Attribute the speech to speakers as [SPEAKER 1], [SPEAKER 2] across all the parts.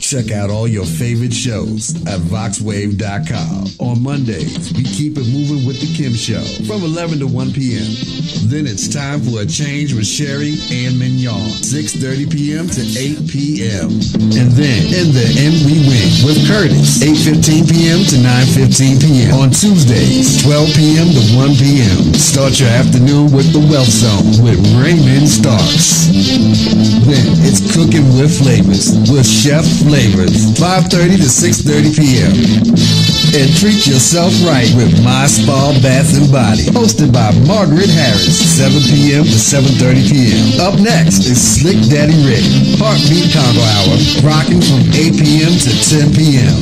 [SPEAKER 1] Check out all your favorite shows at VoxWave.com. On Mondays, we keep it moving with The Kim Show from 11 to 1 p.m. Then it's time for a change with Sherry and Mignon, 6:30 p.m. to 8 p.m. And then in the end we win with Curtis, 8:15 p.m. to 9:15 p.m. On Tuesdays, 12 p.m. to 1 p.m. Start your afternoon with The Wealth Zone with Raymond Starks. Then it's Cooking with Flavors with Chef Flavors, 5:30 to 6:30 p.m. And treat yourself right with My Spa Bath and Body, hosted by Margaret Harris, 7 p.m. to 7:30 p.m. Up next is Slick Daddy Rick, Heartbeat Congo Hour, rocking from 8 p.m. to 10 p.m.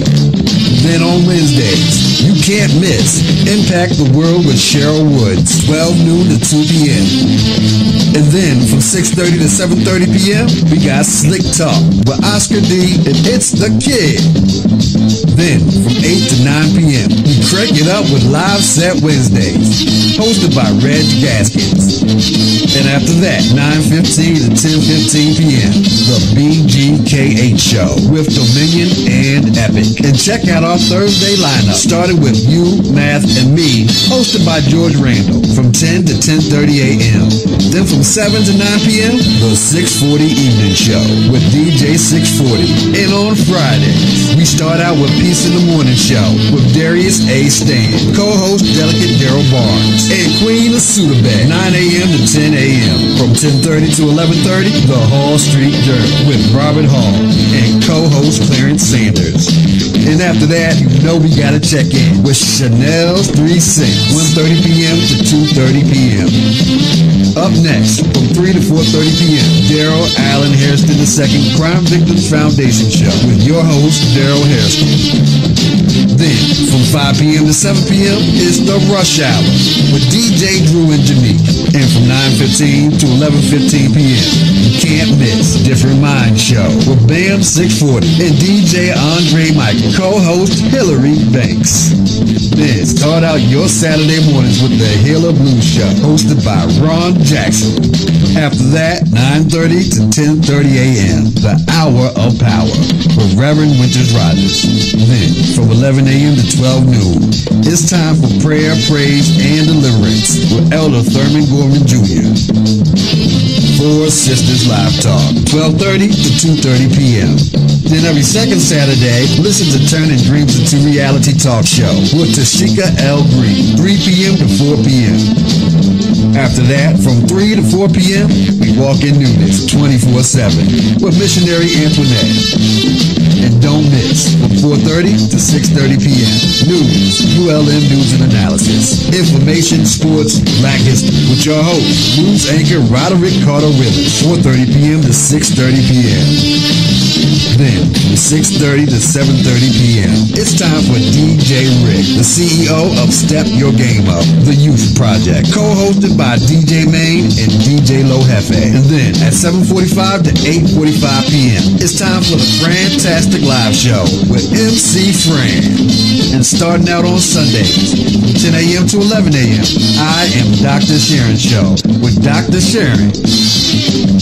[SPEAKER 1] Then on Wednesdays, you can't miss Impact the World with Cheryl Woods, 12 noon to 2 p.m. And then from 6:30 to 7:30 p.m., we got Slick Talk with Oscar D and It's the Kid. Then from 8 to 9 p.m., we crank it up with Live Set Wednesdays, hosted by Reg Gaskins. And after that, 9:15 to 10:15 p.m., the BGKH Show with Dominion and Epic. And check out our Thursday lineup, starting with You, Math, and Me, hosted by George Randall from 10 to 10:30 a.m. Then from 7 to 9 p.m., the 640 Evening Show with DJ 640. And on Fridays, we start out with Peace in the Morning Show with Darius A. Stan, co-host Delicate Daryl Barnes, and Queen of Sudabed, 9 a.m. to 10 a.m. From 10:30 to 11:30, the Hall Street Journal with Robert Hall and co-host Clarence Sanders. And after that, you know we gotta check in with Chanel's 3 Cents, 1:30 p.m. to 2:30 p.m. Up next, from 3 to 4:30 p.m., Daryl Allen Hairston II Crime Victims Foundation Show with your host, Daryl Hairston. Then, from 5 p.m. to 7 p.m. is The Rush Hour with DJ Drew and Janique. And from 9:15 to 11:15 p.m., you can't miss Different Mind Show with Bam 640 and DJ Andre Michael, co-host Hillary Banks. Then start out your Saturday mornings with the Healer Blues Show, hosted by Ron Jackson. After that, 9:30 to 10:30 a.m., the Hour of Power with Reverend Winters Rogers. Then, from 11 a.m. to 12 noon, it's time for prayer, praise, and deliverance with Elder Thurman Gorman Jr. Four Sisters Live Talk, 12:30 to 2:30 p.m. Then every second Saturday, listen to Turning Dreams into Reality Talk Show with Tashika L. Green, 3 p.m. to 4 p.m. After that, from 3 to 4 p.m., we walk in newness 24/7 with Missionary Antoinette. And don't miss, from 4:30 to 6:30 p.m., news, ULM News and Analysis, information, sports, Black history, with your host, news anchor Roderick Carter Willis, 4:30 p.m. to 6:30 p.m. Then, from 6:30 to 7:30 p.m., it's time for DJ Rick, the CEO of Step Your Game Up, the Youth Project, co-hosted by DJ Main and DJ Low Hefe. And then, at 7:45 to 8:45 p.m., it's time for the Fantastic Live Show with MC Fran. And starting out on Sundays, from 10 a.m. to 11 a.m., I am Dr. Sharon Show with Dr. Sharon.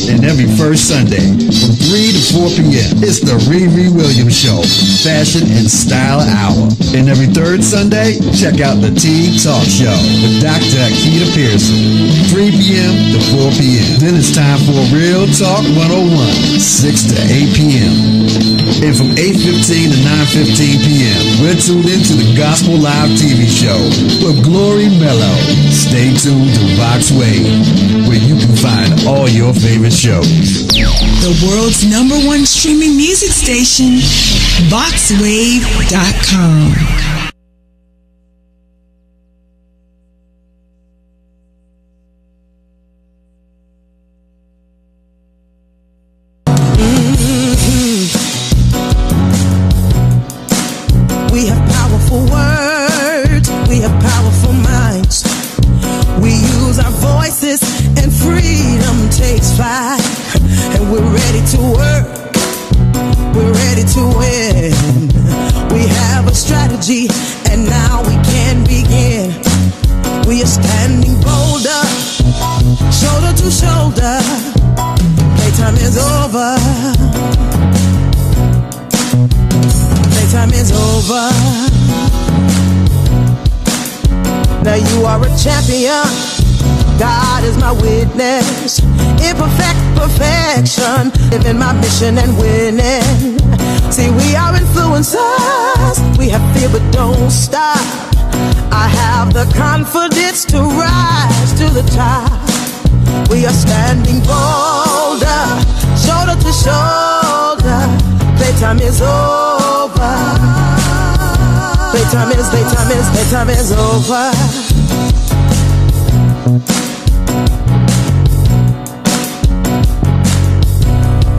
[SPEAKER 1] And every first Sunday, from 3 to 4 p.m., it's the Riri Williams Show, Fashion and Style Hour. And every third Sunday, check out the Teen Talk Show with Dr. Akita Pearson, 3 p.m. to 4 p.m. Then it's time for Real Talk 101, 6 to 8 p.m. And from 8:15 to 9:15 p.m., we're tuned into the Gospel Live TV show with Glory Mello. Stay tuned to Vox Wave, where you can find all your favorite shows.
[SPEAKER 2] The world's #1 streaming music station, VoxWave.com.
[SPEAKER 3] We have powerful words, we have powerful minds. We use our voices and freedom takes flight. And we're ready to work, we're ready to win. We have a strategy and now we can begin. We are standing bolder, shoulder to shoulder. Playtime is over. playtime is over. Now you are a champion. God is my witness. Imperfect perfection. Living my mission and winning. See, we are influencers. We have fear but don't stop. I have the confidence to rise to the top. We are standing bolder, shoulder to shoulder. Playtime is over. Playtime is over.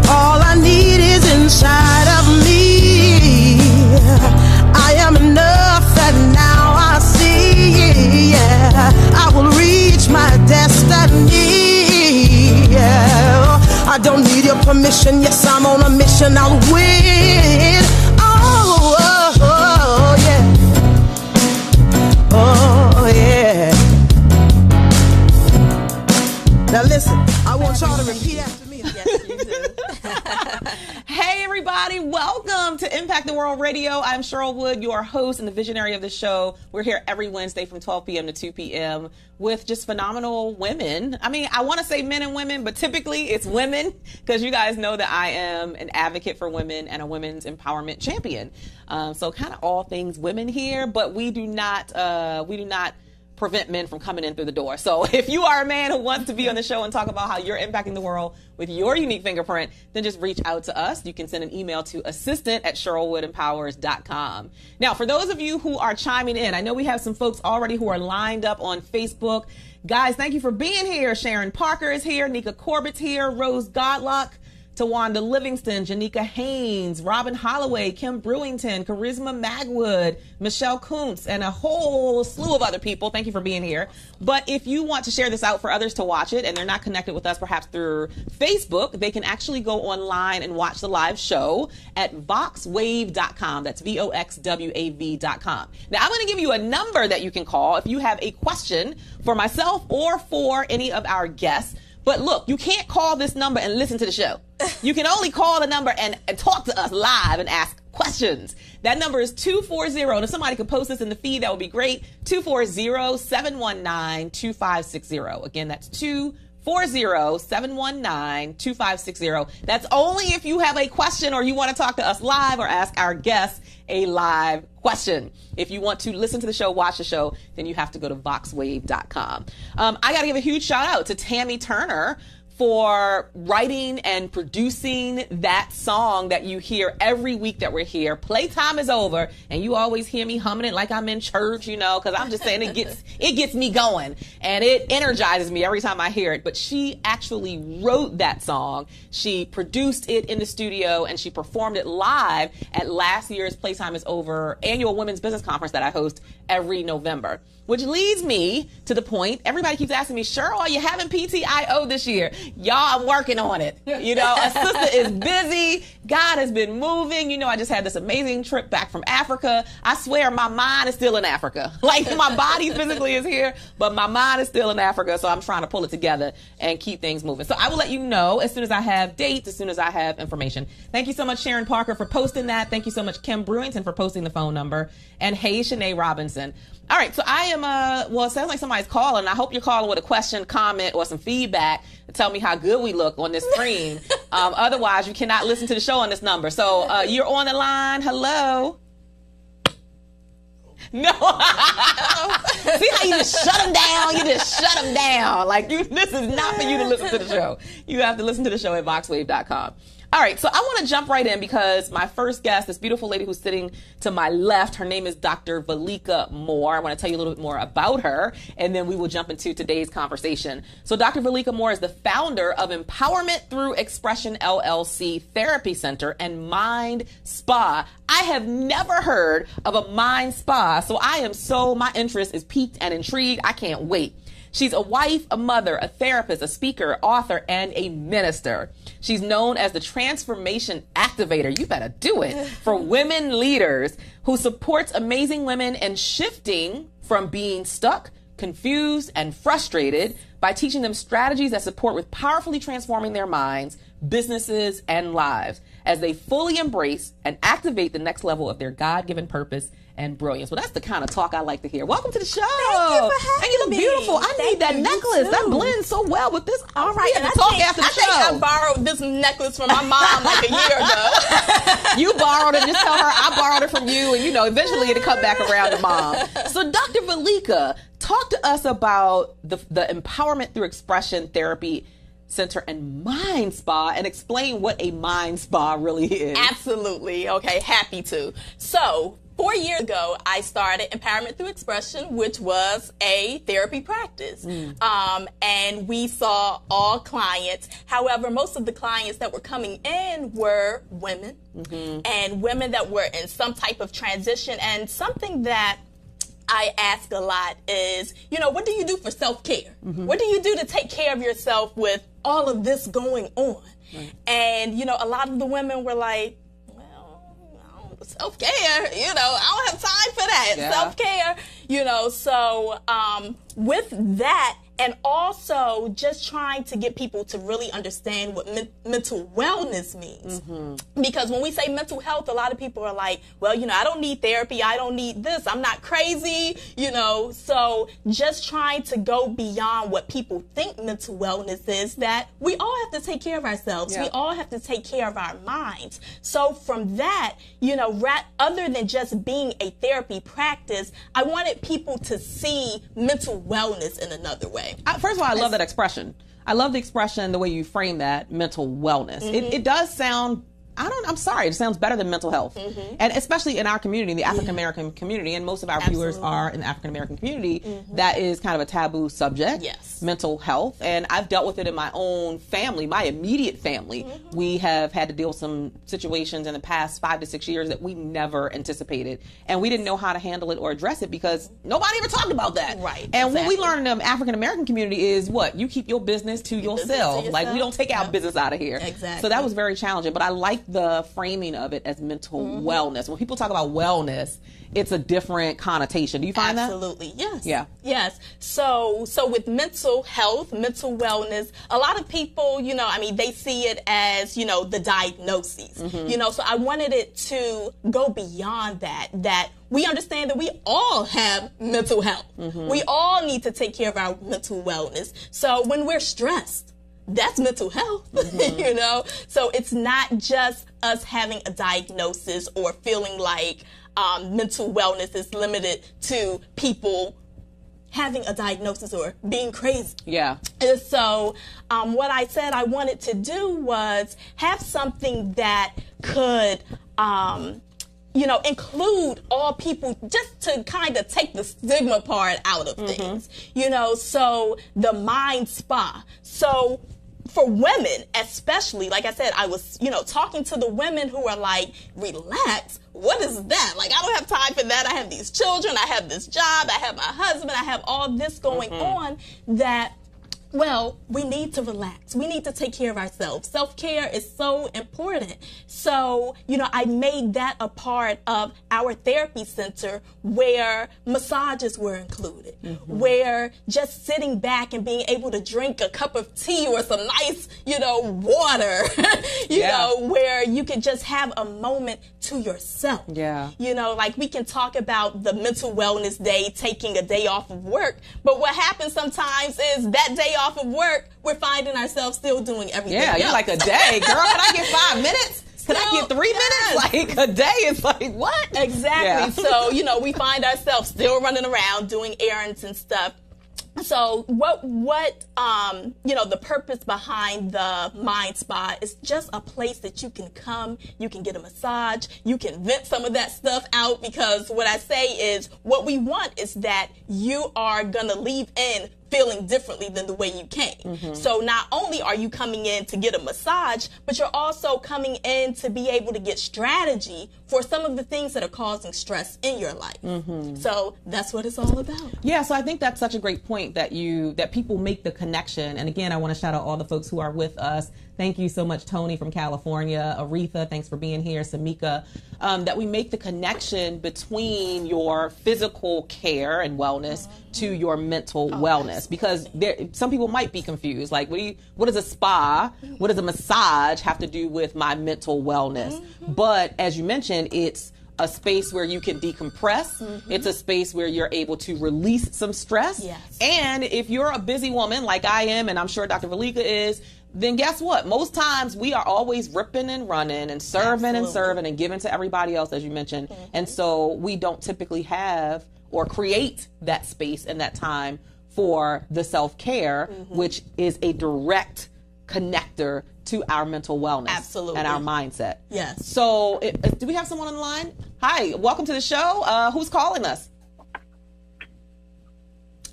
[SPEAKER 3] All I need is inside of me. I am enough and now I see. Yeah, I will reach my destiny. Yeah, I don't need your permission. Yes, I'm on a mission. I'll win. Oh, oh, oh yeah. Oh yeah. Now listen, I want y'all to repeat after me. Yes, you do.
[SPEAKER 4] Hey everybody, welcome to Impact the World Radio. I'm Cheryl Wood, your host and the visionary of the show. We're here every Wednesday from 12 p.m. to 2 p.m. with just phenomenal women. I mean, I want to say men and women, but typically it's women because you guys know that I am an advocate for women and a women's empowerment champion. So kind of all things women here, but we do not prevent men from coming in through the door. So if you are a man who wants to be on the show and talk about how you're impacting the world with your unique fingerprint, then just reach out to us. You can send an email to assistant@CherylWoodEmpowers.com. Now, for those of you who are chiming in, I know we have some folks already who are lined up on Facebook. Guys, thank you for being here. Sharon Parker is here. Nika Corbett's here. Rose Godlock. Tawanda Livingston, Janika Haynes, Robin Holloway, Kim Brewington, Charisma Magwood, Michelle Kuntz, and a whole slew of other people. Thank you for being here. But if you want to share this out for others to watch it and they're not connected with us perhaps through Facebook, they can actually go online and watch the live show at voxwave.com. That's VOXWAV.com. Now, I'm going to give you a number that you can call if you have a question for myself or for any of our guests. But look, you can't call this number and listen to the show. You can only call the number and talk to us live and ask questions. That number is 240, and if somebody could post this in the feed, that would be great. 240-719-2560. Again, that's 240-719-2560. That's only if you have a question or you want to talk to us live or ask our guests a live question. If you want to listen to the show, watch the show, then you have to go to voxwave.com. I got to give a huge shout out to Tammy Turner for writing and producing that song that you hear every week that we're here. Playtime is over, and you always hear me humming it like I'm in church, you know, because I'm just saying it gets me going, and it energizes me every time I hear it. But she actually wrote that song. She produced it in the studio, and she performed it live at last year's Playtime is Over annual Women's Business Conference that I host every November. Which leads me to the point, everybody keeps asking me, Cheryl, are you having PTIO this year? Y'all, I'm working on it. You know, a sister is busy. God has been moving. You know, I just had this amazing trip back from Africa. I swear my mind is still in Africa. Like my body physically is here, but my mind is still in Africa. So I'm trying to pull it together and keep things moving. So I will let you know as soon as I have dates, as soon as I have information. Thank you so much, Sharon Parker, for posting that. Thank you so much, Kim Brewington, for posting the phone number. And hey, Shanae Robinson. All right, so I am, well, it sounds like somebody's calling. I hope you're calling with a question, comment, or some feedback to tell me how good we look on this screen. Otherwise, you cannot listen to the show on this number. So you're on the line. Hello. No. See how you just shut them down? You just shut them down. Like, this is not for you to listen to the show. You have to listen to the show at voxwave.com. All right, so I want to jump right in because my first guest, this beautiful lady who's sitting to my left, her name is Dr. Valika Moore. I want to tell you a little bit more about her, and then we will jump into today's conversation. So Dr. Valika Moore is the founder of Empowerment Through Expression LLC Therapy Center and Mind Spa. I have never heard of a Mind Spa, so my interest is piqued and intrigued. I can't wait. She's a wife, a mother, a therapist, a speaker, author, and a minister. She's known as the Transformation Activator. You better do it. For women leaders who supports amazing women in shifting from being stuck confused and frustrated by teaching them strategies that support with powerfully transforming their minds, businesses, and lives as they fully embrace and activate the next level of their God-given purpose and brilliance. Well, that's the kind of talk I like to hear. Welcome to the show.
[SPEAKER 5] Thank you for having
[SPEAKER 4] And you look
[SPEAKER 5] me.
[SPEAKER 4] beautiful. I need that necklace. That blends so well with this.
[SPEAKER 5] All right,
[SPEAKER 4] and
[SPEAKER 5] I
[SPEAKER 4] talk
[SPEAKER 5] think,
[SPEAKER 4] after the
[SPEAKER 5] I think
[SPEAKER 4] show.
[SPEAKER 5] I borrowed this necklace from my mom like a year ago.
[SPEAKER 4] You borrowed it. Just tell her I borrowed it from you, and eventually it'll come back around to mom. So, Dr. Valika, talk to us about the Empowerment Through Expression Therapy Center and Mind Spa, and explain what a mind spa really is.
[SPEAKER 5] Absolutely. Okay, happy to. So, 4 years ago, I started Empowerment Through Expression, which was a therapy practice. And we saw all clients. However, most of the clients that were coming in were women, and women that were in some type of transition. And something that I ask a lot is, what do you do for self-care? What do you do to take care of yourself with all of this going on? And, a lot of the women were like, self-care, I don't have time for that.
[SPEAKER 4] Yeah.
[SPEAKER 5] Self-care, so with that, and also just trying to get people to really understand what mental wellness means. Because when we say mental health, a lot of people are like, well, I don't need therapy. I don't need this. I'm not crazy, So just trying to go beyond what people think mental wellness is, that we all have to take care of ourselves.
[SPEAKER 4] Yeah.
[SPEAKER 5] We all have to take care of our minds. So from that, other than just being a therapy practice, I wanted people to see mental wellness in another way.
[SPEAKER 4] First of all, I love that expression. I love the expression, the way you frame that, mental wellness. It does sound, I'm sorry, it sounds better than mental health. And especially in our community, the African American community, and most of our viewers are in the African American community, that is kind of a taboo subject.
[SPEAKER 5] Yes.
[SPEAKER 4] Mental health. And I've dealt with it in my own family, my immediate family. We have had to deal with some situations in the past 5 to 6 years that we never anticipated. And we didn't know how to handle it or address it because nobody ever talked about that.
[SPEAKER 5] Right.
[SPEAKER 4] And what we learned in the African American community is what? You keep your business to yourself. Like, we don't take our business out of here.
[SPEAKER 5] Exactly.
[SPEAKER 4] So that was very challenging. But I like the framing of it as mental wellness. When people talk about wellness, it's a different connotation. Do you find that?
[SPEAKER 5] Absolutely. Yes.
[SPEAKER 4] Yeah.
[SPEAKER 5] Yes. So with mental health, mental wellness, a lot of people, they see it as, the diagnoses, so I wanted it to go beyond that we understand that we all have mental health. We all need to take care of our mental wellness. So when we're stressed, that's mental health, So it's not just us having a diagnosis or feeling like mental wellness is limited to people having a diagnosis or being crazy.
[SPEAKER 4] Yeah.
[SPEAKER 5] And so what I said I wanted to do was have something that could include all people, just to kind of take the stigma part out of things, so the mind spa. So for women, especially, like I said, I was, talking to the women who are like, relax. What is that? Like, I don't have time for that. I have these children. I have this job. I have my husband. I have all this going on that, well, we need to relax. We need to take care of ourselves. Self-care is so important. So, I made that a part of our therapy center where massages were included, where just sitting back and being able to drink a cup of tea or some nice, water, where you can just have a moment to yourself.
[SPEAKER 4] Yeah.
[SPEAKER 5] Like we can talk about the mental wellness day, taking a day off of work, but what happens sometimes is that day off of work, we're finding ourselves still doing everything else.
[SPEAKER 4] You're like, a day, girl, can I get 5 minutes? Can I get 3 minutes? Like, a day is like, what?
[SPEAKER 5] Exactly. Yeah. So, we find ourselves still running around doing errands and stuff. So what the purpose behind the Mind Spa is just a place that you can come, you can get a massage, you can vent some of that stuff out, because what I say is what we want is that you are going to leave in feeling differently than the way you came. So not only are you coming in to get a massage, but you're also coming in to be able to get strategy for some of the things that are causing stress in your life. So that's what it's all about.
[SPEAKER 4] Yeah, so I think that's such a great point that people make the connection. And again, I want to shout out all the folks who are with us. Thank you so much, Tony from California, Aretha, thanks for being here, Samika, that we make the connection between your physical care and wellness to your mental wellness. Because some people might be confused. Like, what does a spa, what does a massage have to do with my mental wellness? But as you mentioned, it's a space where you can decompress. It's a space where you're able to release some stress. And if you're a busy woman like I am, and I'm sure Dr. Valika is, then guess what? Most times we are always ripping and running and serving and serving and giving to everybody else, as you mentioned. And so we don't typically have or create that space and that time for the self-care, which is a direct connector to our mental wellness and our mindset.
[SPEAKER 5] Yes.
[SPEAKER 4] So do we have someone on the line? Hi, welcome to the show. Who's calling us?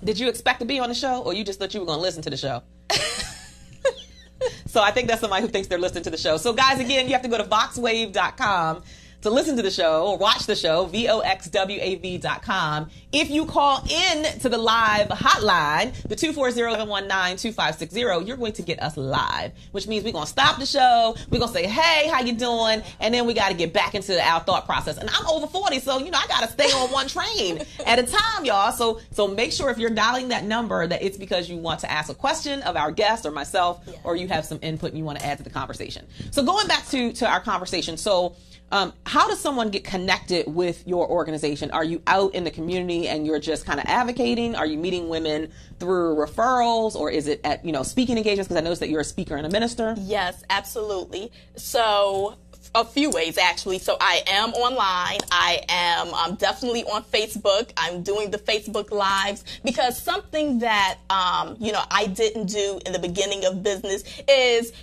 [SPEAKER 4] Did you expect to be on the show, or you just thought you were going to listen to the show? So I think that's somebody who thinks they're listening to the show. So guys, again, you have to go to voxwave.com to listen to the show or watch the show, voxwav.com. If you call in to the live hotline, the 240-719-2560, you're going to get us live, which means we're going to stop the show. We're going to say, hey, how you doing? And then we got to get back into our thought process. And I'm over 40, so, I got to stay on one train at a time, y'all. So make sure if you're dialing that number that it's because you want to ask a question of our guest or myself, or you have some input and you want to add to the conversation. So going back to our conversation, so how does someone get connected with your organization? Are you out in the community and you're just kind of advocating? Are you meeting women through referrals, or is it at, speaking engagements? Because I noticed that you're a speaker and a minister.
[SPEAKER 5] Yes, absolutely. So a few ways, actually. So I am online. I'm definitely on Facebook. I'm doing the Facebook Lives, because something that, I didn't do in the beginning of business is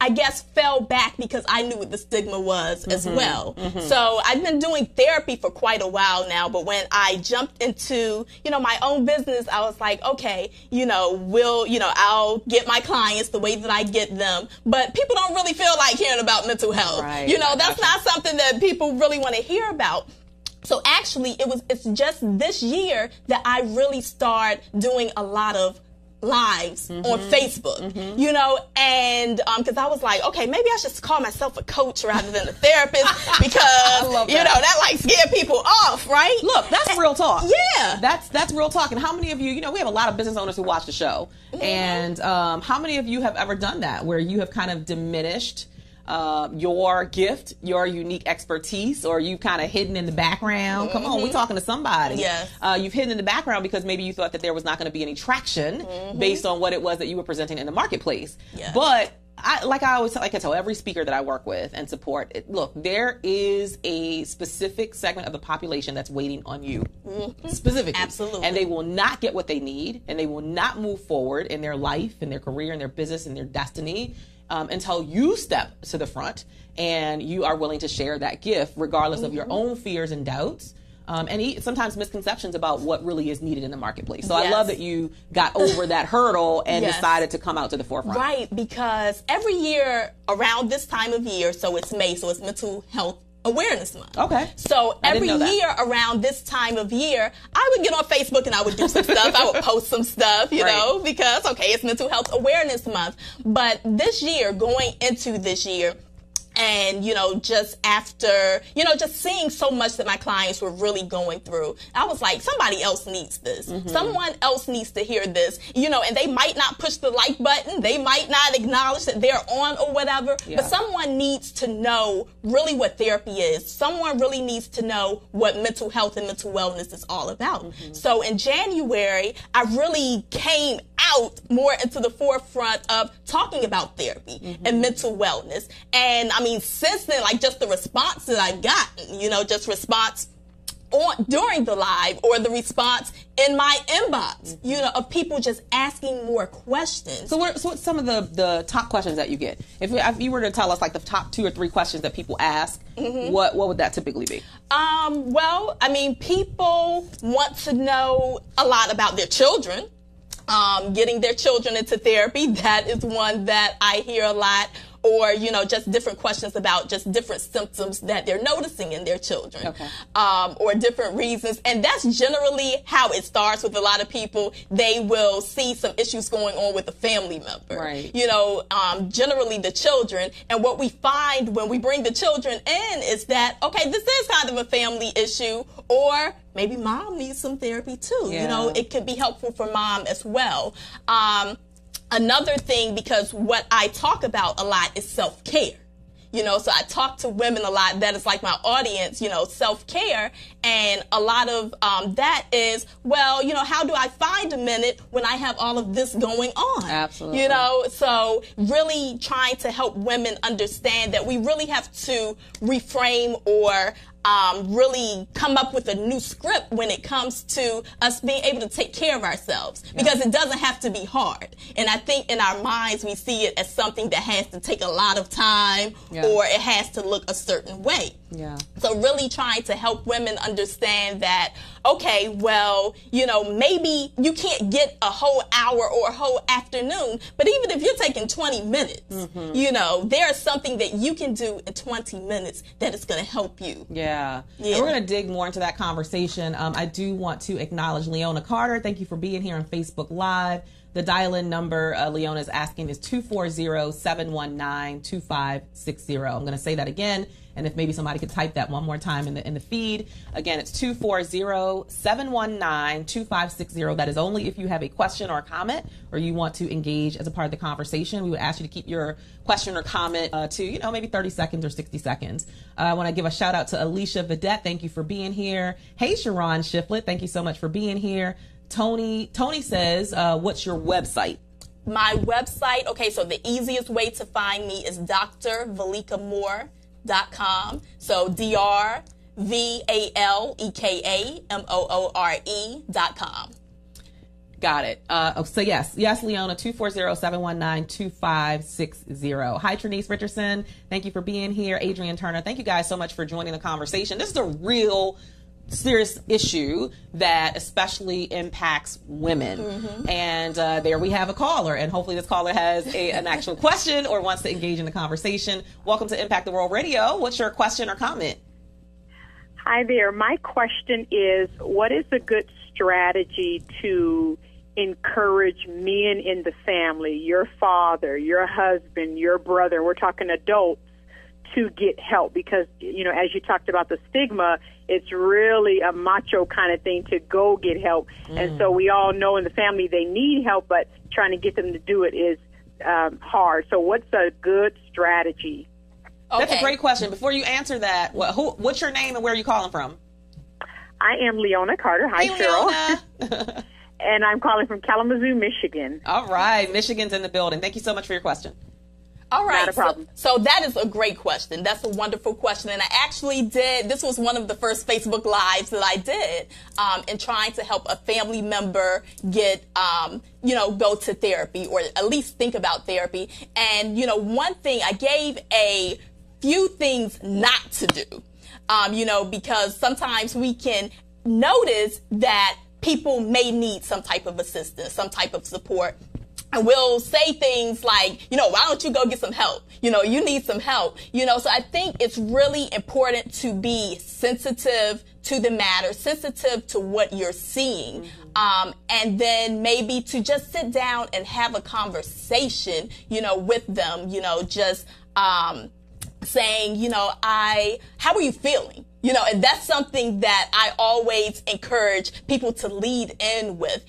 [SPEAKER 5] I guess fell back because I knew what the stigma was as well. So I've been doing therapy for quite a while now, but when I jumped into, my own business, I was like, okay, I'll get my clients the way that I get them, but people don't really feel like hearing about mental health.
[SPEAKER 4] Right.
[SPEAKER 5] That's not something that people really want to hear about. So actually it's just this year that I really start doing a lot of lives on Facebook, and because I was like, okay, maybe I should call myself a coach rather than a therapist, because that scare people off, right?
[SPEAKER 4] Look, that's real talk.
[SPEAKER 5] Yeah,
[SPEAKER 4] that's real talk. And how many of you, we have a lot of business owners who watch the show, and how many of you have ever done that, where you have kind of diminished your gift, your unique expertise, or you've kind of hidden in the background? Come on, we're talking to somebody.
[SPEAKER 5] Yes.
[SPEAKER 4] You've hidden in the background because maybe you thought that there was not going to be any traction based on what it was that you were presenting in the marketplace.
[SPEAKER 5] Yes.
[SPEAKER 4] But I tell every speaker that I work with and support, look, there is a specific segment of the population that's waiting on you. Specifically.
[SPEAKER 5] Absolutely.
[SPEAKER 4] And they will not get what they need, and they will not move forward in their life, in their career, in their business, in their destiny, until you step to the front and you are willing to share that gift, regardless of your own fears and doubts, and sometimes misconceptions about what really is needed in the marketplace. So I love that you got over that hurdle and decided to come out to the forefront.
[SPEAKER 5] Right, because every year around this time of year, so it's May, so it's Mental Health Awareness Month.
[SPEAKER 4] Okay.
[SPEAKER 5] So every year around this time of year, I would get on Facebook and I would do some stuff. I would post some stuff, because, it's Mental Health Awareness Month. But this year, going into this year, and, just after, just seeing so much that my clients were really going through, I was like, somebody else needs this. Someone else needs to hear this, and they might not push the like button. They might not acknowledge that they're on or whatever, but someone needs to know really what therapy is. Someone really needs to know what mental health and mental wellness is all about. So in January, I really came out more into the forefront of talking about therapy and mental wellness. And I mean, since then, just the response that I've gotten, just response during the live or the response in my inbox, of people just asking more questions.
[SPEAKER 4] So what's some of the top questions that you get? If you were to tell us like the top 2 or 3 questions that people ask, what would that typically be?
[SPEAKER 5] Well, I mean, people want to know a lot about their children. Getting their children into therapy, that is one that I hear a lot. Or, just different questions about just different symptoms that they're noticing in their children. Okay. Or different reasons. And that's generally how it starts with a lot of people. They will see some issues going on with a family member. Right. Generally the children. And what we find when we bring the children in is that, okay, this is kind of a family issue, or maybe mom needs some therapy too. Yeah. It could be helpful for mom as well. Another thing, because what I talk about a lot is self-care. So I talk to women a lot. That is like my audience, self-care. And a lot of that is, well, how do I find a minute when I have all of this going on?
[SPEAKER 4] Absolutely.
[SPEAKER 5] So really trying to help women understand that we really have to reframe or really come up with a new script when it comes to us being able to take care of ourselves, because it doesn't have to be hard. And I think in our minds we see it as something that has to take a lot of time or it has to look a certain way. Yeah. So really trying to help women understand that, okay, well, maybe you can't get a whole hour or a whole afternoon, but even if you're taking 20 minutes, there's something that you can do in 20 minutes that is going to help you.
[SPEAKER 4] Yeah. And we're going to dig more into that conversation. I do want to acknowledge Leona Carter. Thank you for being here on Facebook Live. The dial-in number Leona is asking is 240-719-2560. I'm going to say that again, and if maybe somebody could type that one more time in the feed. Again, it's 240-719-2560. That is only if you have a question or a comment or you want to engage as a part of the conversation. We would ask you to keep your question or comment to, maybe 30 seconds or 60 seconds. I want to give a shout out to Alicia Vidette. Thank you for being here. Hey, Sharon Shiflett. Thank you so much for being here. Tony says, what's your website?
[SPEAKER 5] My website, okay, so the easiest way to find me is drvalikamoore.com. So drvalekamoore.com.
[SPEAKER 4] Got it. So yes, Leona, 240-719-2560. Hi, Trinice Richardson. Thank you for being here. Adrian Turner, thank you guys so much for joining the conversation. This is a real serious issue that especially impacts women. And there we have a caller, and hopefully this caller has an actual question or wants to engage in the conversation. Welcome to Impact the World Radio. What's your question or comment?
[SPEAKER 6] Hi there. My question is, what is a good strategy to encourage men in the family, your father, your husband, your brother, we're talking adults, to get help? Because, as you talked about the stigma, it's really a macho kind of thing to go get help. And so we all know in the family they need help, but trying to get them to do it is hard. So what's a good strategy?
[SPEAKER 4] Okay. That's a great question. Before you answer that, what's your name and where are you calling from?
[SPEAKER 6] I am Leona Carter. Hi,
[SPEAKER 4] hey,
[SPEAKER 6] Cheryl. And I'm calling from Kalamazoo, Michigan.
[SPEAKER 4] All right. Michigan's in the building. Thank you so much for your question.
[SPEAKER 5] All right.
[SPEAKER 6] Not a problem.
[SPEAKER 5] So that is a great question. That's a wonderful question. And I actually this was one of the first Facebook Lives that I did in trying to help a family member get, go to therapy or at least think about therapy. And, one thing, I gave a few things not to do, because sometimes we can notice that people may need some type of assistance, some type of support. And we'll say things like, why don't you go get some help? You need some help. So I think it's really important to be sensitive to the matter, sensitive to what you're seeing. And then maybe to just sit down and have a conversation, with them, just saying, how are you feeling? And that's something that I always encourage people to lead in with.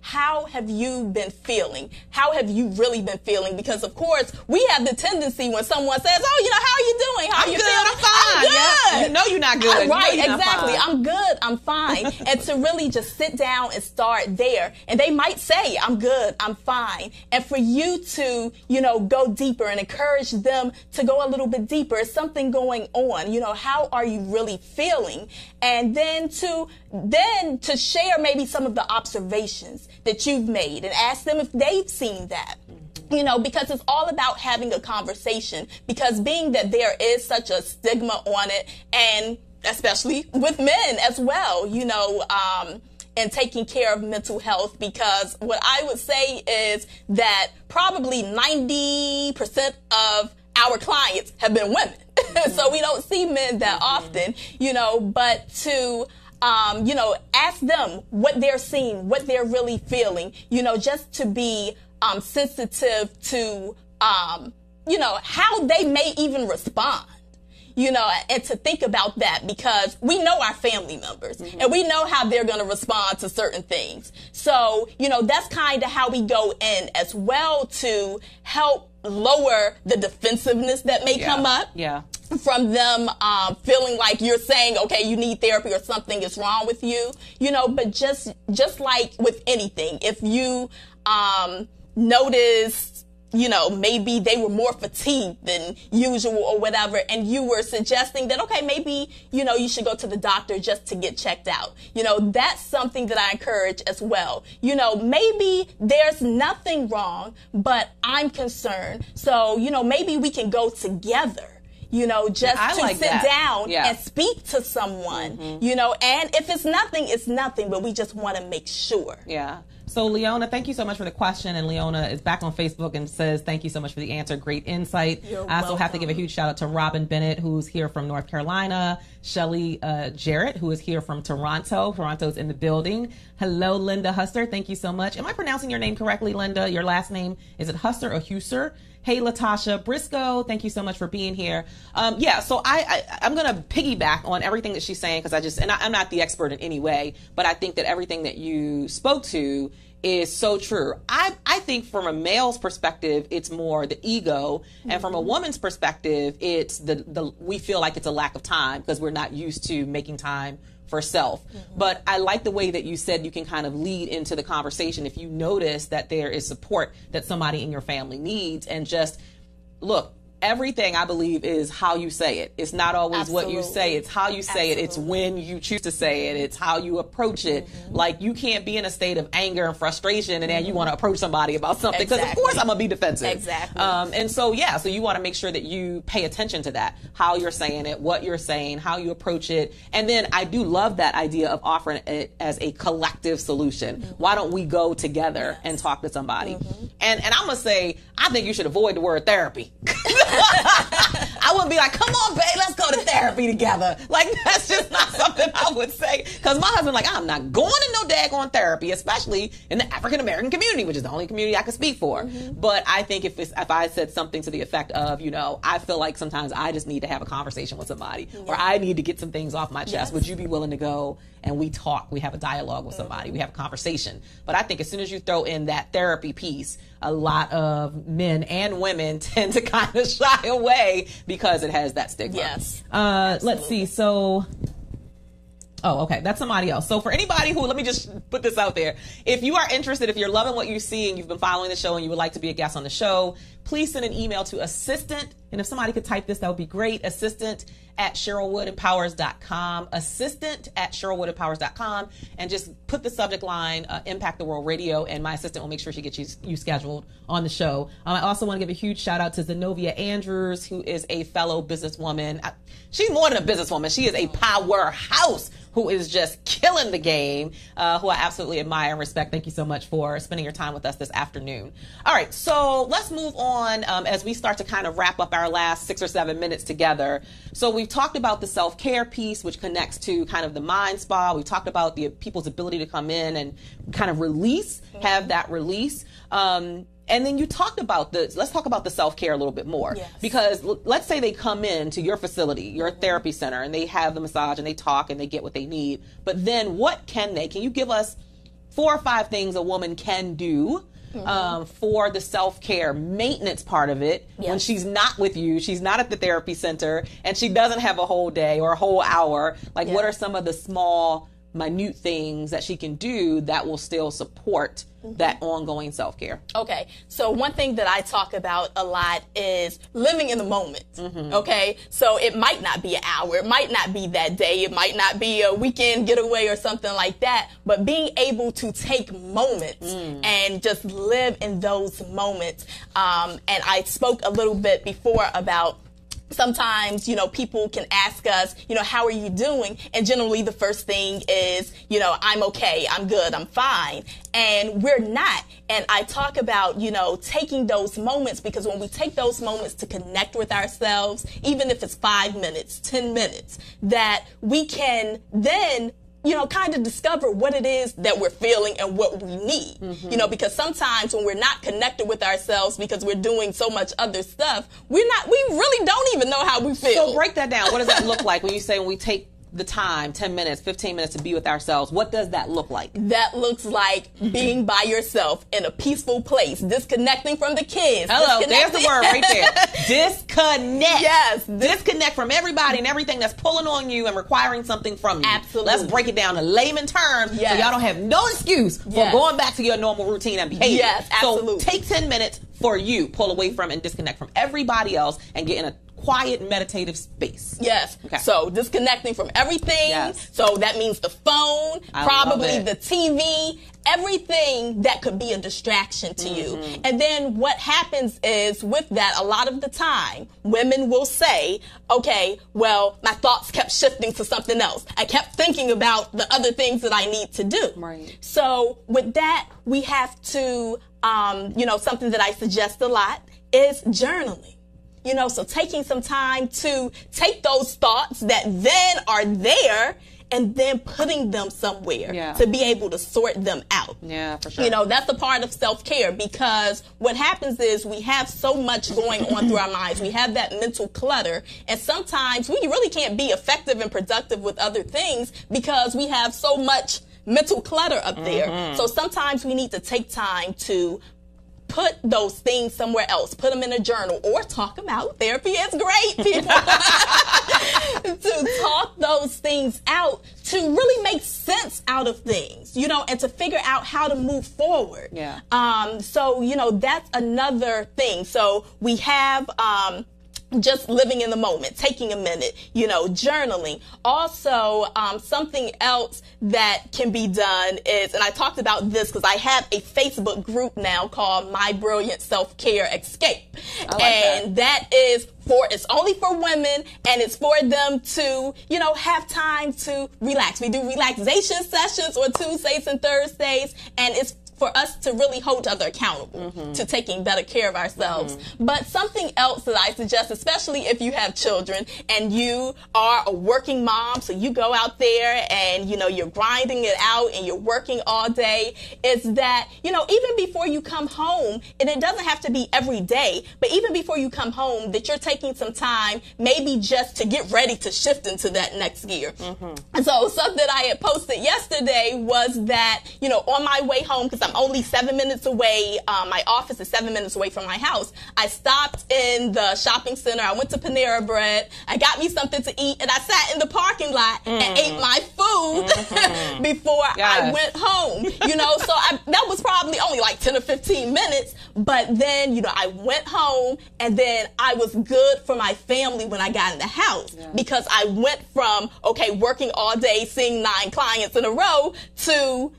[SPEAKER 5] How have you been feeling? How have you really been feeling? Because, of course, we have the tendency when someone says, oh, how are you doing? How are you feeling?
[SPEAKER 4] I'm fine.
[SPEAKER 5] I'm good.
[SPEAKER 4] Yeah. You're not good.
[SPEAKER 5] Right, exactly. I'm good. I'm fine. And to really just sit down and start there. And they might say, I'm good. I'm fine. And for you to, go deeper and encourage them to go a little bit deeper. Is something going on? How are you really really feeling, and then to share maybe some of the observations that you've made and ask them if they've seen that. You know, because it's all about having a conversation, because being that there is such a stigma on it, and especially with men as well, you know, and taking care of mental health, because what I would say is that probably 90% of our clients have been women. So we don't see men that often, you know, but to, you know, ask them what they're seeing, what they're really feeling, you know, just to be sensitive to, you know, how they may even respond. You know, and to think about that, because we know our family members and we know how they're going to respond to certain things. So, you know, that's kind of how we go in as well, to help lower the defensiveness that may come up from them feeling like you're saying, okay, you need therapy or something is wrong with you, you know, but just like with anything, if you notice, you know, maybe they were more fatigued than usual or whatever, and you were suggesting that, okay, maybe, you know, you should go to the doctor just to get checked out. You know, that's something that I encourage as well. You know, maybe there's nothing wrong, but I'm concerned. So, you know, maybe we can go together. You know, just to sit down and speak to someone, you know, and if it's nothing, it's nothing, but we just want to make sure.
[SPEAKER 4] Yeah. So, Leona, thank you so much for the question. And Leona is back on Facebook and says, thank you so much for the answer. Great insight. I also have to give a huge shout out to Robin Bennett, who's here from North Carolina. Shelly Jarrett, who is here from Toronto. Toronto's in the building. Hello, Linda Huster. Thank you so much. Am I pronouncing your name correctly, Linda? Your last name, is it Huster or Huser? Hey, Latasha Briscoe, thank you so much for being here. So I'm going to piggyback on everything that she's saying, because I'm not the expert in any way, but I think that everything that you spoke to is so true. I think from a male's perspective, it's more the ego, and from a woman's perspective, it's we feel like it's a lack of time because we're not used to making time for self. But I like the way that you said you can kind of lead into the conversation if you notice that there is support that somebody in your family needs, and just look. Everything, I believe, is how you say it. It's not always what you say. It's how you say it. It's when you choose to say it. It's how you approach it. Like, you can't be in a state of anger and frustration and then you want to approach somebody about something, because of course I'm going to be defensive.
[SPEAKER 5] Exactly.
[SPEAKER 4] And so, so you want to make sure that you pay attention to that, how you're saying it, what you're saying, how you approach it. And then I do love that idea of offering it as a collective solution. Why don't we go together and talk to somebody? And I'm going to say, I think you should avoid the word therapy. I wouldn't be like, come on, babe, let's go to therapy together. Like, that's just not something I would say. Because my husband, like, I'm not going to no daggone therapy, especially in the African American community, which is the only community I can speak for. But I think if I said something to the effect of, you know, I feel like sometimes I just need to have a conversation with somebody, or I need to get some things off my chest. Would you be willing to go and we talk? We have a dialogue with somebody. We have a conversation. But I think as soon as you throw in that therapy piece, a lot of men and women tend to kind of shy away because it has that stigma.
[SPEAKER 5] Yes.
[SPEAKER 4] Let's see. So, okay. That's somebody else. So for anybody who, let me just put this out there. If you are interested, if you're loving what you see and you've been following the show and you would like to be a guest on the show, please send an email to assistant. And if somebody could type this, that would be great. Assistant@CherylWoodandPowers.com. Assistant@CherylWoodandPowers.com. And just put the subject line, Impact the World Radio, and my assistant will make sure she gets you scheduled on the show. I also want to give a huge shout out to Zenobia Andrews, who is a fellow businesswoman. She's more than a businesswoman. She is a powerhouse who is just killing the game, who I absolutely admire and respect. Thank you so much for spending your time with us this afternoon. All right, so let's move on as we start to kind of wrap up our last 6 or 7 minutes together. So we've talked about the self-care piece, which connects to kind of the mind spa. We've talked about the people's ability to come in and kind of release, have that release. And then you talked about let's talk about the self-care a little bit more.
[SPEAKER 5] Yes.
[SPEAKER 4] Because let's say they come in to your facility, your therapy center, and they have the massage and they talk and they get what they need. But then can you give us 4 or 5 things a woman can do for the self-care maintenance part of it when she's not with you, she's not at the therapy center, and she doesn't have a whole day or a whole hour? Like, what are some of the small minute things that she can do that will still support that ongoing self-care.
[SPEAKER 5] Okay, so one thing that I talk about a lot is living in the moment. Okay, so it might not be an hour, it might not be that day, it might not be a weekend getaway or something like that, but being able to take moments and just live in those moments. And I spoke a little bit before about sometimes, people can ask us, how are you doing? And generally the first thing is, I'm okay, I'm good, I'm fine. And we're not. And I talk about, taking those moments, because when we take those moments to connect with ourselves, even if it's 5 minutes, 10 minutes, that we can then kind of discover what it is that we're feeling and what we need. Because sometimes when we're not connected with ourselves because we're doing so much other stuff, we really don't even know how we feel.
[SPEAKER 4] So break that down. What does that look like when you say when we take the time, 10 minutes, 15 minutes to be with ourselves? What does that look like?
[SPEAKER 5] That looks like being by yourself in a peaceful place, disconnecting from the kids.
[SPEAKER 4] Hello, there's the word right there. Disconnect.
[SPEAKER 5] Yes.
[SPEAKER 4] Disconnect from everybody and everything that's pulling on you and requiring something from you.
[SPEAKER 5] Absolutely.
[SPEAKER 4] Let's break it down to layman terms so y'all don't have no excuse for going back to your normal routine and behavior.
[SPEAKER 5] Yes, absolutely.
[SPEAKER 4] So take 10 minutes for you. Pull away from and disconnect from everybody else and get in a quiet meditative space.
[SPEAKER 5] Yes.
[SPEAKER 4] Okay.
[SPEAKER 5] So disconnecting from everything.
[SPEAKER 4] Yes.
[SPEAKER 5] So that means the phone, probably the TV, everything that could be a distraction to you. And then what happens is with that, a lot of the time, women will say, okay, well, my thoughts kept shifting to something else. I kept thinking about the other things that I need to do.
[SPEAKER 4] Right.
[SPEAKER 5] So with that, we have to, something that I suggest a lot is journaling. So taking some time to take those thoughts that then are there and then putting them somewhere to be able to sort them out.
[SPEAKER 4] Yeah, for sure.
[SPEAKER 5] That's a part of self-care, because what happens is we have so much going on through our minds. We have that mental clutter, and sometimes we really can't be effective and productive with other things because we have so much mental clutter up there. So sometimes we need to take time to put those things somewhere else, put them in a journal, or talk them out. Therapy is great, people. To talk those things out, to really make sense out of things, and to figure out how to move forward.
[SPEAKER 4] Yeah.
[SPEAKER 5] So, that's another thing. So we have, just living in the moment, taking a minute, journaling. Also, something else that can be done is, and I talked about this because I have a Facebook group now called My Brilliant Self-Care Escape. That is it's only for women, and it's for them to, have time to relax. We do relaxation sessions on Tuesdays and Thursdays, and it's for us to really hold each other accountable to taking better care of ourselves. But something else that I suggest, especially if you have children and you are a working mom, so you go out there and, you're grinding it out and you're working all day, is that, even before you come home, and it doesn't have to be every day, but even before you come home, that you're taking some time, maybe just to get ready to shift into that next gear. And so something I had posted yesterday was that, on my way home, because I'm only 7 minutes away. My office is 7 minutes away from my house. I stopped in the shopping center. I went to Panera Bread. I got me something to eat, and I sat in the parking lot and ate my food before I went home. So that was probably only like 10 or 15 minutes. But then, I went home, and then I was good for my family when I got in the house, because I went from, working all day, seeing 9 clients in a row, to,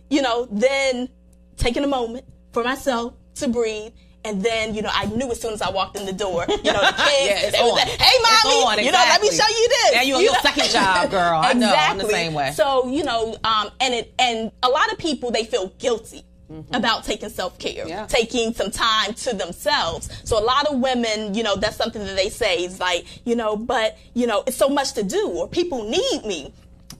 [SPEAKER 5] then taking a moment for myself to breathe. And then, I knew as soon as I walked in the door, the kids, they was like, hey, mommy, let me show you this.
[SPEAKER 4] Now you're on your second job, girl. I know, I'm the same way.
[SPEAKER 5] So, and a lot of people, they feel guilty about taking self-care, taking some time to themselves. So a lot of women, that's something that they say is like, but, it's so much to do, or people need me.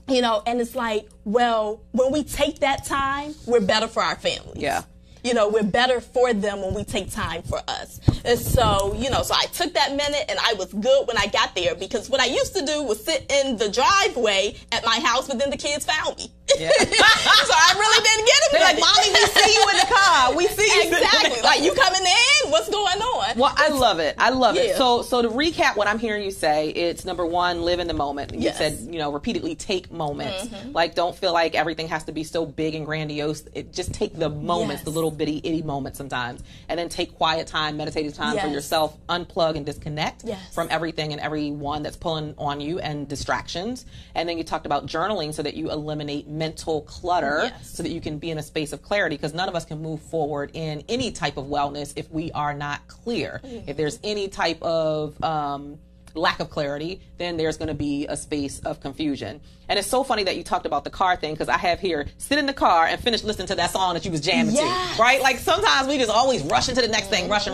[SPEAKER 5] And it's like, well, when we take that time, we're better for our families.
[SPEAKER 4] Yeah.
[SPEAKER 5] We're better for them when we take time for us. And so, so I took that minute, and I was good when I got there, because what I used to do was sit in the driveway at my house, but then the kids found me. Yeah. So I really didn't get it.
[SPEAKER 4] They're like, mommy, we see you in the car. We see you.
[SPEAKER 5] Exactly. Like, you coming in? What's going on? on.
[SPEAKER 4] Well, I love it. I love it.
[SPEAKER 5] Yeah.
[SPEAKER 4] So to recap what I'm hearing you say, it's number one, live in the moment. You
[SPEAKER 5] Yes.
[SPEAKER 4] said, repeatedly take moments. Like, don't feel like everything has to be so big and grandiose. Just take the moments,
[SPEAKER 5] Yes.
[SPEAKER 4] the little bitty itty moments sometimes, and then take quiet time, meditative time for
[SPEAKER 5] Yes.
[SPEAKER 4] yourself, unplug and disconnect
[SPEAKER 5] Yes.
[SPEAKER 4] from everything and everyone that's pulling on you and distractions. And then you talked about journaling so that you eliminate mental clutter
[SPEAKER 5] Yes.
[SPEAKER 4] so that you can be in a space of clarity, because none of us can move forward in any type of wellness if we are not clear. If there's any type of lack of clarity, then there's going to be a space of confusion. And it's so funny that you talked about the car thing, because I have here, sit in the car and finish listening to that song that you was jamming
[SPEAKER 5] Yes.
[SPEAKER 4] to, right? Like, sometimes we just always rushing to the next thing, rushing.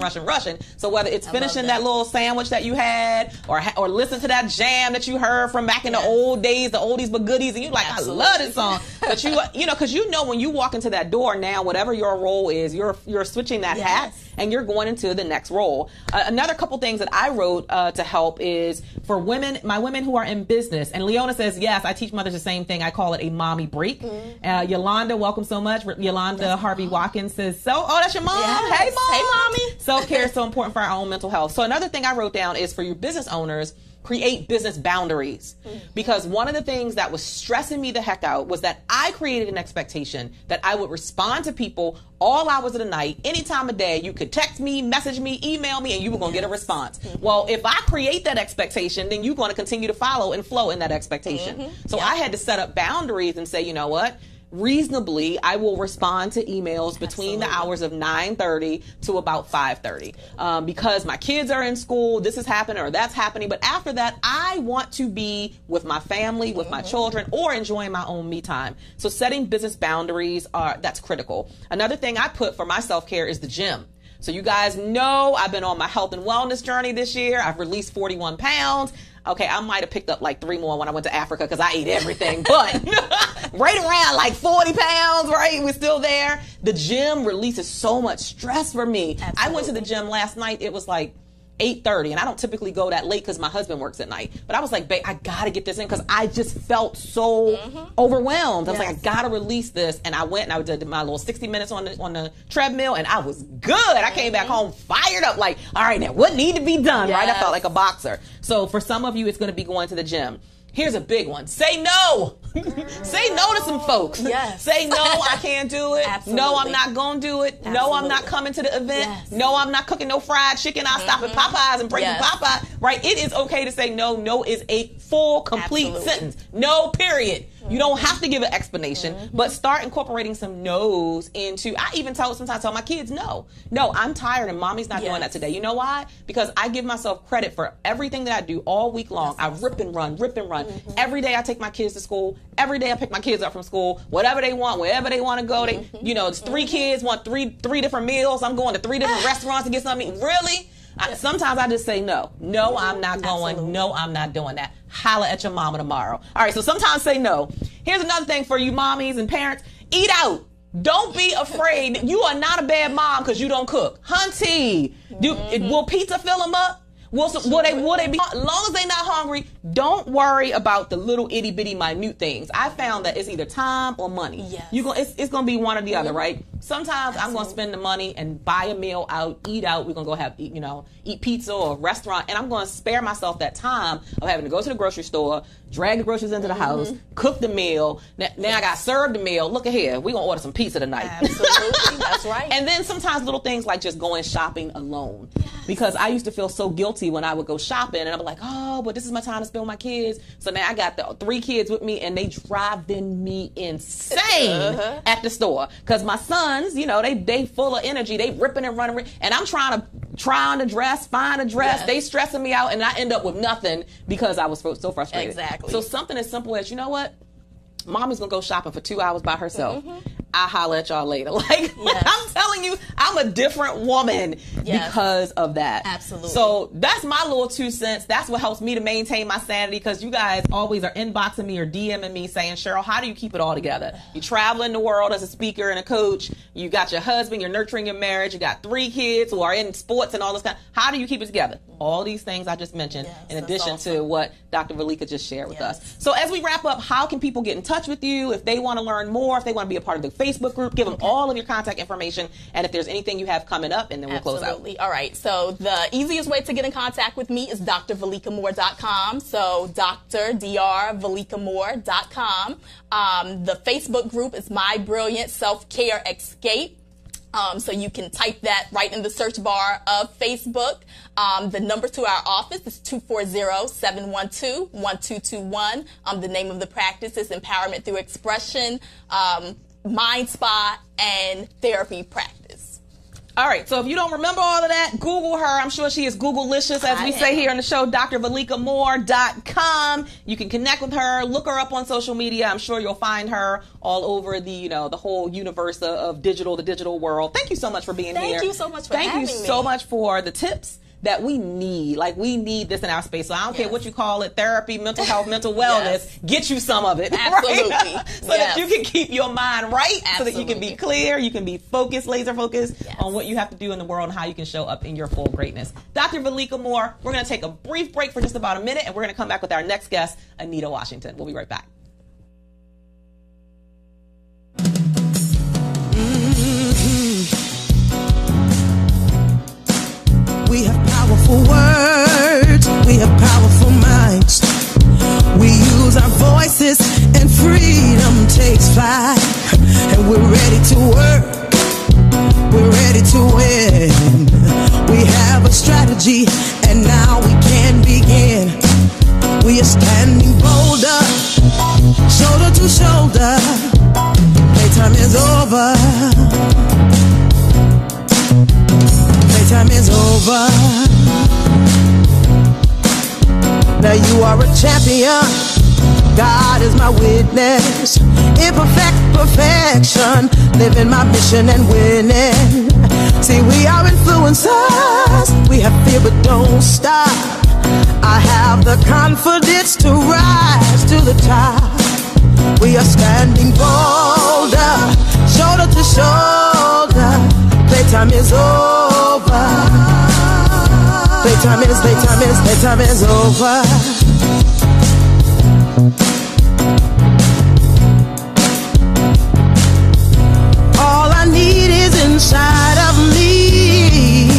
[SPEAKER 4] So whether it's finishing that little sandwich that you had, or listen to that jam that you heard from back in the old days, the oldies but goodies, and you're like,
[SPEAKER 5] Absolutely.
[SPEAKER 4] I love this song. But because when you walk into that door now, whatever your role is, you're switching that hat and you're going into the next role. Another couple things that I wrote to help is for women, my women who are in business. And Leona says, yes, I teach mothers the same thing. I call it a mommy break. Yolanda, welcome so much. Yolanda Harvey Watkins says, that's your mom.
[SPEAKER 5] Yes.
[SPEAKER 4] Hey, mom.
[SPEAKER 5] Hey, mommy.
[SPEAKER 4] Self-care is so important for our own mental health. So another thing I wrote down is for your business owners, create business boundaries. Because one of the things that was stressing me the heck out was that I created an expectation that I would respond to people all hours of the night, any time of day. You could text me, message me, email me, and you were going to get a response. Well, if I create that expectation, then you're going to continue to follow and flow in that expectation. So I had to set up boundaries and say, you know what? Reasonably, I will respond to emails between the hours of 9:30 to about 5:30 because my kids are in school, this is happening or that's happening. But after that, I want to be with my family, with my children, or enjoying my own me time. So setting business boundaries, that's critical. Another thing I put for my self-care is the gym. So you guys know I've been on my health and wellness journey this year. I've released 41 pounds. Okay, I might have picked up like 3 more when I went to Africa because I ate everything, but right around like 40 pounds, right? We're still there. The gym releases so much stress for me.
[SPEAKER 5] Absolutely.
[SPEAKER 4] I went to the gym last night. It was like 8:30, and I don't typically go that late because my husband works at night. But I was like, babe, I gotta get this in because I just felt so overwhelmed. I was like, I gotta release this, and I went and I did my little 60 minutes on the treadmill, and I was good. I came back home fired up, like, all right, now what need to be done, right? I felt like a boxer. So for some of you, it's gonna be going to the gym. Here's a big one. Say no. Say no to some folks.
[SPEAKER 5] Yes.
[SPEAKER 4] Say no, I can't do it.
[SPEAKER 5] Absolutely.
[SPEAKER 4] No, I'm not going to do it. No, I'm not coming to the event.
[SPEAKER 5] Yes.
[SPEAKER 4] No, I'm not cooking no fried chicken. I'll stop at Popeyes and break the Popeye. Right? It is okay to say no. No is a full, complete
[SPEAKER 5] Absolutely.
[SPEAKER 4] sentence. No, period. You don't have to give an explanation, but start incorporating some no's into, I even sometimes tell my kids, no, I'm tired and mommy's not doing that today. You know why? Because I give myself credit for everything that I do all week long. I rip and run. Every day I take my kids to school. Every day I pick my kids up from school. Whatever they want, wherever they want to go. They, it's 3 kids want three different meals. I'm going to 3 different restaurants to get something. Really? Sometimes I just say no. No, I'm not going.
[SPEAKER 5] Absolutely.
[SPEAKER 4] No, I'm not doing that. Holla at your mama tomorrow. All right, so sometimes say no. Here's another thing for you mommies and parents. Eat out. Don't be afraid. You are not a bad mom because you don't cook. Hunty, will pizza fill them up? Will they be, as long as they're not hungry, don't worry about the little itty bitty minute things. I found that it's either time or money.
[SPEAKER 5] Yes.
[SPEAKER 4] It's going to be one or the other, right? Sometimes I'm going to spend the money and buy a meal out, eat out. We're going to go eat pizza or a restaurant, and I'm going to spare myself that time of having to go to the grocery store, drag the groceries into the house, cook the meal. Now I got served the meal. Look at here. We're going to order some pizza tonight.
[SPEAKER 5] Absolutely. That's right.
[SPEAKER 4] And then sometimes little things like just going shopping alone. Because I used to feel so guilty when I would go shopping, and I'm like, oh, but this is my time to spend with my kids. So now I got the 3 kids with me, and they driving me insane at the store. Because my sons, they full of energy. They ripping and running. And I'm trying to dress, find a dress. Yes. They stressing me out, and I end up with nothing because I was so frustrated.
[SPEAKER 5] Exactly.
[SPEAKER 4] So something as simple as, you know what? Mommy's going to go shopping for 2 hours by herself. I'll holler at y'all later. I'm telling you, I'm a different woman because of that.
[SPEAKER 5] Absolutely.
[SPEAKER 4] So that's my little 2 cents. That's what helps me to maintain my sanity, because you guys always are inboxing me or DMing me saying, Cheryl, how do you keep it all together? You traveling the world as a speaker and a coach. You got your husband. You're nurturing your marriage. You got 3 kids who are in sports and all this kind. How do you keep it together? All these things I just mentioned, in addition to what Dr. Velika just shared with us. So as we wrap up, how can people get in touch with you if they want to learn more, if they want to be a part of the Facebook group? Give them all of your contact information, and if there's anything you have coming up, and then we'll close out.
[SPEAKER 5] All right. So the easiest way to get in contact with me is drvelikamore.com. So drvelikamore.com. The Facebook group is My Brilliant Self-Care Escape. So you can type that right in the search bar of Facebook. The number to our office is 240-712-1221. The name of the practice is Empowerment Through Expression, Mind Spa, and Therapy Practice.
[SPEAKER 4] All right, so if you don't remember all of that, Google her. I'm sure she is Google-licious, as we say here on the show, drvelikamore.com. You can connect with her, look her up on social media. I'm sure you'll find her all over the, the whole universe of the digital world. Thank you so much for being here.
[SPEAKER 5] Thank you so much for having me.
[SPEAKER 4] Thank you so much for the tips that we need. Like, we need this in our space. So I don't care what you call it, therapy, mental health, mental wellness, get you some of it.
[SPEAKER 5] Absolutely.
[SPEAKER 4] Right? So that you can keep your mind right, so that you can be clear, you can be focused, laser focused on what you have to do in the world and how you can show up in your full greatness. Dr. Velika Moore, we're going to take a brief break for just about a minute, and we're going to come back with our next guest, Anita Washington. We'll be right back.
[SPEAKER 3] We have powerful words, we have powerful minds. We use our voices and freedom takes flight. And we're ready to work, we're ready to win. We have a strategy and now we can begin. We are standing bolder, shoulder to shoulder. Playtime is over. Time is over. Now you are a champion. God is my witness. Imperfect perfection. Living my mission and winning. See, we are influencers. We have fear but don't stop. I have the confidence to rise to the top. We are standing bolder, shoulder to shoulder. Playtime is over. Playtime is over. All I need is inside of me.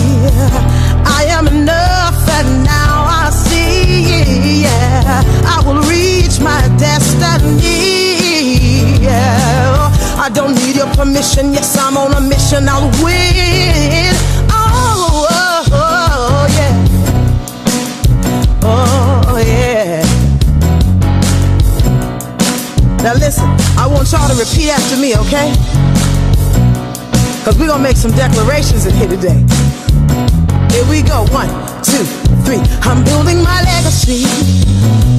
[SPEAKER 3] I am enough and now I see. Yeah, I will reach my destiny. Yeah, I don't need your permission. Yes, I'm on a mission. I'll win. Oh yeah. Oh yeah. Now listen, I want y'all to repeat after me, okay? Cause we're gonna make some declarations in here today. Here we go. 1, 2, 3. I'm building my legacy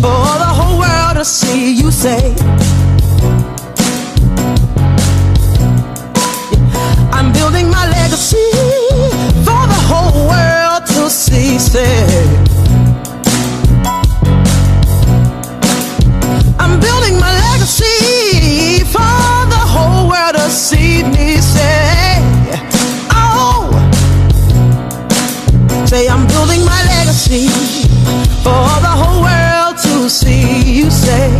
[SPEAKER 3] for the whole world to see. You say, I'm building my legacy for the whole world to see. Say, I'm building my legacy for the whole world to see me. Say, oh, say, I'm building my legacy for the whole world to see. You say,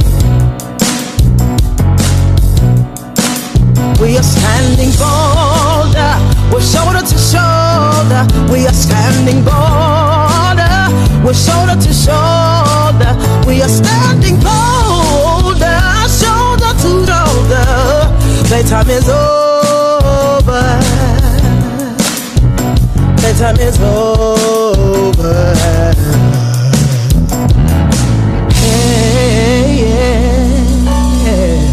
[SPEAKER 3] we are standing bolder, we're shoulder to shoulder. We are standing bolder, we're shoulder to shoulder. We are standing bolder, shoulder to shoulder. Playtime is over. Playtime is over. Hey, yeah, yeah.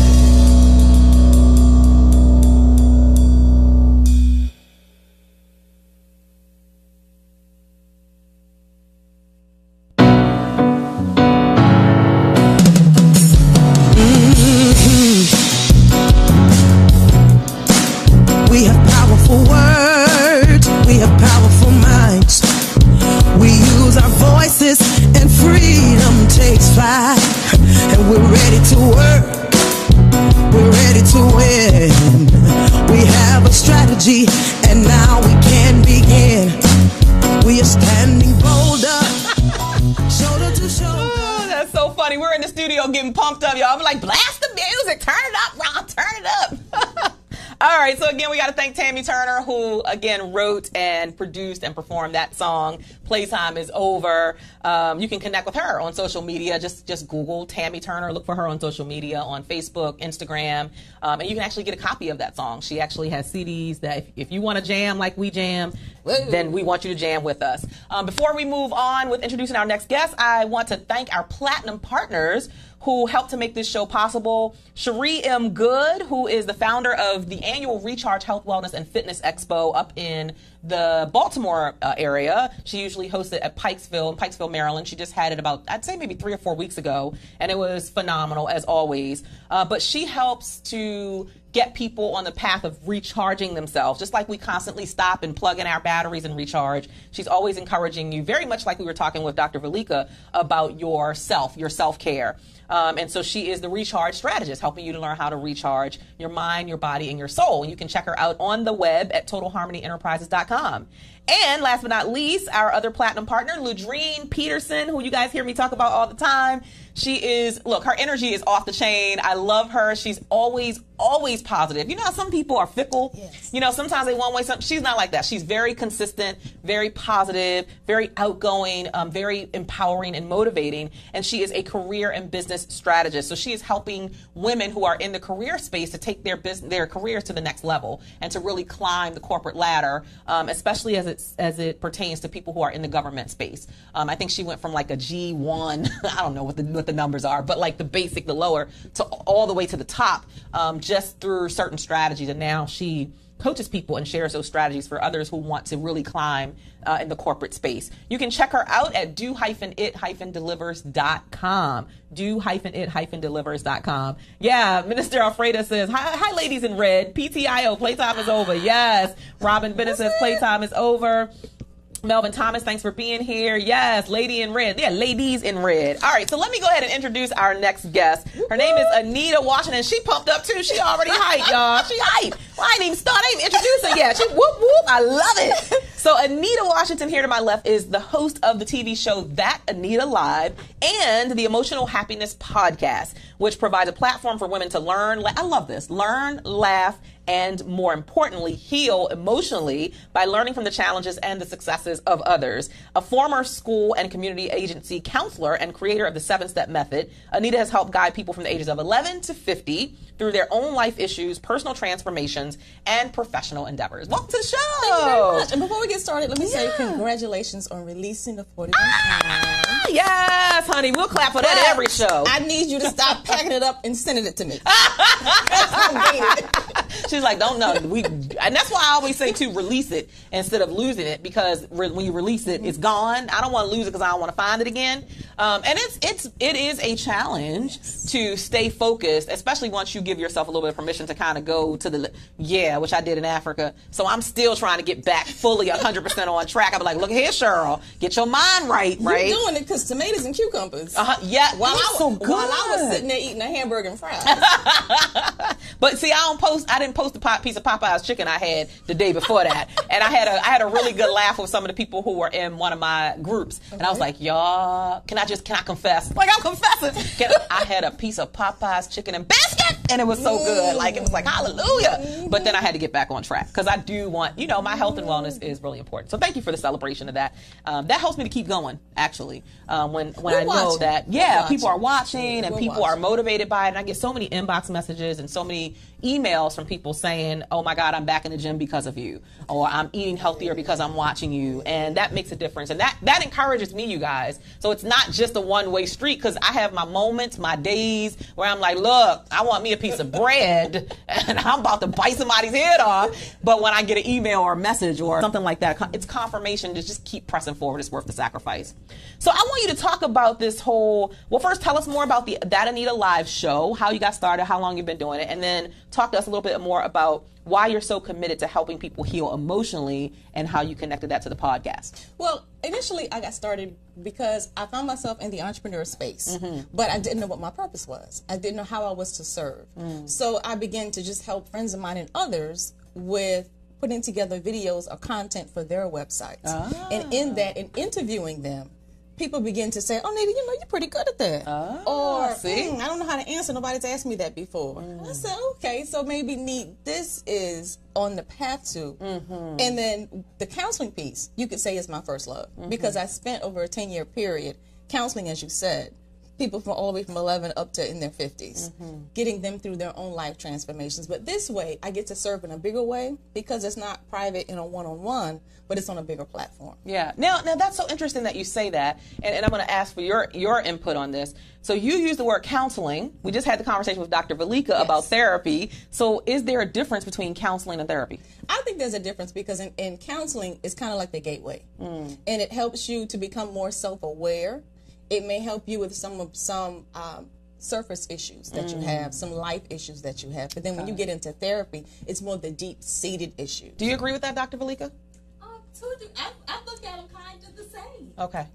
[SPEAKER 3] We have powerful words, we have powerful minds. We use our voices
[SPEAKER 4] getting pumped up, y'all. I'm like, blast the music, turn it up, Ron, turn it up. All right, so again, we got to thank Tammy Turner, who again wrote and produced and performed that song. Playtime is over. You can connect with her on social media. Just Google Tammy Turner. Look for her on social media, on Facebook, Instagram, and you can actually get a copy of that song. She actually has CDs that if you want to jam like we jam, then we want you to jam with us. Before we move on with introducing our next guest, I want to thank our platinum partners who helped to make this show possible. Cherie M. Good, who is the founder of the annual Recharge Health, Wellness, and Fitness Expo up in the Baltimore area. She usually hosts it at Pikesville, Maryland. She just had it about, I'd say maybe 3 or 4 weeks ago, and it was phenomenal as always. But she helps to get people on the path of recharging themselves, just like we constantly stop and plug in our batteries and recharge. She's always encouraging you, very much like we were talking with Dr. Valika about your self-care. And so she is the recharge strategist, helping you to learn how to recharge your mind, your body, and your soul. And you can check her out on the web at TotalHarmonyEnterprises.com. And last but not least, our other platinum partner, Ludreen Peterson, who you guys hear me talk about all the time. She is, look, her energy is off the chain. I love her. She's always positive. You know how some people are fickle? Yes. You know, sometimes they one way, she's not like that. She's very consistent, very positive, very outgoing, very empowering and motivating. And she is a career and business strategist. So she is helping women who are in the career space to take their careers to the next level and to really climb the corporate ladder, especially as it pertains to people who are in the government space. I think she went from like a G1, I don't know what the numbers are, but like the basic, the lower, to all the way to the top, just through certain strategies. And now she coaches people and shares those strategies for others who want to really climb in the corporate space. You can check her out at do-it-delivers.com. do-it-delivers.com. Yeah, Minister Alfreda says, hi ladies in red. PTIO, playtime is over. Yes. Robin Bennett says playtime is over. Melvin Thomas, thanks for being here. Yes, lady in red. Yeah, ladies in red. All right, so let me go ahead and introduce our next guest. Her name is Anita Washington. She pumped up too. She already hyped, y'all. She hyped. Well, I ain't even introduced her yet. She whoop whoop. I love it. So Anita Washington here to my left is the host of the TV show That Anita Live and the Emotional Happiness Podcast, which provides a platform for women to learn. I love this. Learn, laugh, and more importantly, heal emotionally by learning from the challenges and the successes of others. A former school and community agency counselor and creator of the 7-Step Method, Anita has helped guide people from the ages of 11 to 50 through their own life issues, personal transformations, and professional endeavors. Welcome to the show.
[SPEAKER 5] Thank you very much. And before we get started, let me say congratulations on releasing the 41 pounds.
[SPEAKER 4] Yes, honey. We'll clap for that every show.
[SPEAKER 5] I need you to stop packing it up and sending it to me.
[SPEAKER 4] She's like, don't know. And that's why I always say to release it instead of losing it, because when you release it, it's gone. I don't want to lose it because I don't want to find it again. And it is a challenge to stay focused, especially once you give yourself a little bit of permission to kind of go to which I did in Africa. So I'm still trying to get back fully 100% on track. I'm like, look here, Cheryl, get your mind right.
[SPEAKER 5] You're doing it because tomatoes and cucumbers.
[SPEAKER 4] Yeah,
[SPEAKER 5] while
[SPEAKER 4] so good.
[SPEAKER 5] While I was sitting there eating a hamburger and fries.
[SPEAKER 4] But see, I didn't post the piece of Popeye's chicken I had the day before that, and I had a really good laugh with some of the people who were in one of my groups, and I was like, y'all, can I confess? Like, I'm confessing. I had a piece of Popeye's chicken and biscuit, and it was so good. Like, it was like hallelujah. But then I had to get back on track because I do want, my health and wellness is really important. So thank you for the celebration of that. That helps me to keep going, actually. When I know that people are watching and people are motivated by it, and I get so many inbox messages and so many emails from people saying, oh my God, I'm back in the gym because of you, or I'm eating healthier because I'm watching you, and that makes a difference, and that encourages me, you guys. So it's not just a one-way street, because I have my moments, my days where I'm like, look, I want me a piece of bread and I'm about to bite somebody's head off, but when I get an email or a message or something like that, it's confirmation to just keep pressing forward. It's worth the sacrifice. So I want you to talk about this first tell us more about the That Anita Live show, how you got started, how long you've been doing it, and then talk to us a little bit more about why you're so committed to helping people heal emotionally and how you connected that to the podcast.
[SPEAKER 5] Well, initially I got started because I found myself in the entrepreneur space, but I didn't know what my purpose was. I didn't know how I was to serve. So I began to just help friends of mine and others with putting together videos or content for their websites. And in that, and interviewing them,
[SPEAKER 7] people begin to say, oh, Nita, you're pretty good at that. Or,
[SPEAKER 4] see?
[SPEAKER 7] I don't know how to answer. Nobody's asked me that before. I said, okay, so maybe this is on the path to. And then the counseling piece, you could say is my first love. Because I spent over a 10-year period counseling, as you said, people from all the way from 11 up to in their 50s, getting them through their own life transformations. But this way, I get to serve in a bigger way because it's not private in a one-on-one, but it's on a bigger platform.
[SPEAKER 4] Yeah. Now that's so interesting that you say that, and I'm going to ask for your input on this. So you use the word counseling. We just had the conversation with Dr. Valika about therapy. So is there a difference between counseling and therapy?
[SPEAKER 7] I think there's a difference because in counseling, it's kind of like the gateway. And it helps you to become more self-aware. It may help you with some surface issues that you have, some life issues that you have. But then when you get into therapy, it's more the deep-seated issues.
[SPEAKER 4] Do you agree with that, Dr. Valika?
[SPEAKER 5] I look at them kind of the same.
[SPEAKER 4] Okay.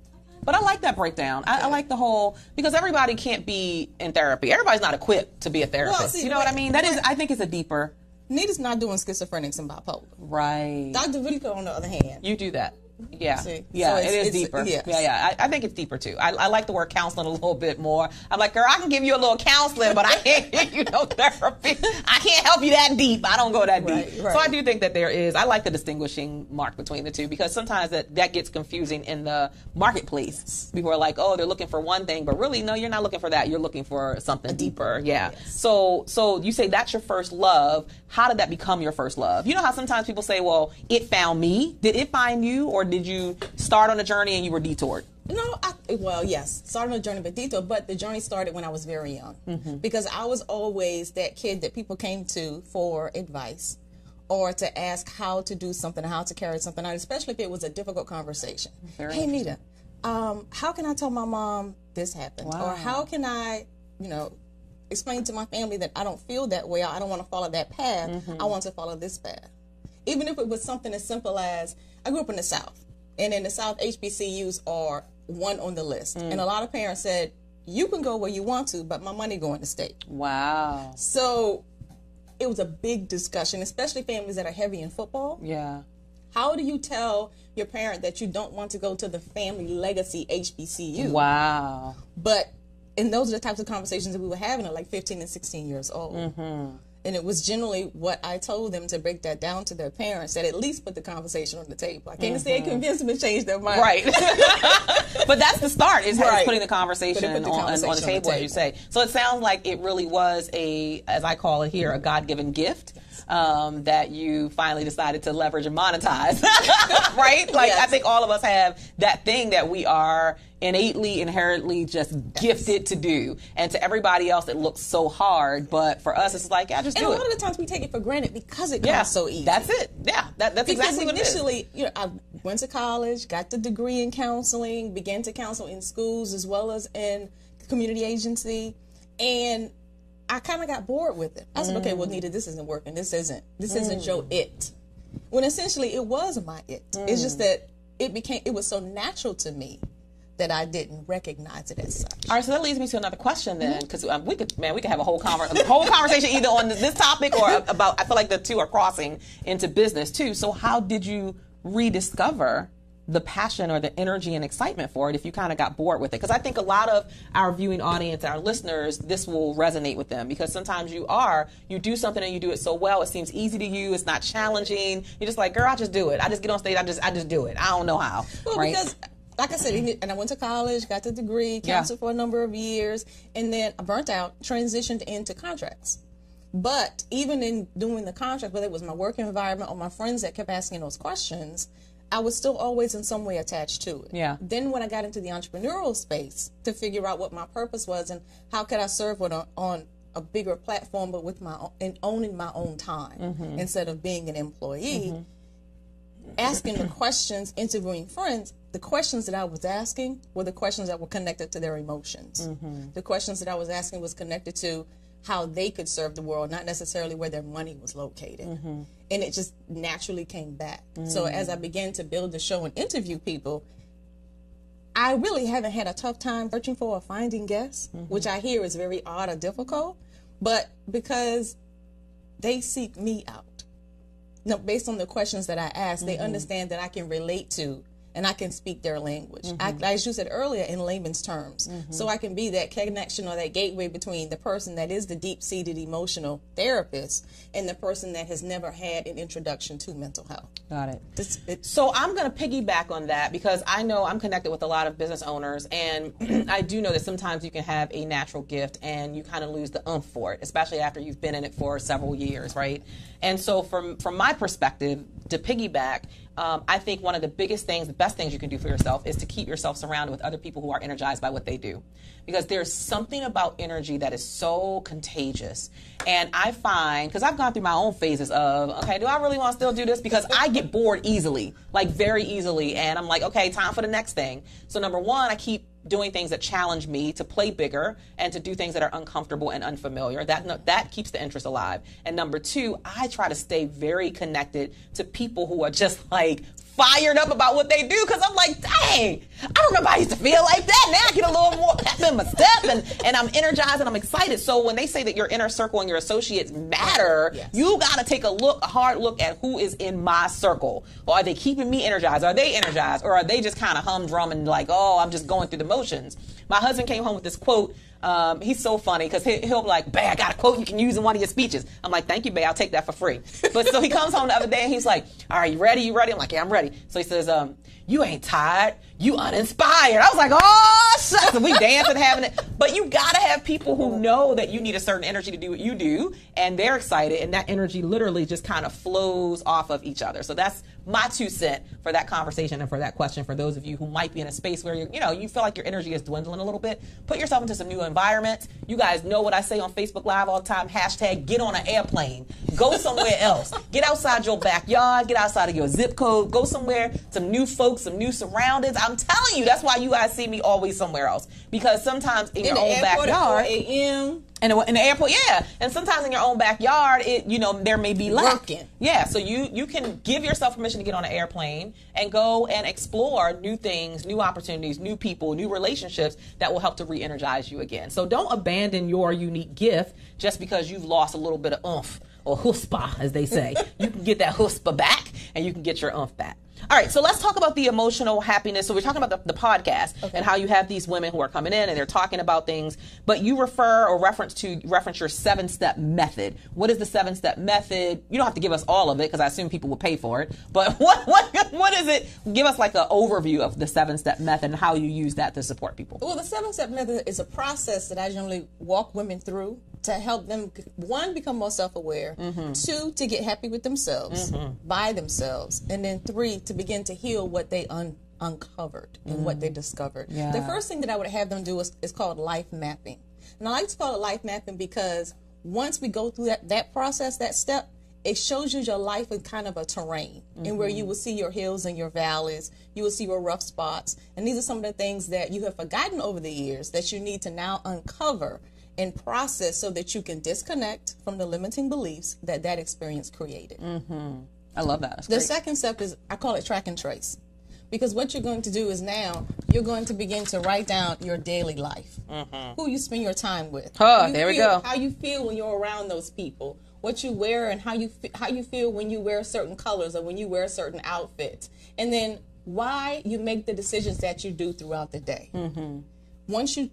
[SPEAKER 4] But I like that breakdown. I like the whole, because everybody can't be in therapy. Everybody's not equipped to be a therapist.
[SPEAKER 7] Well, see,
[SPEAKER 4] you know what I mean? I think it's a deeper.
[SPEAKER 7] Nita's not doing schizophrenics and bipolar.
[SPEAKER 4] Right.
[SPEAKER 7] Dr. Valika, on the other hand.
[SPEAKER 4] You do that. Yeah,
[SPEAKER 7] See?
[SPEAKER 4] yeah,
[SPEAKER 7] So
[SPEAKER 4] it is
[SPEAKER 7] it's
[SPEAKER 4] deeper.
[SPEAKER 7] yes.
[SPEAKER 4] Yeah. I think it's deeper too. I like the word counseling a little bit more. I'm like, girl, I can give you a little counseling, but I can't give you no therapy. I can't help you that deep. I don't go that deep.
[SPEAKER 7] Right.
[SPEAKER 4] So I do think that there is. I like the distinguishing mark between the two because sometimes that gets confusing in the marketplace. People are like, oh, they're looking for one thing, but really, no, you're not looking for that. You're looking for something deeper. Yeah.
[SPEAKER 7] Yes.
[SPEAKER 4] So you say that's your first love. How did that become your first love? You know how sometimes people say, well, it found me. Did it find you, or did you start on a journey and you were detoured?
[SPEAKER 7] No, yes, started on a journey, but the journey started when I was very young. Because I was always that kid that people came to for advice or to ask how to do something, how to carry something out, especially if it was a difficult conversation. Hey, Nita, how can I tell my mom this happened?
[SPEAKER 4] Wow.
[SPEAKER 7] Or how can I, explain to my family that I don't feel that way, I don't want to follow that path, I want to follow this path. Even if it was something as simple as, I grew up in the South, and in the South, HBCUs are one on the list. And a lot of parents said, you can go where you want to, but my money going to state.
[SPEAKER 4] Wow.
[SPEAKER 7] So it was a big discussion, especially families that are heavy in football.
[SPEAKER 4] Yeah.
[SPEAKER 7] How do you tell your parent that you don't want to go to the family legacy HBCU?
[SPEAKER 4] Wow.
[SPEAKER 7] And those are the types of conversations that we were having at like 15 and 16 years old. And it was generally what I told them to break that down to their parents, that at least put the conversation on the table. I can't say convince them to change their mind.
[SPEAKER 4] Right. But that's the start, is putting the conversation, on the table, as you say. So it sounds like it really was as I call it here, a God-given gift. That you finally decided to leverage and monetize, right? Like, I think all of us have that thing that we are innately, inherently just gifted to do. And to everybody else, it looks so hard. But for us, it's like, just do it.
[SPEAKER 7] And a lot of the times we take it for granted because it comes so easy.
[SPEAKER 4] That's it. Yeah, that's exactly what it is.
[SPEAKER 7] Because initially, I went to college, got the degree in counseling, began to counsel in schools as well as in community agency, and I kind of got bored with it. I said, okay, well, Nita, this isn't working. This isn't your it. When essentially it was my it. It's just that it was so natural to me that I didn't recognize it as such.
[SPEAKER 4] All right, so that leads me to another question then, because we could have a whole conversation either on this topic or about, I feel like the two are crossing into business too. So how did you rediscover the passion or the energy and excitement for it if you kind of got bored with it? Because I think a lot of our viewing audience, our listeners, this will resonate with them, because sometimes you do something and you do it so well, it seems easy to you, it's not challenging, you're just like, girl, I just do it, I just get on stage, I just do it, I don't know how.
[SPEAKER 7] Well,
[SPEAKER 4] right?
[SPEAKER 7] Because like I said, and I went to college, got the degree, counseled for a number of years, and then I burnt out, transitioned into contracts. But even in doing the contract, whether it was my work environment or my friends that kept asking those questions, I was still always in some way attached to it.
[SPEAKER 4] Yeah.
[SPEAKER 7] Then when I got into the entrepreneurial space to figure out what my purpose was and how could I serve on a bigger platform, but with owning my own time instead of being an employee, asking the questions, interviewing friends, the questions that I was asking were the questions that were connected to their emotions. The questions that I was asking was connected to how they could serve the world, not necessarily where their money was located. And it just naturally came back. So as I began to build the show and interview people, I really haven't had a tough time searching for or finding guests, which I hear is very odd or difficult, but because they seek me out. Based on the questions that I ask, they understand that I can relate to and I can speak their language. As you said earlier, in layman's terms. So I can be that connection or that gateway between the person that is the deep-seated emotional therapist and the person that has never had an introduction to mental health.
[SPEAKER 4] Got it. So I'm going to piggyback on that because I know I'm connected with a lot of business owners, and I do know that sometimes you can have a natural gift and you kind of lose the oomph for it, especially after you've been in it for several years, right? And so from my perspective, to piggyback, I think one of the biggest things, the best things you can do for yourself is to keep yourself surrounded with other people who are energized by what they do. Because there's something about energy that is so contagious. And I find, because I've gone through my own phases of, okay, do I really want to still do this? Because I get bored easily, like very easily. And I'm like, okay, time for the next thing. So number one, I keep doing things that challenge me to play bigger and to do things that are uncomfortable and unfamiliar. That keeps the interest alive. And number two, I try to stay very connected to people who are just like fired up about what they do, because I'm like, dang, I remember I used to feel like that. Now I get a little more pep in my step, and I'm energized and I'm excited. So when they say that your inner circle and your associates matter, you got to take a hard look at who is in my circle. Or are they keeping me energized? Are they energized? Or are they just kind of humdrum and like, oh, I'm just going through the motions? My husband came home with this quote. He's so funny because he'll be like, babe, I got a quote you can use in one of your speeches. I'm like, thank you, babe, I'll take that for free. But so he comes home the other day and he's like, all right, you ready? I'm like, yeah, I'm ready. So he says, you ain't tired, you uninspired. I was like, oh, shucks. And we dancing, having it. But you got to have people who know that you need a certain energy to do what you do, and they're excited, and that energy literally just kind of flows off of each other. So that's my 2 cents for that conversation and for that question. For those of you who might be in a space where you feel like your energy is dwindling a little bit, put yourself into some new environments. You guys know what I say on Facebook Live all the time, hashtag get on an airplane, go somewhere else, get outside your backyard, get outside of your zip code, go somewhere, some new folks, some new surroundings. I'm telling you, that's why you guys see me always somewhere else, because sometimes in your own backyard, in the airport, yeah. And sometimes in your own backyard, there may be lack. Yeah, so you can give yourself permission to get on an airplane and go and explore new things, new opportunities, new people, new relationships that will help to re-energize you again. So don't abandon your unique gift just because you've lost a little bit of oomph, or chutzpah, as they say. You can get that chutzpah back, and you can get your oomph back. All right, so let's talk about the emotional happiness. So we're talking about the podcast and how you have these women who are coming in and they're talking about things, but you reference your 7-step method. What is the 7-step method? You don't have to give us all of it because I assume people will pay for it. But what is it? Give us like an overview of the 7-step method and how you use that to support people.
[SPEAKER 7] Well, the 7-step method is a process that I generally walk women through to help them, 1, become more self-aware, 2, to get happy with themselves, by themselves, and then 3, to begin to heal what they uncovered and what they discovered. Yeah. The first thing that I would have them do is called life mapping. And I like to call it life mapping because once we go through that process, that step, it shows you your life in kind of a terrain, and where you will see your hills and your valleys, you will see your rough spots, and these are some of the things that you have forgotten over the years that you need to now uncover and process so that you can disconnect from the limiting beliefs that experience created.
[SPEAKER 4] I love that.
[SPEAKER 7] The second step is, I call it track and trace. Because what you're going to do is now you're going to begin to write down your daily life, who you spend your time with.
[SPEAKER 4] We go.
[SPEAKER 7] How you feel when you're around those people, what you wear, and how you feel when you wear certain colors or when you wear certain outfits. And then why you make the decisions that you do throughout the day. Once you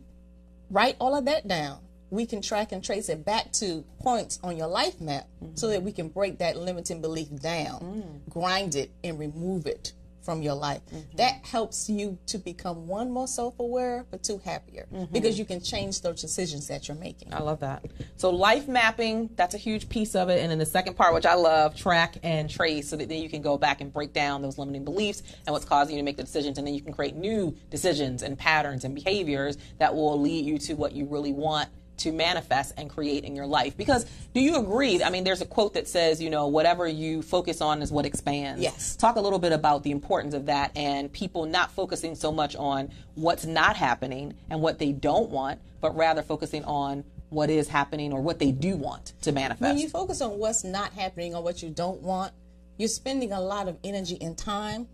[SPEAKER 7] write all of that down, we can track and trace it back to points on your life map so that we can break that limiting belief down, grind it, and remove it from your life. That helps you to become, 1, more self-aware, but 2, happier, because you can change those decisions that you're making.
[SPEAKER 4] I love that. So life mapping, that's a huge piece of it. And then the second part, which I love, track and trace, so that then you can go back and break down those limiting beliefs and what's causing you to make the decisions. And then you can create new decisions and patterns and behaviors that will lead you to what you really want to manifest and create in your life. Because do you agree? I mean, there's a quote that says, whatever you focus on is what expands.
[SPEAKER 7] Yes.
[SPEAKER 4] Talk a little bit about the importance of that and people not focusing so much on what's not happening and what they don't want, but rather focusing on what is happening or what they do want to manifest.
[SPEAKER 7] When you focus on what's not happening or what you don't want, you're spending a lot of energy and time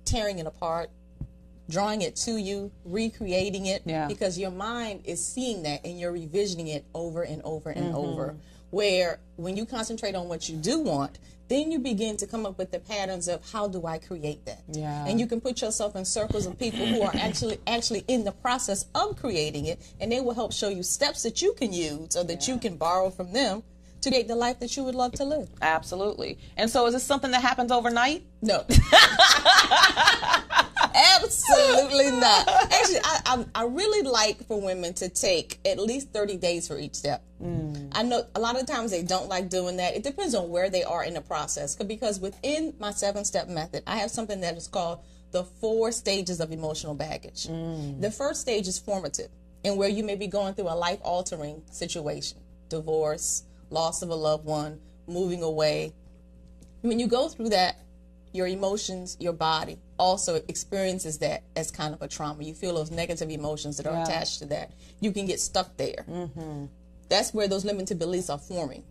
[SPEAKER 7] tearing it apart, drawing it to you, recreating it, because your mind is seeing that and you're revisioning it over and over and over. where when you concentrate on what you do want, then you begin to come up with the patterns of how do I create that?
[SPEAKER 4] Yeah.
[SPEAKER 7] And you can put yourself in circles of people who are actually in the process of creating it, and they will help show you steps that you can use or that you can borrow from them to create the life that you would love to live.
[SPEAKER 4] Absolutely. And so is this something that happens overnight?
[SPEAKER 7] No. Absolutely not. Actually, I really like for women to take at least 30 days for each step. I know a lot of times they don't like doing that. It depends on where they are in the process. Because within my 7-step method, I have something that is called the 4 stages of emotional baggage. The first stage is formative, and where you may be going through a life-altering situation, divorce, loss of a loved one, moving away. When you go through that, your emotions, your body also experiences that as kind of a trauma. You feel those negative emotions that are attached to that. You can get stuck there. That's where those limited beliefs are forming.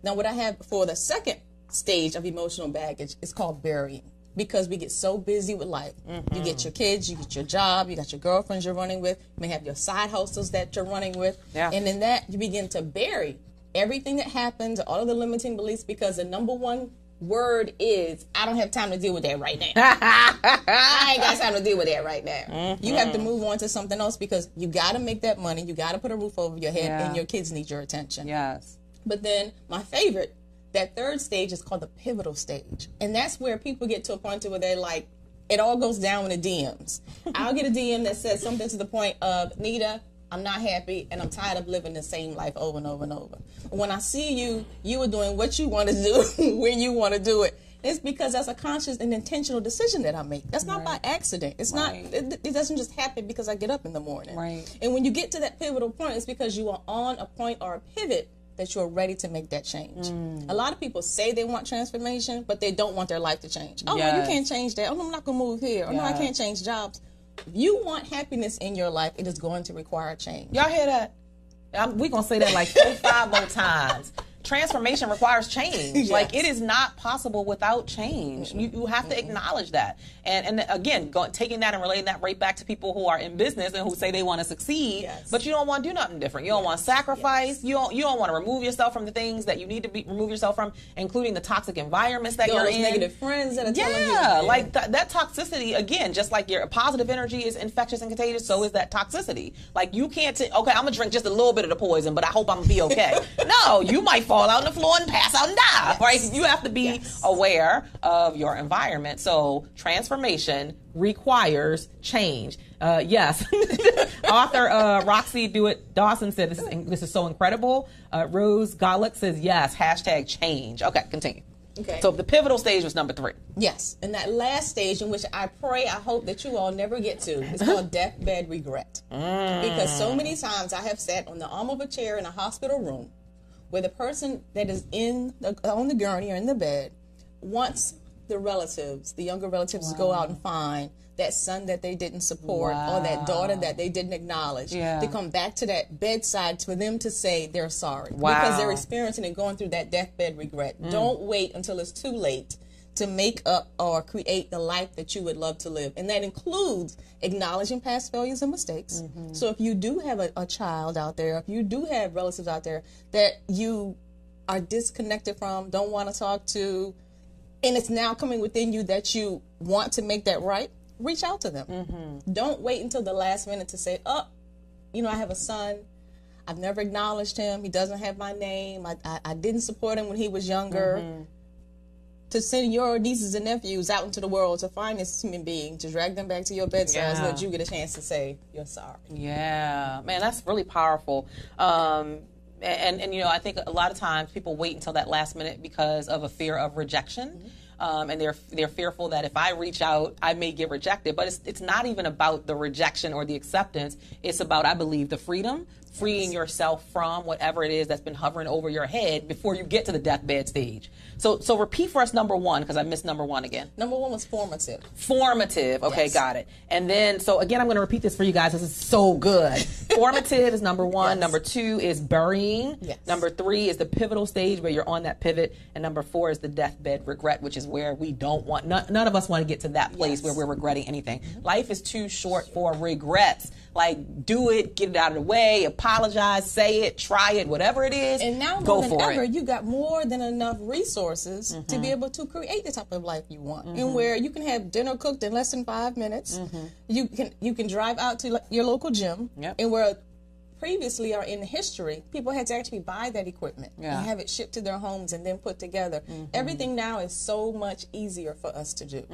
[SPEAKER 7] Now, what I have for the second stage of emotional baggage is called burying, because we get so busy with life. You get your kids, you get your job, you got your girlfriends you're running with, you may have your side hustles that you're running with, and in that you begin to bury everything that happens, all of the limiting beliefs, because the number one word is, I don't have time to deal with that right now. I ain't got time to deal with that right now. You have to move on to something else, because you got to make that money. You got to put a roof over your head, and your kids need your attention.
[SPEAKER 4] Yes.
[SPEAKER 7] But then my favorite, that third stage is called the pivotal stage. And that's where people get to a point to where they're like, it all goes down in the DMs. I'll get a DM that says something to the point of, Nita, I'm not happy, and I'm tired of living the same life over and over and over. When I see you are doing what you want to do when you want to do it. It's because that's a conscious and intentional decision that I make. That's not by accident. It's not. It doesn't just happen because I get up in the morning.
[SPEAKER 4] Right.
[SPEAKER 7] And when you get to that pivotal point, it's because you are on a point or a pivot that you're ready to make that change. A lot of people say they want transformation, but they don't want their life to change. Oh, no, you can't change that. Oh, no, I'm not going to move here. Oh, no, I can't change jobs. If you want happiness in your life, it is going to require change.
[SPEAKER 4] Y'all hear that? We're going to say that like 4-5 more times. Transformation requires change.
[SPEAKER 7] Yes.
[SPEAKER 4] Like, it is not possible without change. You have to acknowledge that. And again, taking that and relating that right back to people who are in business and who say they want to succeed, but you don't want to do nothing different. You don't want to sacrifice. You don't want to remove yourself from the things that you need to remove yourself from, including the toxic environments that you're in.
[SPEAKER 7] Negative friends that are telling you.
[SPEAKER 4] Yeah, like that toxicity, again, just like your positive energy is infectious and contagious, so is that toxicity. Like, you can't okay, I'm going to drink just a little bit of the poison, but I hope I'm going to be okay. No, you might fall out on the floor and pass out and die, right? You have to be aware of your environment. So transformation requires change. Yes. Author Roxy Dawson said this is so incredible. Rose Golick says yes, #change. Okay, continue.
[SPEAKER 7] Okay.
[SPEAKER 4] So the pivotal stage was number 3.
[SPEAKER 7] Yes. And that last stage, in which I hope that you all never get to, is called deathbed regret. Because so many times I have sat on the arm of a chair in a hospital room where the person that is on the gurney or in the bed wants the relatives, the younger relatives, to go out and find that son that they didn't support or that daughter that they didn't acknowledge, to come back to that bedside for them to say they're sorry. Because they're experiencing and going through that deathbed regret. Don't wait until it's too late to make up or create the life that you would love to live. And that includes acknowledging past failures and mistakes. So if you do have a child out there, if you do have relatives out there that you are disconnected from, don't want to talk to, and it's now coming within you that you want to make that right, reach out to them. Don't wait until the last minute to say, I have a son. I've never acknowledged him. He doesn't have my name. I didn't support him when he was younger. To send your nieces and nephews out into the world to find this human being, to drag them back to your bedside so that you get a chance to say you're sorry. Yeah,
[SPEAKER 4] man, that's really powerful. And I think a lot of times people wait until that last minute because of a fear of rejection. And they're fearful that if I reach out, I may get rejected. But it's not even about the rejection or the acceptance. It's about, I believe, the freedom, freeing yourself from whatever it is that's been hovering over your head before you get to the deathbed stage. So repeat for us number 1, because I missed number 1 again.
[SPEAKER 7] Number 1 was formative.
[SPEAKER 4] Formative. Okay, yes. Got it. And then, so again, I'm going to repeat this for you guys. This is so good. Formative is number 1. Yes. Number 2 is burying. Yes. Number 3 is the pivotal stage where you're on that pivot. And number 4 is the deathbed regret, which is where we don't want, none of us want to get to that place where we're regretting anything. Life is too short for regrets. Like, do it, get it out of the way, apologize, say it, try it, whatever it is.
[SPEAKER 7] And now
[SPEAKER 4] go
[SPEAKER 7] more than
[SPEAKER 4] for
[SPEAKER 7] ever,
[SPEAKER 4] it.
[SPEAKER 7] you got more than enough resources to be able to create the type of life you want, and where you can have dinner cooked in less than 5 minutes. You can drive out to your local gym, and where previously or in history, people had to actually buy that equipment and have it shipped to their homes and then put together. Everything now is so much easier for us to do.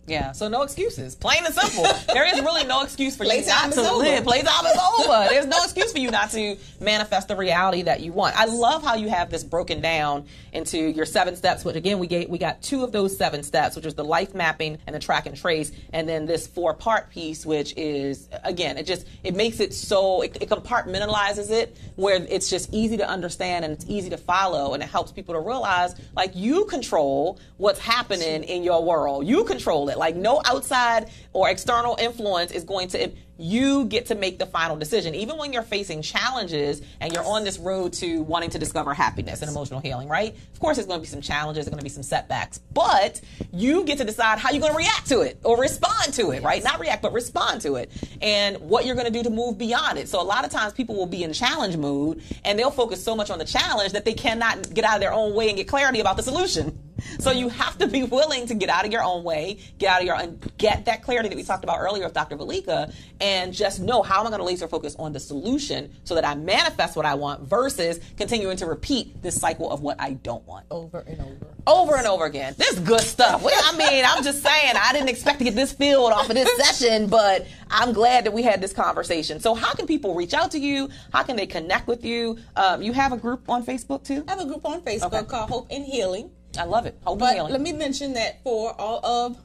[SPEAKER 4] Yeah, so no excuses. Plain and simple. There is really no excuse for you
[SPEAKER 7] Playtime
[SPEAKER 4] not
[SPEAKER 7] is
[SPEAKER 4] to
[SPEAKER 7] over.
[SPEAKER 4] live. Playtime is over. There's no excuse for you not to manifest the reality that you want. I love how you have this broken down into your 7 steps, which again, we got 2 of those 7 steps, which is the life mapping and the track and trace, and then this 4-part piece, which is, again, it makes it so, it compartmentalizes it, where it's just easy to understand and it's easy to follow, and it helps people to realize, like, you control what's happening in your world. You control it. Like, no outside or external influence is going to, you get to make the final decision. Even when you're facing challenges and you're on this road to wanting to discover happiness and emotional healing, right? Of course, there's going to be some challenges, there's going to be some setbacks, but you get to decide how you're going to react to it or respond to it, right? Not react, but respond to it, and what you're going to do to move beyond it. So a lot of times people will be in challenge mood and they'll focus so much on the challenge that they cannot get out of their own way and get clarity about the solution. So you have to be willing to get out of your own way, and get that clarity that we talked about earlier with Dr. Valika, and just know, how am I going to laser focus on the solution so that I manifest what I want versus continuing to repeat this cycle of what I don't want.
[SPEAKER 7] Over and over.
[SPEAKER 4] Over and over again. This is good stuff. I mean, I'm just saying, I didn't expect to get this filled off of this session, but I'm glad that we had this conversation. So how can people reach out to you? How can they connect with you? You have a group on Facebook too?
[SPEAKER 7] I have a group on Facebook called Hope and Healing.
[SPEAKER 4] I love it. Hope and
[SPEAKER 7] But
[SPEAKER 4] Healing.
[SPEAKER 7] let me mention that for all of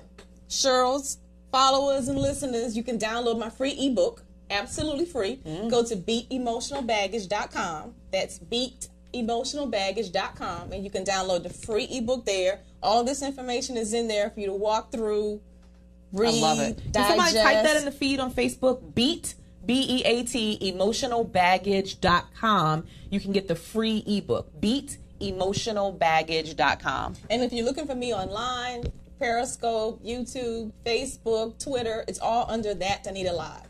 [SPEAKER 7] Cheryl's followers and listeners, you can download my free ebook, absolutely free. Go to beatemotionalbaggage.com. That's beatemotionalbaggage.com, and you can download the free ebook there. All this information is in there for you to walk through, read,
[SPEAKER 4] I love it.
[SPEAKER 7] digest.
[SPEAKER 4] Can somebody type that in the feed on Facebook? Beat, B-E-A-T, emotionalbaggage.com. You can get the free ebook. Beat, emotionalbaggage.com.
[SPEAKER 7] And if you're looking for me online, Periscope, YouTube, Facebook, Twitter, it's all under that Anita Live.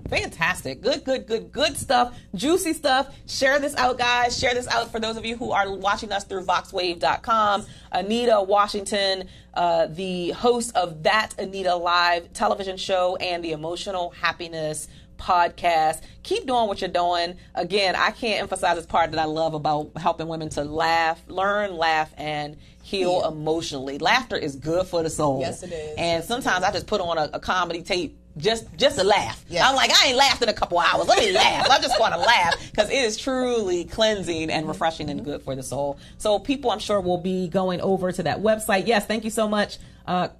[SPEAKER 4] Fantastic. Good stuff. Juicy stuff. Share this out, guys. Share this out for those of you who are watching us through voxwave.com. Anita Washington, the host of That Anita Live television show and the Emotional Happiness podcast. Keep doing what you're doing. Again, I can't emphasize this part that I love about helping women to learn, laugh, and heal emotionally. Laughter is good for the soul.
[SPEAKER 7] Yes, it is.
[SPEAKER 4] And sometimes I just put on a comedy tape just to laugh.
[SPEAKER 7] Yeah.
[SPEAKER 4] I'm like, I ain't laughed in a couple hours. Let me laugh. I just want to laugh because it is truly cleansing and refreshing and good for the soul. So people, I'm sure, will be going over to that website. Yes, thank you so much,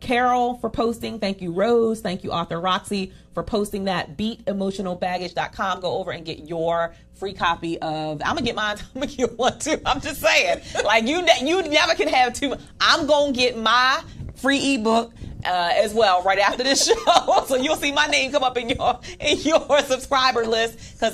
[SPEAKER 4] Carol, for posting. Thank you, Rose. Thank you, author Roxy, for posting that. BeatEmotionalBaggage.com. Go over and get your free copy of. I'm gonna get mine. I'm gonna get one too. I'm just saying, like you never can have two. I'm gonna get my free ebook as well right after this show, so you'll see my name come up in your subscriber list, because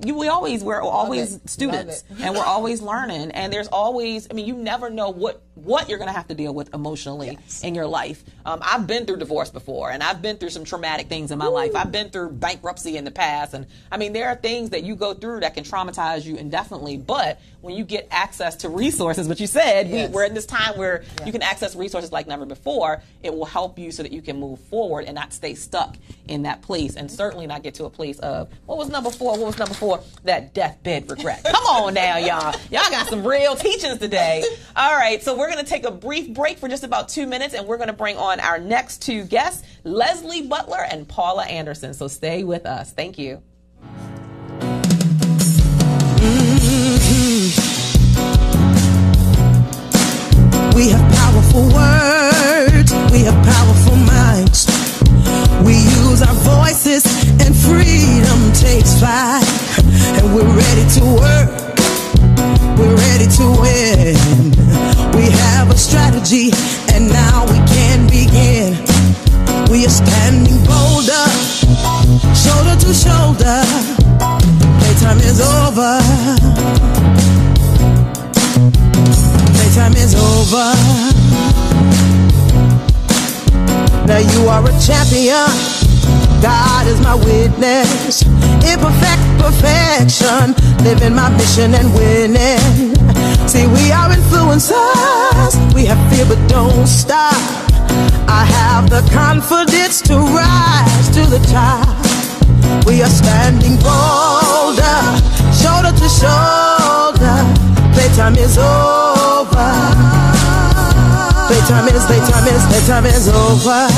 [SPEAKER 4] we're always students and we're always learning, and there's always, you never know what you're going to have to deal with emotionally in your life. I've been through divorce before, and I've been through some traumatic things in my life. I've been through bankruptcy in the past, and there are things that you go through that can traumatize you indefinitely, but when you get access to resources, which you said, we're in this time where you can access resources like never before, it will help you so that you can move forward and not stay stuck in that place, and certainly not get to a place of, what was number four? That deathbed regret. Come on now, y'all. Y'all got some real teachings today. All right, so we're going to take a brief break for just about 2 minutes, and we're going to bring on our next two guests, Leslie Butler and Paula Anderson. So stay with us. Thank you.
[SPEAKER 3] We have powerful words, we have powerful minds. We use our voices and freedom takes flight. And we're ready to work, we're ready to win. We have a strategy and now we can begin. We are standing bolder, shoulder to shoulder. Playtime is over. Playtime is over. Now you are a champion. God is my witness. Imperfect perfection, living my mission and winning. See, we are influencers. We have fear but don't stop. I have the confidence to rise to the top. We are standing bolder, shoulder to shoulder. Playtime is over. Playtime is over.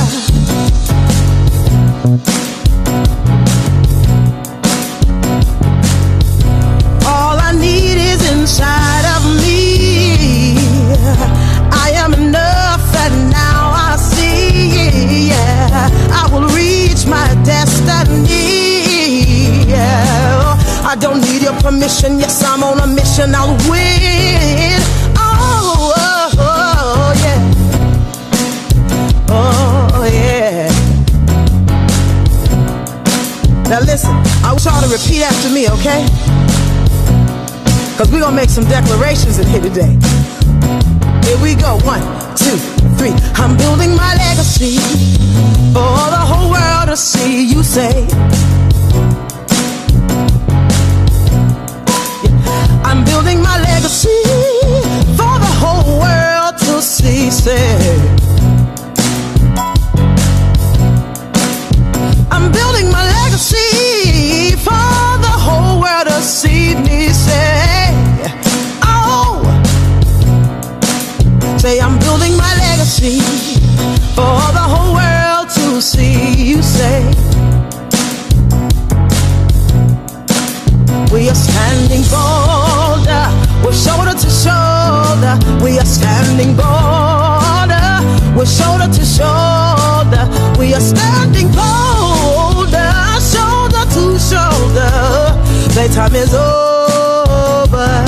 [SPEAKER 3] All I need is inside of me. I am enough and now I see, yeah. I will reach my destiny, yeah. I don't need your permission, yes, I'm on a mission, I'll win. Oh, oh, oh yeah. Oh, yeah. Now listen, I want y'all to repeat after me, okay? Because we're going to make some declarations in here today. Here we go. 1, 2, 3. I'm building my legacy for the whole world to see. You say, I'm building my legacy for the whole world to see. Say, I'm building my legacy for the whole world to see me. Say, oh, say I'm building my legacy for the whole world to see. You say, we are standing bolder, we're shoulder to shoulder. We are standing bolder, we're shoulder to shoulder. We are standing bolder, shoulder to shoulder. Playtime is over.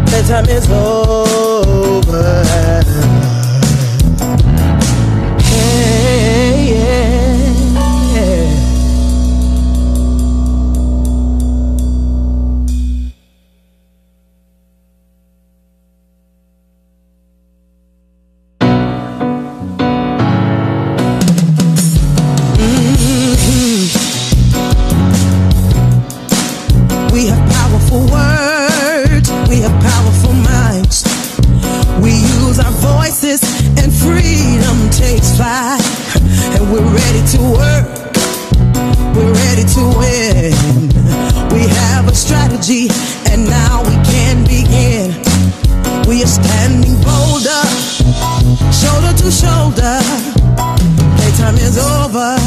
[SPEAKER 3] Playtime is over. Hey, yeah, yeah. We have powerful words, we have powerful minds. We use our voices and freedom takes flight. And we're ready to work, we're ready to win. We have a strategy and now we can begin. We are standing bolder, shoulder to shoulder. Playtime is over.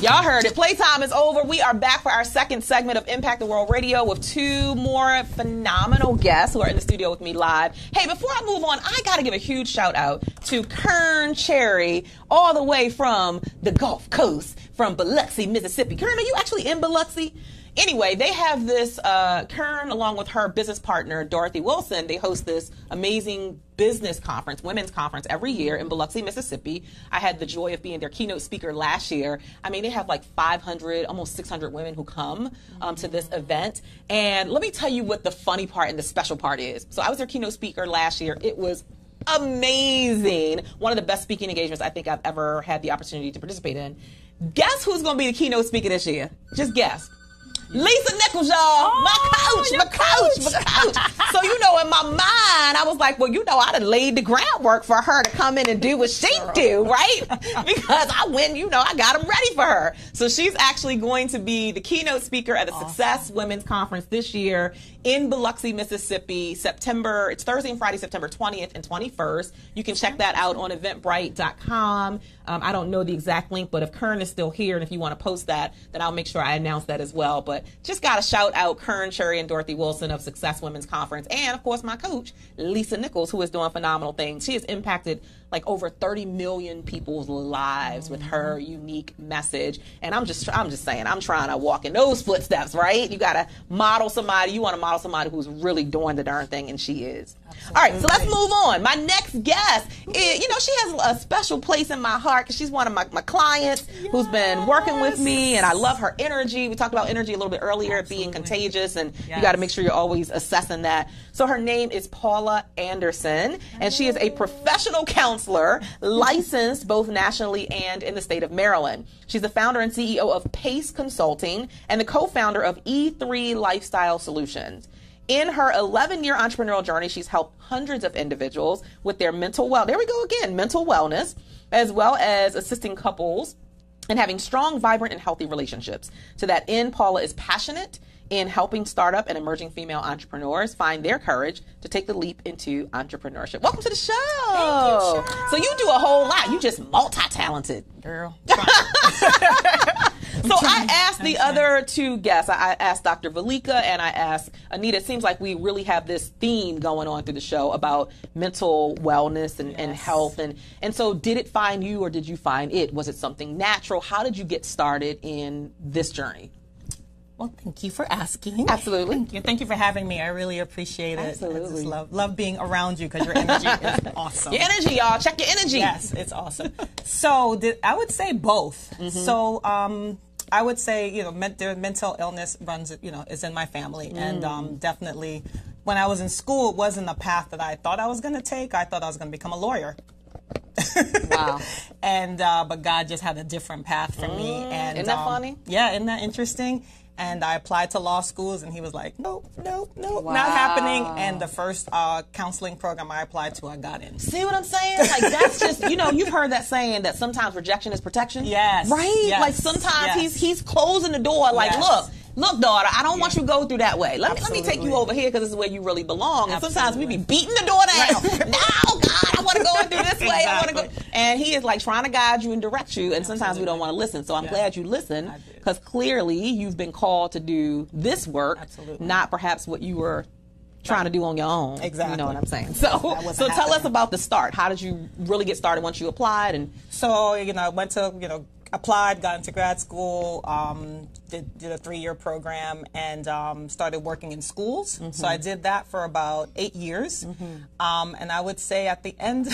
[SPEAKER 4] Y'all heard it. Playtime is over. We are back for our second segment of Impact the World Radio with 2 more phenomenal guests who are in the studio with me live. Hey, before I move on, I got to give a huge shout out to Kern Cherry, all the way from the Gulf Coast, from Biloxi, Mississippi. Kern, are you actually in Biloxi? Anyway, they have this, Kern, along with her business partner, Dorothy Wilson, they host this amazing business conference, women's conference, every year in Biloxi, Mississippi. I had the joy of being their keynote speaker last year. I mean, they have like 500, almost 600 women who come to this event. And let me tell you what the funny part and the special part is. So I was their keynote speaker last year. It was amazing. One of the best speaking engagements I think I've ever had the opportunity to participate in. Guess who's going to be the keynote speaker this year? Just guess. Lisa Nichols, y'all.
[SPEAKER 5] Oh,
[SPEAKER 4] my coach. So, you know, in my mind, I was like, well, you know, I done laid the groundwork for her to come in and do what she do, right? Because I went, you know, I got them ready for her. So she's actually going to be the keynote speaker at the Success Women's Conference this year in Biloxi, Mississippi, September. It's Thursday and Friday, September 20th and 21st. You can check that out on eventbrite.com. I don't know the exact link, but if Kern is still here and if you want to post that, then I'll make sure I announce that as well. But just got to shout out Kern Cherry and Dorothy Wilson of Success Women's Conference. And, of course, my coach, Lisa Nichols, who is doing phenomenal things. She has impacted like over 30 million people's lives with her unique message. And I'm just saying, I'm trying to walk in those footsteps, right? You got to model somebody. You want to model somebody who's really doing the darn thing, and she is. Absolutely. All right, so let's move on. My next guest, is, you know, she has a special place in my heart because she's one of my clients who's been working with me, and I love her energy. We talked about energy a little bit earlier, being contagious, and you got to make sure you're always assessing that. So her name is Paula Anderson, and she is a professional counselor counselor, licensed both nationally and in the state of Maryland. She's the founder and CEO of Pace Consulting and the co-founder of E3 Lifestyle Solutions. In her 11-year entrepreneurial journey, she's helped hundreds of individuals with their mental mental wellness, as well as assisting couples and having strong, vibrant, and healthy relationships. To that end, Paula is passionate in helping startup and emerging female entrepreneurs find their courage to take the leap into entrepreneurship. Welcome to the show.
[SPEAKER 5] Thank you, Cheryl.
[SPEAKER 4] So you do a whole lot. You just multi-talented.
[SPEAKER 5] Girl.
[SPEAKER 4] So I asked the other two guests, I asked Dr. Velika and I asked Anita. It seems like we really have this theme going on through the show about mental wellness and health. And so did it find you or did you find it? Was it something natural? How did you get started in this journey?
[SPEAKER 8] Well, thank you for asking.
[SPEAKER 4] Absolutely.
[SPEAKER 8] Thank you for having me. I really appreciate it.
[SPEAKER 4] Absolutely.
[SPEAKER 8] I just love being around you because your energy is awesome.
[SPEAKER 4] Your energy, y'all. Check your energy.
[SPEAKER 8] Yes, it's awesome. So I would say both.
[SPEAKER 4] Mm-hmm.
[SPEAKER 8] So I would say, their mental illness runs, is in my family. And definitely when I was in school, it wasn't a path that I thought I was going to take. I thought I was going to become a lawyer.
[SPEAKER 4] Wow.
[SPEAKER 8] And but God just had a different path for me. And
[SPEAKER 4] isn't that funny?
[SPEAKER 8] Yeah, isn't that interesting? And I applied to law schools, and he was like, nope,
[SPEAKER 4] Wow.
[SPEAKER 8] not happening. And the first counseling program I applied to, I got in.
[SPEAKER 4] See what I'm saying? Like, that's just, you've heard that saying that sometimes rejection is protection.
[SPEAKER 8] Yes.
[SPEAKER 4] Right?
[SPEAKER 8] Yes.
[SPEAKER 4] Like, sometimes
[SPEAKER 8] Yes.
[SPEAKER 4] he's closing the door, like,
[SPEAKER 8] Yes.
[SPEAKER 4] Look, daughter, I don't want you to go through that way. Let me take
[SPEAKER 8] Absolutely.
[SPEAKER 4] you over here because this is where you really belong. And sometimes we
[SPEAKER 8] Absolutely.
[SPEAKER 4] be beating the door down. No, God, I want to go through this way. I want to go. And he is like trying to guide you and direct you. And sometimes we don't want to listen. So I'm glad you listen because clearly you've been called to do this work, not perhaps what you were trying to do on your own.
[SPEAKER 8] Exactly.
[SPEAKER 4] You know what I'm saying? So tell us about the start. How did you really get started once you applied? And
[SPEAKER 8] so, I went to, applied, got into grad school, did a 3-year program, and started working in schools.
[SPEAKER 4] Mm-hmm.
[SPEAKER 8] So I did that for about 8 years. And I would say at the end,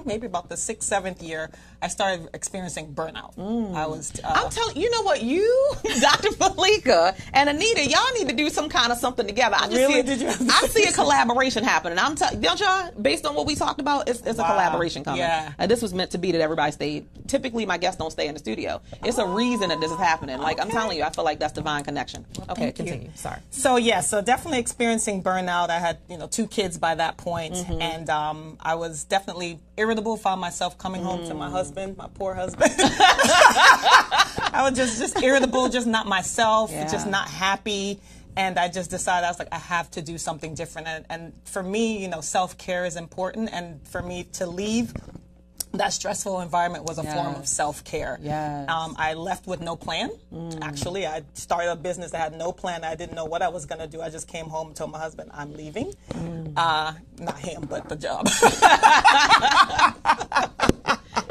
[SPEAKER 8] maybe about the 6th, 7th year, I started experiencing burnout. I was.
[SPEAKER 4] I'm telling you, know what? You, Dr. Velika, and Anita, y'all need to do some kind of something together. I just
[SPEAKER 8] Really?
[SPEAKER 4] I see a collaboration happening. I'm telling, don't y'all? Based on what we talked about, it's a collaboration coming.
[SPEAKER 8] Yeah.
[SPEAKER 4] And this was meant to be that everybody stayed. Typically, my guests don't stay in the studio. It's a reason that this is happening. Like I'm telling you, I feel like that's divine connection. Okay, continue. Sorry.
[SPEAKER 8] So so definitely experiencing burnout. I had 2 kids by that point, and I was definitely irritable. Found myself coming home to my husband, my poor husband. I was just irritable, just not myself, just not happy. And I just decided, I was like, I have to do something different. And for me, self-care is important. And for me to leave that stressful environment was a form of self-care.
[SPEAKER 4] Yes.
[SPEAKER 8] I left with no plan. Actually, I started a business that had no plan. I didn't know what I was going to do. I just came home and told my husband, I'm leaving. Not him, but the job.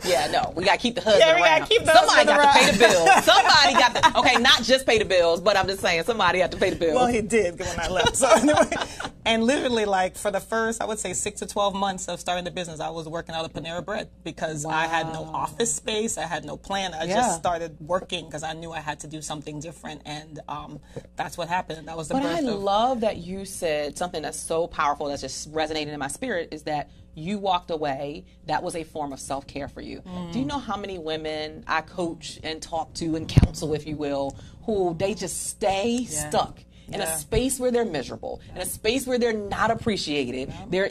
[SPEAKER 4] Yeah, no, we got to keep the husband
[SPEAKER 8] Yeah, we
[SPEAKER 4] around.
[SPEAKER 8] gotta keep the
[SPEAKER 4] Somebody
[SPEAKER 8] husband
[SPEAKER 4] got to
[SPEAKER 8] around.
[SPEAKER 4] pay the bills. Somebody got to, okay, not just pay the bills, but I'm just saying somebody had to pay the bills.
[SPEAKER 8] Well, he did when I left. So anyway, and literally, like for the first, I would say 6 to 12 months of starting the business, I was working out of Panera Bread because I had no office space, I had no plan. I just started working because I knew I had to do something different, and that's what happened. And that was the
[SPEAKER 4] But
[SPEAKER 8] birth
[SPEAKER 4] I
[SPEAKER 8] of.
[SPEAKER 4] love that you said something that's so powerful that's just resonating in my spirit is that you walked away. That was a form of self-care for you. Do you know how many women I coach and talk to and counsel, if you will, who they just stay stuck in a space where they're miserable, in a space where they're not appreciated. They're,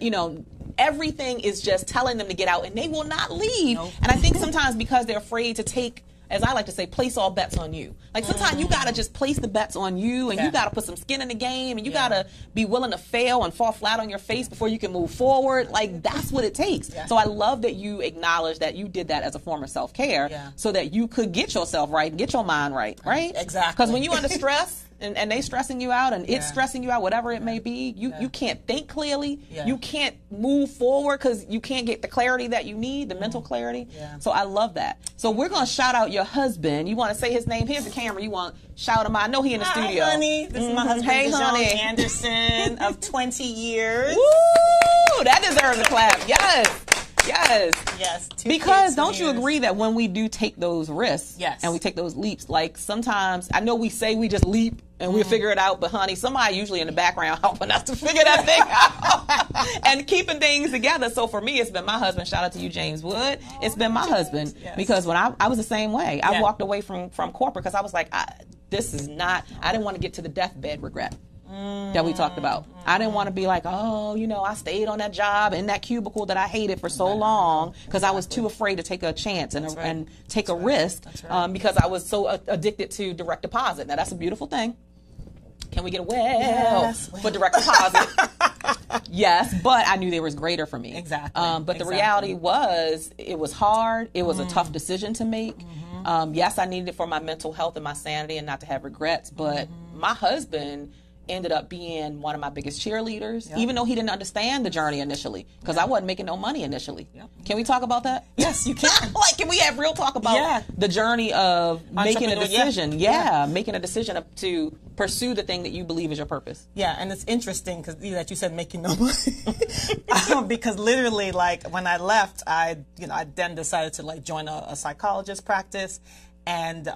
[SPEAKER 4] everything is just telling them to get out and they will not leave. And I think sometimes because they're afraid to take, as I like to say, place all bets on you. Like sometimes you gotta just place the bets on you, and you gotta put some skin in the game, and you gotta be willing to fail and fall flat on your face before you can move forward. Like that's what it takes. So I love that you acknowledge that you did that as a form of self-care, so that you could get yourself right and get your mind right, right?
[SPEAKER 8] Exactly.
[SPEAKER 4] Because when you're under stress, and they stressing you out and it's stressing you out, whatever it may be, you can't think clearly. You can't move forward because you can't get the clarity that you need, the mental clarity. So I love that. So we're going to shout out your husband. You want to say his name? Here's the camera. You want to shout him out. I know he in the studio.
[SPEAKER 8] Hi, honey. This is my husband,
[SPEAKER 4] Hey,
[SPEAKER 8] Dijon
[SPEAKER 4] honey.
[SPEAKER 8] Anderson, of 20 years.
[SPEAKER 4] Woo! That deserves a clap. Yes. Yes.
[SPEAKER 8] Yes. 2
[SPEAKER 4] Because
[SPEAKER 8] kids,
[SPEAKER 4] don't you
[SPEAKER 8] 2 years.
[SPEAKER 4] agree that when we do take those risks and we take those leaps, like sometimes I know we say we just leap and we'll figure it out. But honey, somebody usually in the background helping us to figure that thing out and keeping things together. So for me, it's been my husband. Shout out to you, James Wood. It's been my husband because when I was the same way. I walked away from corporate because I was like, this is not. I didn't want to get to the deathbed regret that we talked about. I didn't want to be like, oh, I stayed on that job in that cubicle that I hated for so long because I was too afraid to take a chance and take a risk because I was so addicted to direct deposit. Now, that's a beautiful thing. Can we get a well for direct deposit? Yes, but I knew there was greater for me.
[SPEAKER 8] Exactly.
[SPEAKER 4] But the reality was, it was hard. It was a tough decision to make. Yes, I needed it for my mental health and my sanity and not to have regrets. But my husband ended up being one of my biggest cheerleaders, even though he didn't understand the journey initially, because I wasn't making no money initially. Can we talk about that?
[SPEAKER 8] Yes, you can.
[SPEAKER 4] Can we have real talk about the journey of making a decision? Making a decision to pursue the thing that you believe is your purpose.
[SPEAKER 8] Yeah, and it's interesting because that you said making no money, because literally, like when I left, I then decided to join a psychologist practice. And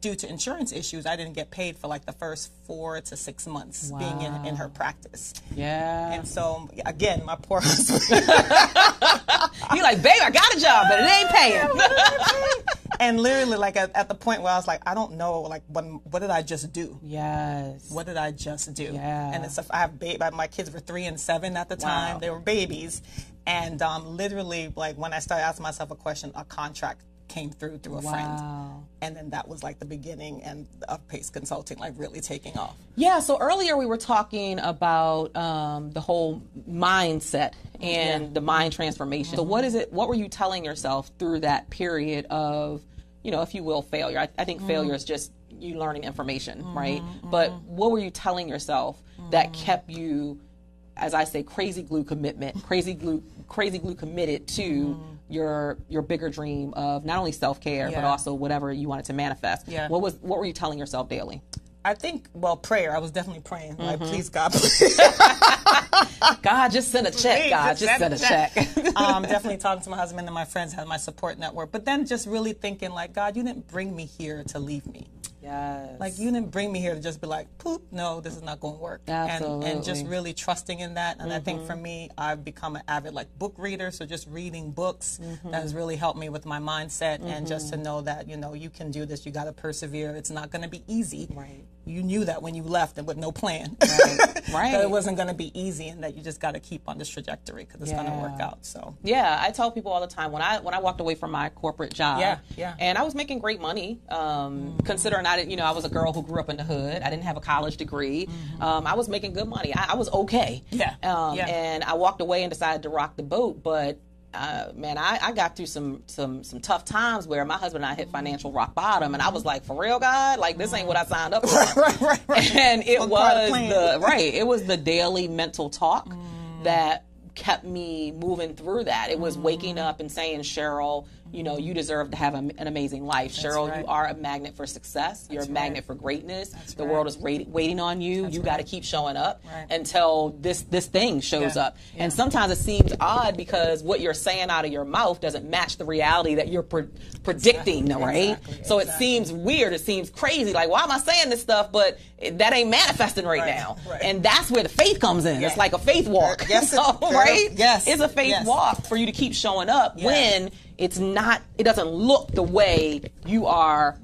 [SPEAKER 8] due to insurance issues, I didn't get paid for the first 4 to 6 months being in her practice.
[SPEAKER 4] Yeah.
[SPEAKER 8] And so, again, my poor husband.
[SPEAKER 4] You're like, babe, I got a job, but it ain't paying.
[SPEAKER 8] And literally, at the point where I was like, I don't know, what did I just do?
[SPEAKER 4] Yes.
[SPEAKER 8] What did I just do?
[SPEAKER 4] Yeah.
[SPEAKER 8] And I have my kids were 3 and 7 at the time. Wow. They were babies. And literally, when I started asking myself a question, a contract came through a friend, and then that was the beginning of Pace Consulting really taking off.
[SPEAKER 4] Yeah, so earlier we were talking about the whole mindset and the mind transformation. So what were you telling yourself through that period of, if you will, failure? I think failure is just you learning information, right? But what were you telling yourself that kept you, as I say, crazy glue committed to your bigger dream of not only self-care but also whatever you wanted to manifest? What were you telling yourself daily?
[SPEAKER 8] I think, prayer. I was definitely praying. Please, God,
[SPEAKER 4] God, just send a check.
[SPEAKER 8] Please,
[SPEAKER 4] God, just send a check.
[SPEAKER 8] Definitely talking to my husband and my friends, had my support network. But then just really thinking, God, you didn't bring me here to leave me.
[SPEAKER 4] Yes.
[SPEAKER 8] You didn't bring me here to just be poop, no, this is not going to work.
[SPEAKER 4] Absolutely.
[SPEAKER 8] And just really trusting in that. And I think for me, I've become an avid book reader. So just reading books that has really helped me with my mindset and just to know that, you can do this. You got to persevere. It's not going to be easy.
[SPEAKER 4] Right.
[SPEAKER 8] You knew that when you left and with no plan.
[SPEAKER 4] Right.
[SPEAKER 8] That it wasn't going to be easy and that you just got to keep on this trajectory because it's going to work out. So.
[SPEAKER 4] Yeah, I tell people all the time when I walked away from my corporate job, and I was making great money, considering I was a girl who grew up in the hood. I didn't have a college degree. I was making good money. I was okay. And I walked away and decided to rock the boat, but man, I got through some tough times where my husband and I hit financial rock bottom, and I was like, for real, God, this ain't what I signed up for.
[SPEAKER 8] Right.
[SPEAKER 4] And it was the daily mental talk that kept me moving through that. It was waking up and saying, Cheryl, you deserve to have an amazing life.
[SPEAKER 8] That's
[SPEAKER 4] Cheryl,
[SPEAKER 8] right.
[SPEAKER 4] You are a magnet for success. You're a magnet for greatness. The world is waiting on you. You got to keep showing up until this thing shows up. And sometimes it seems odd because what you're saying out of your mouth doesn't match the reality that you're predicting, right? So it seems weird. It seems crazy. Why am I saying this stuff? But that ain't manifesting right now. And that's where the faith comes in. It's like a faith walk.
[SPEAKER 8] Yes,
[SPEAKER 4] right?
[SPEAKER 8] Yes.
[SPEAKER 4] It's a faith walk for you to keep showing up when it doesn't look the way you are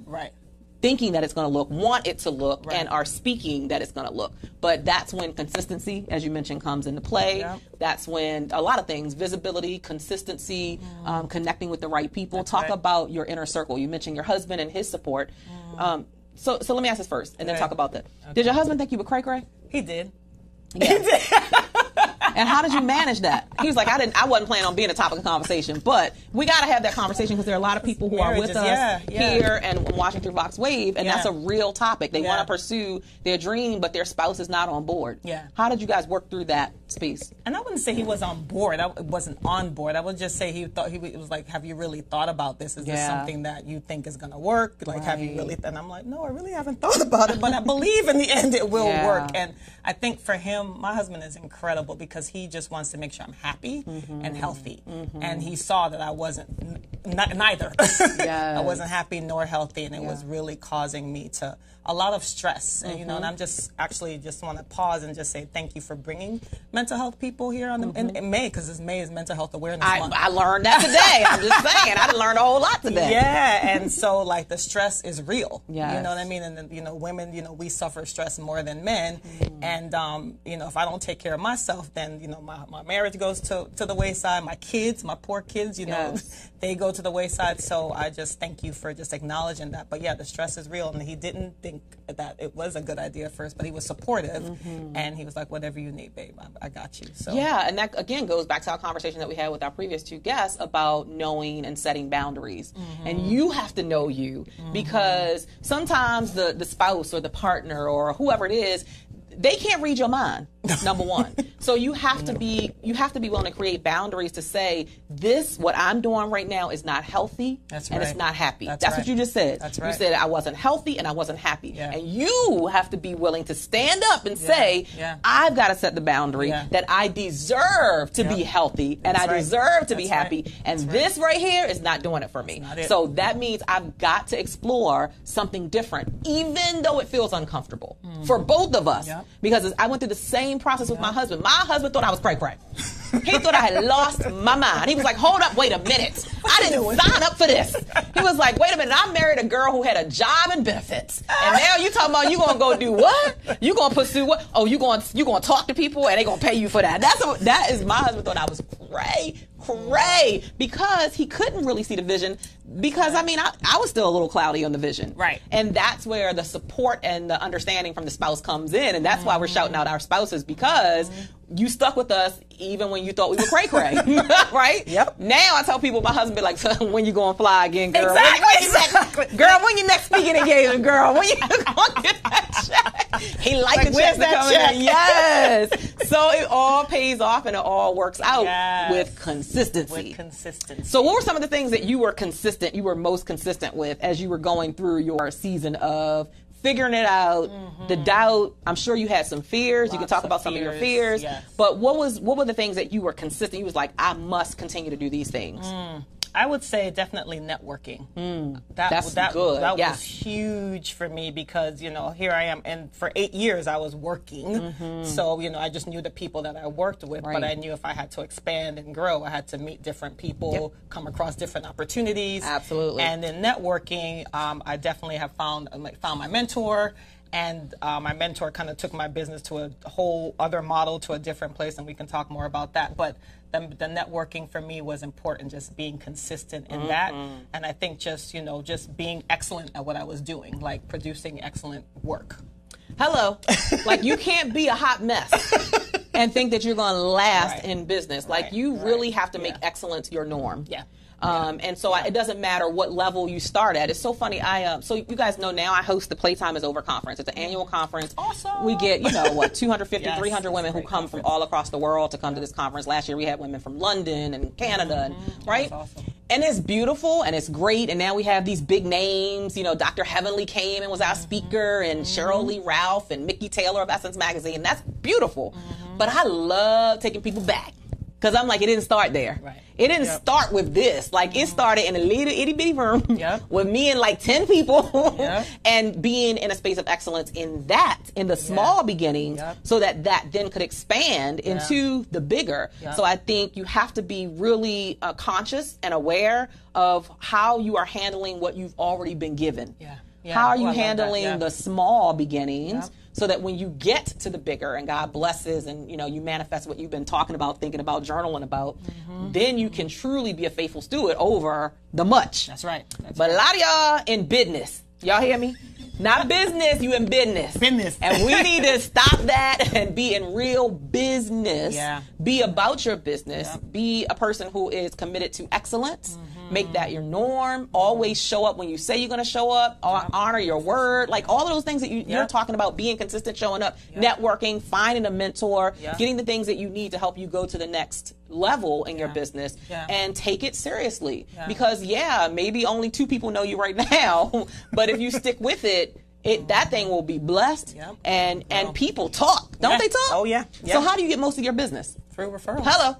[SPEAKER 4] thinking that it's going to look, want it to look, and are speaking that it's going to look. But that's when consistency, as you mentioned, comes into play. That's when a lot of things, visibility, consistency, connecting with the right people. Talk about your inner circle. You mentioned your husband and his support. So let me ask this first, and then talk about that. Did your husband think you were cray-cray?
[SPEAKER 8] He did.
[SPEAKER 4] Yeah. He did. And how did you manage that? He was like, I wasn't planning on being a topic of conversation, but we got to have that conversation because there are a lot of people who are with us here and watching through Vox Wave, and that's a real topic. They want to pursue their dream, but their spouse is not on board. How did you guys work through that piece.
[SPEAKER 8] And I wouldn't say he was on board. I wasn't on board. I would just say he thought, it was like, have you really thought about this? Is this something that you think is going to work? Like, have you really? And I'm like, no, I really haven't thought about it, but I believe in the end it will work. And I think for him, my husband is incredible because he just wants to make sure I'm happy and healthy. And he saw that I wasn't neither. I wasn't happy nor healthy, and it was really causing me to a lot of stress. And, you know, and I'm just want to pause and just say thank you for bringing mental health people here on in May, because May is Mental Health Awareness Month.
[SPEAKER 4] I learned that today. I'm just saying, I learned a whole lot today.
[SPEAKER 8] Yeah, and so like the stress is real.
[SPEAKER 4] Yes.
[SPEAKER 8] You know what I mean? And you know, women, you know, we suffer stress more than men. And you know, if I don't take care of myself, then you know, my marriage goes to the wayside. My kids, my poor kids, you know, they go to the wayside. So I just thank you for just acknowledging that. But yeah, the stress is real, and he didn't think that it was a good idea at first, but he was supportive, and he was like, whatever you need, babe, I got you. So
[SPEAKER 4] yeah, and that again goes back to our conversation that we had with our previous two guests about knowing and setting boundaries. And you have to know you, because sometimes the spouse or the partner or whoever it is, they can't read your mind, number one. So you have to be willing to create boundaries to say, this, what I'm doing right now is not healthy.
[SPEAKER 8] That's
[SPEAKER 4] and
[SPEAKER 8] right.
[SPEAKER 4] it's not happy.
[SPEAKER 8] That's
[SPEAKER 4] That's
[SPEAKER 8] right.
[SPEAKER 4] what you just said.
[SPEAKER 8] That's right.
[SPEAKER 4] You said I wasn't healthy and I wasn't happy.
[SPEAKER 8] Yeah.
[SPEAKER 4] And you have to be willing to stand up and say,
[SPEAKER 8] Yeah.
[SPEAKER 4] I've got to set the boundary that I deserve to be healthy and I deserve to be happy. And this right here is not doing it for me. So that means I've got to explore something different, even though it feels uncomfortable for both of us. Because I went through the same process with my husband. My husband thought I was cray-cray. He thought I had lost my mind. He was like, hold up, wait a minute. I didn't sign up for this. He was like, wait a minute, I married a girl who had a job and benefits. And now you talking about you gonna go do what? You gonna pursue what? Oh, you gonna talk to people and they gonna pay you for that. That is my husband thought I was cray, because he couldn't really see the vision, because I mean I was still a little cloudy on the vision.
[SPEAKER 8] Right.
[SPEAKER 4] And that's where the support and the understanding from the spouse comes in, and that's why we're shouting out our spouses, because you stuck with us even when you thought we were cray-cray. Right? Yep. Now I tell people, my husband be like, so when you gonna fly again, girl?
[SPEAKER 8] Exactly.
[SPEAKER 4] Girl, when you next speaking engagement, girl? When you gonna get that check? He like the checks to come in. Yes. So it all pays off and it all works out with consistency. So what were some of the things that you were most consistent with as you were going through your season of figuring it out, the doubt? I'm sure you had some fears. You can talk about some of your fears. But what were the things that you were consistent? You was like, I must continue to do these things.
[SPEAKER 8] I would say definitely networking.
[SPEAKER 4] That's good.
[SPEAKER 8] That was huge for me, because, you know, here I am, and for 8 years I was working. So, you know, I just knew the people that I worked with, but I knew if I had to expand and grow, I had to meet different people, come across different opportunities.
[SPEAKER 4] Absolutely.
[SPEAKER 8] And in networking, I definitely have found my mentor. And my mentor kind of took my business to a whole other model, to a different place, and we can talk more about that. But the networking for me was important, just being consistent in that. And I think just being excellent at what I was doing, like producing excellent work.
[SPEAKER 4] Hello. Like, you can't be a hot mess and think that you're going to last in business. Like, you really have to make excellence your norm. And so it doesn't matter what level you start at. It's so funny. So you guys know now I host the Playtime is Over conference. It's an annual conference.
[SPEAKER 8] Awesome.
[SPEAKER 4] We get, 250, 300 women who come from all across the world to come to this conference. Last year we had women from London and Canada, and right?
[SPEAKER 8] That's awesome.
[SPEAKER 4] And it's beautiful and it's great. And now we have these big names. Dr. Heavenly came and was our speaker, and Cheryl Lee Ralph and Mickey Taylor of Essence Magazine. That's beautiful. But I love taking people back. Because I'm like, it didn't start there. Right. It didn't start with this. Like, it started in a little itty bitty room with me and like 10 people and being in a space of excellence in the small beginnings, so that then could expand into the bigger. So I think you have to be really conscious and aware of how you are handling what you've already been given. How are you handling the small beginnings? So that when you get to the bigger and God blesses and, you manifest what you've been talking about, thinking about, journaling about, then you can truly be a faithful steward over the much.
[SPEAKER 8] That's right.
[SPEAKER 4] But a lot of y'all in business. Y'all hear me? Not business, you in business. And we need to stop that and be in real business. Be about your business. Be a person who is committed to excellence Make that your norm. Always show up when you say you're going to show up. Honor your word. Like all of those things that you're talking about, being consistent, showing up, networking, finding a mentor, getting the things that you need to help you go to the next level in your business, and take it seriously. Because maybe only 2 people know you right now, but if you stick with it, that thing will be blessed, and people talk. Don't they talk?
[SPEAKER 8] Oh, yeah.
[SPEAKER 4] So how do you get most of your business?
[SPEAKER 8] Through referrals.
[SPEAKER 4] Hello.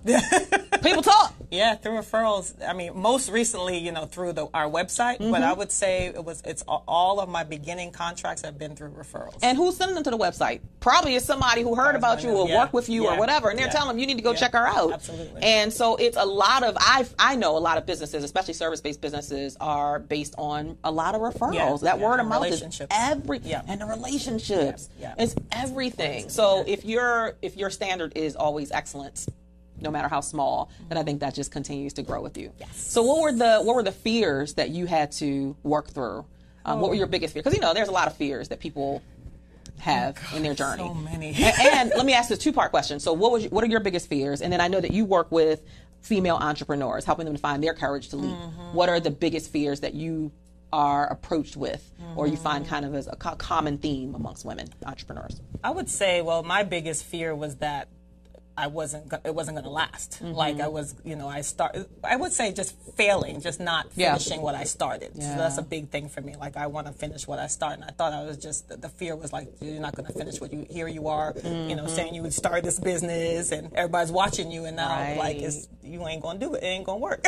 [SPEAKER 4] People talk.
[SPEAKER 8] Yeah, through referrals. I mean, most recently, through our website, but I would say it's all of my beginning contracts have been through referrals.
[SPEAKER 4] And who's sending them to the website? Probably it's somebody who heard about you or worked with you or whatever, and they're telling them you need to go check her out.
[SPEAKER 8] Absolutely.
[SPEAKER 4] And so it's a lot of, I know a lot of businesses, especially service-based businesses, are based on a lot of referrals. That word of mouth is and the relationships. It's everything. So if your standard is always excellence, no matter how small, then I think that just continues to grow with you. Yes. So what were the fears that you had to work through? What were your biggest fears? Because there's a lot of fears that people have in their journey.
[SPEAKER 8] So many.
[SPEAKER 4] and let me ask this 2-part question. So what are your biggest fears? And then I know that you work with female entrepreneurs, helping them to find their courage to lead. What are the biggest fears that you are approached with, or you find kind of as a common theme amongst women entrepreneurs?
[SPEAKER 8] I would say, my biggest fear was that it wasn't going to last. Like I was, I would say just failing, just not finishing what I started. So that's a big thing for me. Like I want to finish what I started. And I thought I was the fear was like, you're not going to finish what here you are, saying you started this business and everybody's watching you, and now you ain't going to do it. It ain't going to work.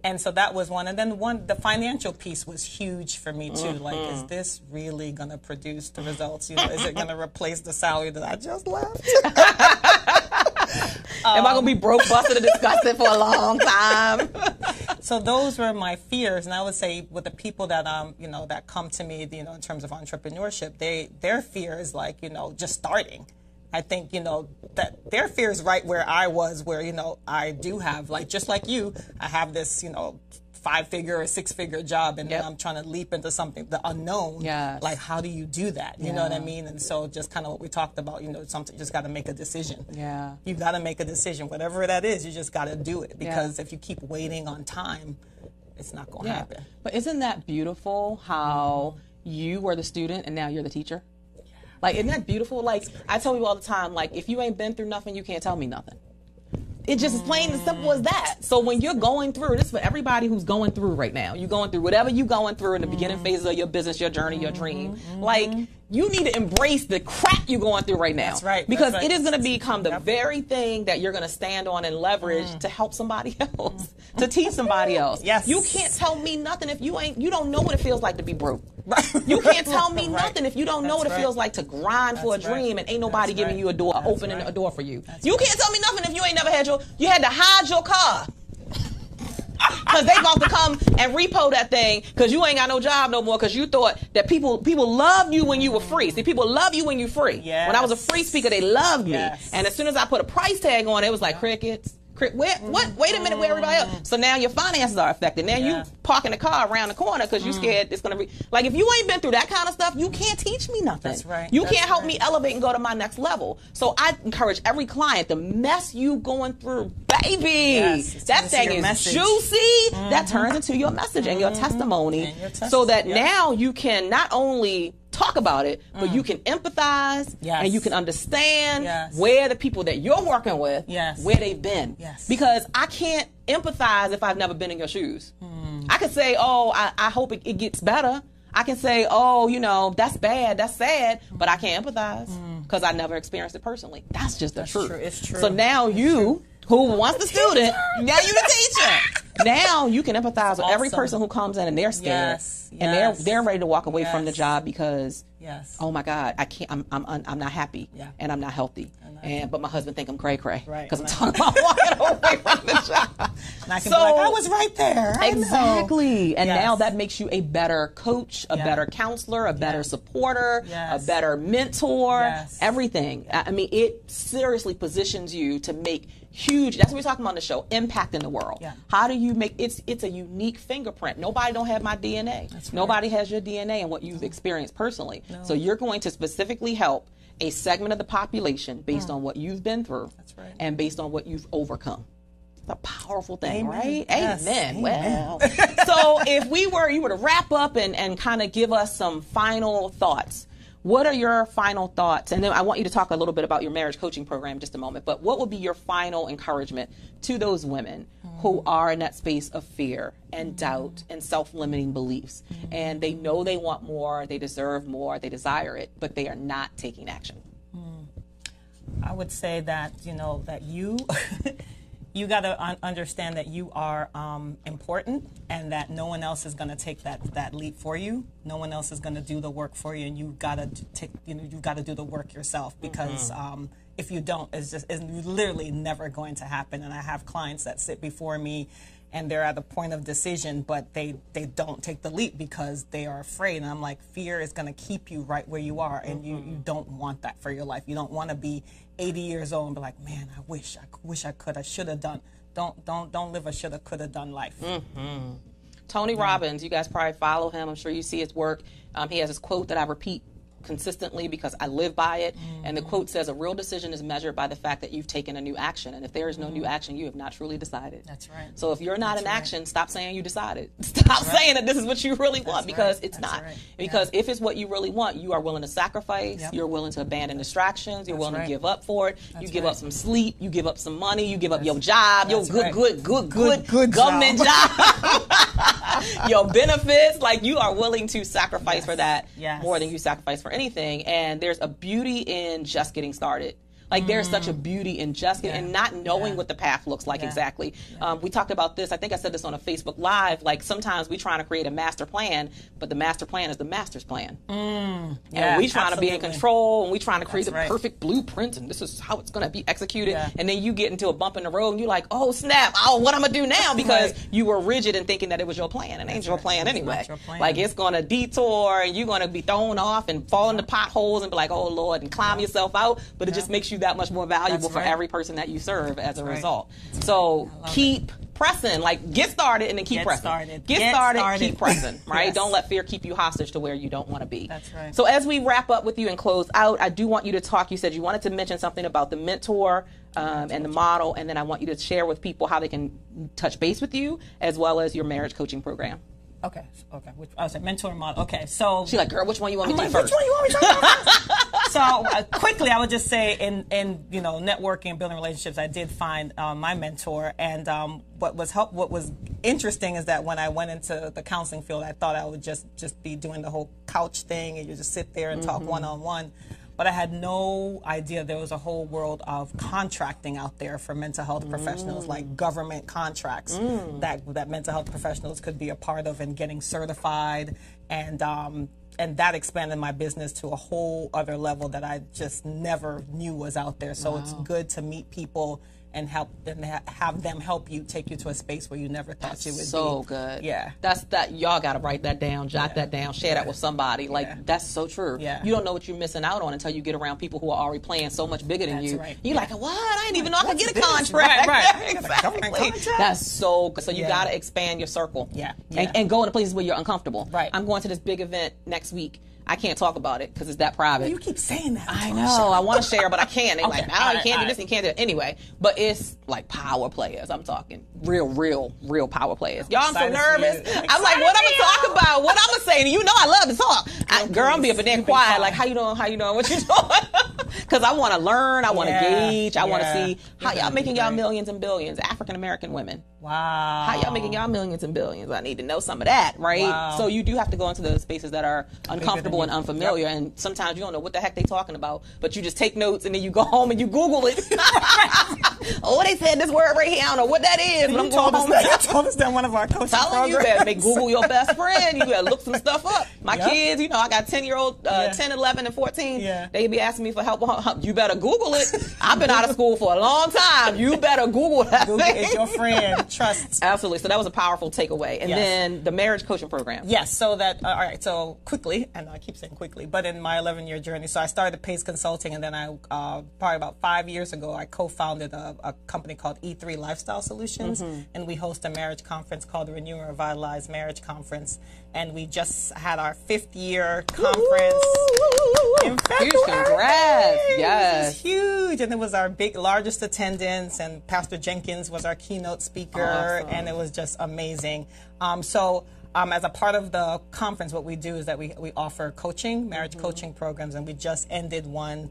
[SPEAKER 8] And so that was one. And then the financial piece was huge for me too. Like, is this really going to produce the results? Is it going to replace the salary that I just left?
[SPEAKER 4] Am I going to be broke, busted, and disgusted for a long time?
[SPEAKER 8] So those were my fears, and I would say with the people that that come to me, in terms of entrepreneurship, their fear is like just starting. I think that their fear is right where I was, where I do have just like you, I have this 5-figure or 6-figure job, and then I'm trying to leap into something, the unknown. Like, how do you do that? You know what I mean? And so just kind of what we talked about, something, you just got to make a decision. You got to make a decision. Whatever that is, you just got to do it. Because if you keep waiting on time, it's not going to happen.
[SPEAKER 4] But isn't that beautiful how you were the student and now you're the teacher? Like, isn't that beautiful? Like, I tell people all the time, like, if you ain't been through nothing, you can't tell me nothing. It's just as plain and simple as that. So when you're going through, this is for everybody who's going through right now. You're going through whatever you're going through in the beginning phases of your business, your journey, your dream. Like, you need to embrace the crap you're going through right now.
[SPEAKER 8] That's right.
[SPEAKER 4] Because it is going to become the very thing that you're going to stand on and leverage to help somebody else, to teach somebody else.
[SPEAKER 8] Yes.
[SPEAKER 4] You can't tell me nothing if you don't know what it feels like to be broke. You can't tell me nothing if you don't know what it feels like to grind for a dream and ain't nobody giving you a door, opening a door for you. You can't tell me nothing if you ain't never had you had to hide your car. Because they about to come and repo that thing because you ain't got no job no more because you thought that people loved you when you were free. See, people love you when you're free. When I was a free speaker, they loved me. And as soon as I put a price tag on it, it was like crickets. What? Wait a minute, where everybody else? So now your finances are affected. Now you parking the car around the corner because you scared it's going to be... Like, if you ain't been through that kind of stuff, you can't teach me nothing.
[SPEAKER 8] That's right.
[SPEAKER 4] You can't help me elevate and go to my next level. So I encourage every client, the mess you going through, baby, that thing is juicy. That turns into your message and your testimony. So that now you can not only talk about it, but you can empathize and you can understand where the people that you're working with, where they've been. Because I can't empathize if I've never been in your shoes. I can say, oh, I hope it gets better. I can say, oh, that's bad, that's sad, but I can't empathize because I never experienced it personally. That's just the truth.
[SPEAKER 8] It's true.
[SPEAKER 4] So now you, who wants the student, now you the teacher. Now you can empathize with every person who comes in and they're scared and they're ready to walk away from the job because oh my God, I can't. I'm not happy and I'm not healthy. But my husband think I'm cray because I'm talking about walking away from the job.
[SPEAKER 8] And I can be like, I was right there.
[SPEAKER 4] Exactly. And now that makes you a better coach, a better counselor, a better supporter, a better mentor, everything. I mean, it seriously positions you to make huge, that's what we're talking about on the show, impact in the world. How do you make, it's a unique fingerprint. Nobody don't have my DNA. Nobody has your DNA and what you've experienced personally. So you're going to specifically help a segment of the population based on what you've been through and based on what you've overcome. a powerful thing,
[SPEAKER 8] Amen.
[SPEAKER 4] right?
[SPEAKER 8] Yes.
[SPEAKER 4] Amen.
[SPEAKER 8] Amen.
[SPEAKER 4] Well, so if you were to wrap up and kind of give us some final thoughts, what are your final thoughts? And then I want you to talk a little bit about your marriage coaching program in just a moment. But what would be your final encouragement to those women who are in that space of fear and doubt and self-limiting beliefs? And they know they want more, they deserve more, they desire it, but they are not taking action.
[SPEAKER 8] I would say that, that you you got to understand that you are important, and that no one else is going to take that leap for you. No one else is going to do the work for you, and you got to take you got to do the work yourself, because if you don't, it's literally never going to happen. And I have clients that sit before me, and they're at a point of decision, but they don't take the leap because they are afraid. And I'm like, fear is going to keep you right where you are, and you don't want that for your life. You don't want to be 80 years old and be like, man, I wish I could, I should have done. Don't live a shoulda, coulda done life.
[SPEAKER 4] Tony Robbins, you guys probably follow him. I'm sure you see his work. He has this quote that I repeat consistently because I live by it. And the quote says, a real decision is measured by the fact that you've taken a new action. And if there is no new action, you have not truly decided.
[SPEAKER 8] That's right.
[SPEAKER 4] So if you're not in action, stop saying you decided. Stop saying that this is what you really want, because it's not. Because if it's what you really want, you are willing to sacrifice. You're willing to abandon distractions. You're willing to give up for it. You give up some sleep. You give up some money. You give up your job, your good government job. Your benefits. Like, you are willing to sacrifice for that more than you sacrifice for anything. And there's a beauty in just getting started. Like, there's such a beauty in just getting and not knowing what the path looks like exactly. We talked about this. I think I said this on a Facebook Live. Like, sometimes we trying to create a master plan, but the master plan is the master's plan. And we trying to be in control, and we trying to create the perfect blueprint, and this is how it's going to be executed. And then you get into a bump in the road, and you're like, oh, snap. Oh, what I'm going to do now? Because you were rigid in thinking that it was your plan. It ain't your plan anyway. Like, it's going to detour, and you're going to be thrown off and fall into potholes and be like, oh, Lord, and climb yourself out. But it just makes you that much more valuable for every person that you serve as a result. So keep pressing. Like, get started and then keep pressing. Get started, keep pressing, right? Don't let fear keep you hostage to where you don't want to be.
[SPEAKER 8] That's right.
[SPEAKER 4] So as we wrap up with you and close out, I do want you to talk. You said you wanted to mention something about the mentor and the model, and then I want you to share with people how they can touch base with you, as well as your marriage coaching program.
[SPEAKER 8] Okay. I was like, mentor and model. Okay, so
[SPEAKER 4] she's like, girl, which one you want me to do first?
[SPEAKER 8] Which one you want me to do first? So quickly, I would just say, in networking and building relationships, I did find my mentor, and what was interesting is that when I went into the counseling field, I thought I would just be doing the whole couch thing, and you just sit there and talk one-on-one. But I had no idea there was a whole world of contracting out there for mental health professionals, like government contracts that mental health professionals could be a part of, and getting certified, and that expanded my business to a whole other level that I just never knew was out there. So it's good to meet people and have them help you, take you to a space where you never thought you would be.
[SPEAKER 4] So good.
[SPEAKER 8] Yeah.
[SPEAKER 4] Y'all got to write that down, jot that down, share that with somebody. Like, that's so true.
[SPEAKER 8] Yeah.
[SPEAKER 4] You don't know what you're missing out on until you get around people who are already playing so much bigger than you.
[SPEAKER 8] Right.
[SPEAKER 4] You're like, what? I didn't even know I could get a contract.
[SPEAKER 8] Right.
[SPEAKER 4] Exactly. That's so good. So you got to expand your circle.
[SPEAKER 8] Yeah.
[SPEAKER 4] And go into places where you're uncomfortable.
[SPEAKER 8] Right.
[SPEAKER 4] I'm going to this big event next week. I can't talk about it because it's that private.
[SPEAKER 8] You keep saying that.
[SPEAKER 4] I know. I want to share, but I can't. They're like, no, you can't do this, you can't do it. Anyway, but it's like power players. I'm talking real power players. Y'all, I'm so nervous. I'm like, what I'm going to talk about? What I'm going to say? And you know I love to talk. Girl, I'm being up there quiet. Like, how you doing? What you doing? Because I want to learn. I want to gauge. I want to see how y'all making y'all millions and billions. African-American women.
[SPEAKER 8] Wow.
[SPEAKER 4] How y'all making y'all millions and billions? I need to know some of that, right?
[SPEAKER 8] Wow.
[SPEAKER 4] So you do have to go into the spaces that are uncomfortable and unfamiliar, and sometimes you don't know what the heck they talking about, but you just take notes and then you go home and you Google it. Oh, they said this word right here. I don't know what that is, but I'm going home.
[SPEAKER 8] You told us that one of our coaching programs.
[SPEAKER 4] You better make Google your best friend. You better look some stuff up. My kids, I got 10-year-old, 10, 11, and 14. They be asking me for help. You better Google it. I've been out of school for a long time. You better Google that.
[SPEAKER 8] Google is your friend. Trust.
[SPEAKER 4] Absolutely. So that was a powerful takeaway. And then the marriage coaching program.
[SPEAKER 8] Yes. So that, all right. So quickly, and I keep saying quickly, but in my 11-year journey, so I started Pace Consulting, and then I, probably about 5 years ago, I co-founded a company called E3 Lifestyle Solutions, and we host a marriage conference called the Renew and Revitalize Marriage Conference. And we just had our 5th year conference in
[SPEAKER 4] Huge congrats.
[SPEAKER 8] It
[SPEAKER 4] Yes.
[SPEAKER 8] was huge. And it was our largest attendance, and Pastor Jenkins was our keynote speaker,
[SPEAKER 4] Awesome.
[SPEAKER 8] and it was just amazing. As a part of the conference, what we do is that we offer coaching, marriage coaching programs, and we just ended one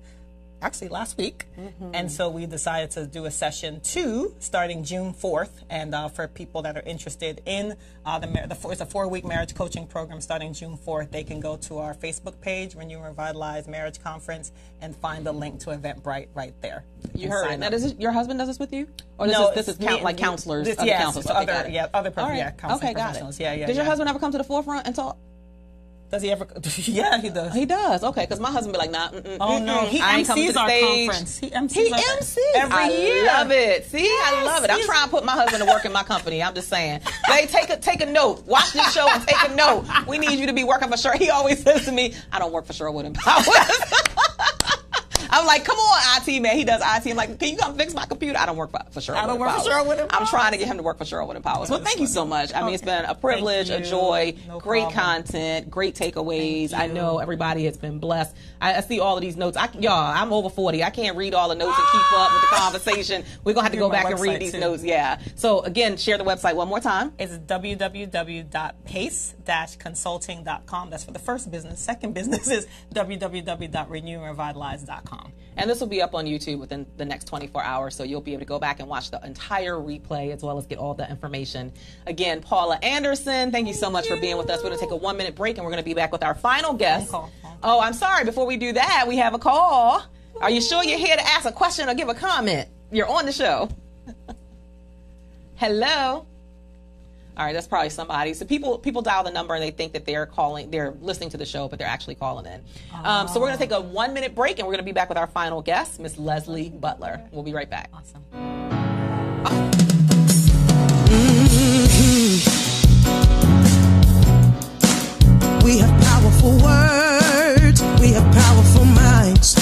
[SPEAKER 8] actually last week. And so we decided to do a session 2 starting June 4th. And for people that are interested in it's a 4-week marriage coaching program starting June 4th, they can go to our Facebook page, Renew and Revitalize Marriage Conference, and find the link to Eventbrite right there.
[SPEAKER 4] You heard it. Now, your husband does this with you? Or
[SPEAKER 8] No,
[SPEAKER 4] this is
[SPEAKER 8] me
[SPEAKER 4] like
[SPEAKER 8] and-
[SPEAKER 4] counselors?
[SPEAKER 8] This,
[SPEAKER 4] other
[SPEAKER 8] yes,
[SPEAKER 4] counselors.
[SPEAKER 8] so
[SPEAKER 4] Okay, got it.
[SPEAKER 8] other
[SPEAKER 4] All right.
[SPEAKER 8] counseling
[SPEAKER 4] Okay, got
[SPEAKER 8] professionals.
[SPEAKER 4] it.
[SPEAKER 8] Yeah.
[SPEAKER 4] Does your husband ever come to the forefront and talk?
[SPEAKER 8] Does he ever? Yeah, he does.
[SPEAKER 4] He does. Okay, because my husband be like, nah.
[SPEAKER 8] Oh no, he
[SPEAKER 4] I ain't coming to
[SPEAKER 8] MCs
[SPEAKER 4] the
[SPEAKER 8] our
[SPEAKER 4] stage.
[SPEAKER 8] conference. He
[SPEAKER 4] He
[SPEAKER 8] MCs
[SPEAKER 4] MCs
[SPEAKER 8] every year.
[SPEAKER 4] I love it. See, I love it. I'm trying to put my husband to work in my company. I'm just saying. They take a note. Watch this show and take a note. We need you to be working for Cheryl. He always says to me, I don't work for Cheryl Wood & Powers. I'm like, come on, IT man. He does IT. I'm like, can you come fix my computer? I don't work for Cheryl.
[SPEAKER 8] I don't work for Cheryl Wood &
[SPEAKER 4] I'm
[SPEAKER 8] Powers.
[SPEAKER 4] trying to get him to work for Cheryl Wood & Powers. Well, thank you so much. I mean, it's been a privilege, a
[SPEAKER 8] you.
[SPEAKER 4] joy,
[SPEAKER 8] No
[SPEAKER 4] great
[SPEAKER 8] problem.
[SPEAKER 4] content, great takeaways.
[SPEAKER 8] Thank
[SPEAKER 4] I
[SPEAKER 8] you.
[SPEAKER 4] know everybody has been blessed. I see all of these notes. Y'all, I'm over 40. I can't read all the notes and keep up with the conversation. We're going to have to
[SPEAKER 8] Give
[SPEAKER 4] go
[SPEAKER 8] my
[SPEAKER 4] back and read
[SPEAKER 8] website,
[SPEAKER 4] these
[SPEAKER 8] too.
[SPEAKER 4] notes. Yeah. So again, share the website one more time.
[SPEAKER 8] It's www.pace-consulting.com. That's for the first business. Second business is www.renewandrevitalize.com.
[SPEAKER 4] And this will be up on YouTube within the next 24 hours, so you'll be able to go back and watch the entire replay as well as get all the information. Again, Paula Anderson, thank you so much for being with us. We're going to take a 1-minute break, and we're going to be back with our final guest.
[SPEAKER 8] Phone call.
[SPEAKER 4] Oh, I'm sorry. Before we do that, we have a call. Are you sure you're here to ask a question or give a comment? You're on the show. Hello. All right, that's probably somebody. So people dial the number and they think that they're listening to the show, but they're actually calling in. So we're going to take a 1-minute break, and we're going to be back with our final guest, Miss Leslie Butler. We'll be right back.
[SPEAKER 8] Awesome.
[SPEAKER 3] We have powerful words. We have powerful minds.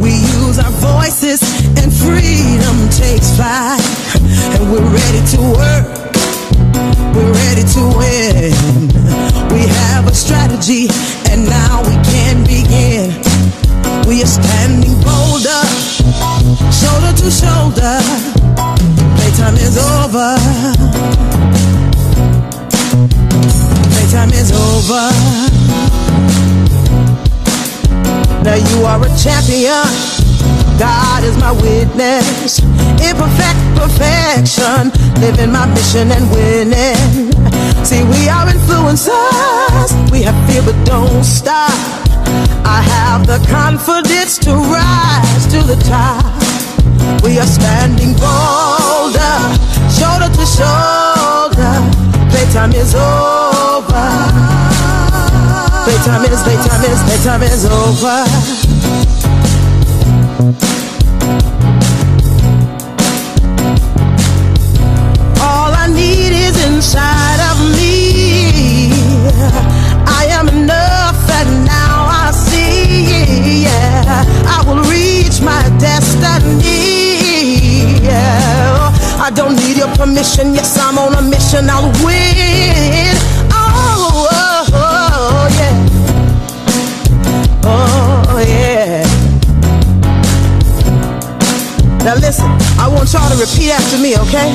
[SPEAKER 3] We use our voices and freedom takes flight. And we're ready to work. We're ready to win. We have a strategy and now we can begin. We are standing bolder, shoulder to shoulder. Playtime is over. Playtime is over. Now you are a champion. God is my witness. Imperfect perfection. Living my mission and winning. See, we are influencers. We have fear but don't stop. I have the confidence to rise to the top. We are standing bolder, shoulder to shoulder. Playtime is over. Playtime is over. All I need is inside of me. I am enough and now I see. Yeah, I will reach my destiny. Yeah, I don't need your permission. Yes, I'm on a mission. I'll win. Oh, oh, oh yeah. Oh yeah. Now listen, I want y'all to repeat after me, okay?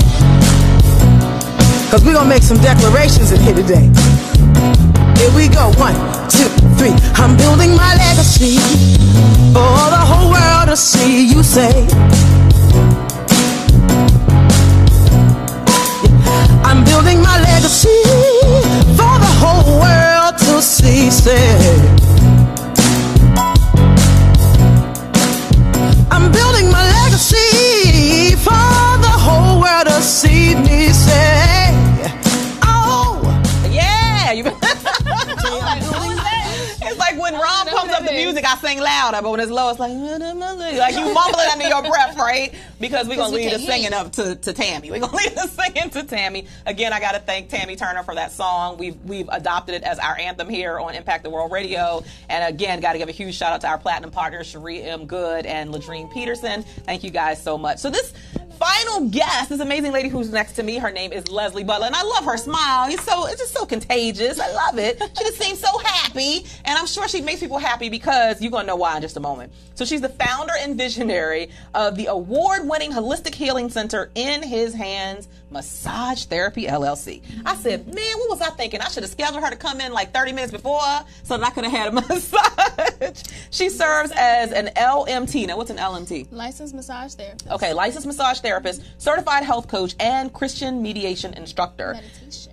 [SPEAKER 3] Cause we're gonna make some declarations in here today. Here we go, 1, 2, 3. I'm building my legacy for the whole world to see. You say, I'm building my legacy for the whole world to see. Say, I'm building my legacy for the whole world to see me. Say, oh
[SPEAKER 4] Yeah. It's like when Ron pumps up the music, I sing louder, but when it's low, it's like you mumbling under your breath, right? Because we're going to lead the singing up to Tammy. We're going to lead the singing to Tammy. Again, I got to thank Tammy Turner for that song. We've adopted it as our anthem here on Impact the World Radio. And again, got to give a huge shout out to our platinum partners, Cherie M. Good and Ladrine Peterson. Thank you guys so much. So this final guest, this amazing lady who's next to me, her name is Leslie Butler, and I love her smile. It's just so contagious. I love it. She just seems so happy, and I'm sure she makes people happy because you're going to know why in just a moment. So she's the founder and visionary of the award-winning holistic healing center In His Hands Massage Therapy LLC. I said, man, what was I thinking? I should have scheduled her to come in like 30 minutes before so that I could have had a massage. She serves as an LMT. Now, what's an LMT?
[SPEAKER 9] Licensed massage therapist.
[SPEAKER 4] Okay, licensed massage therapist, certified health coach, and Christian mediation instructor.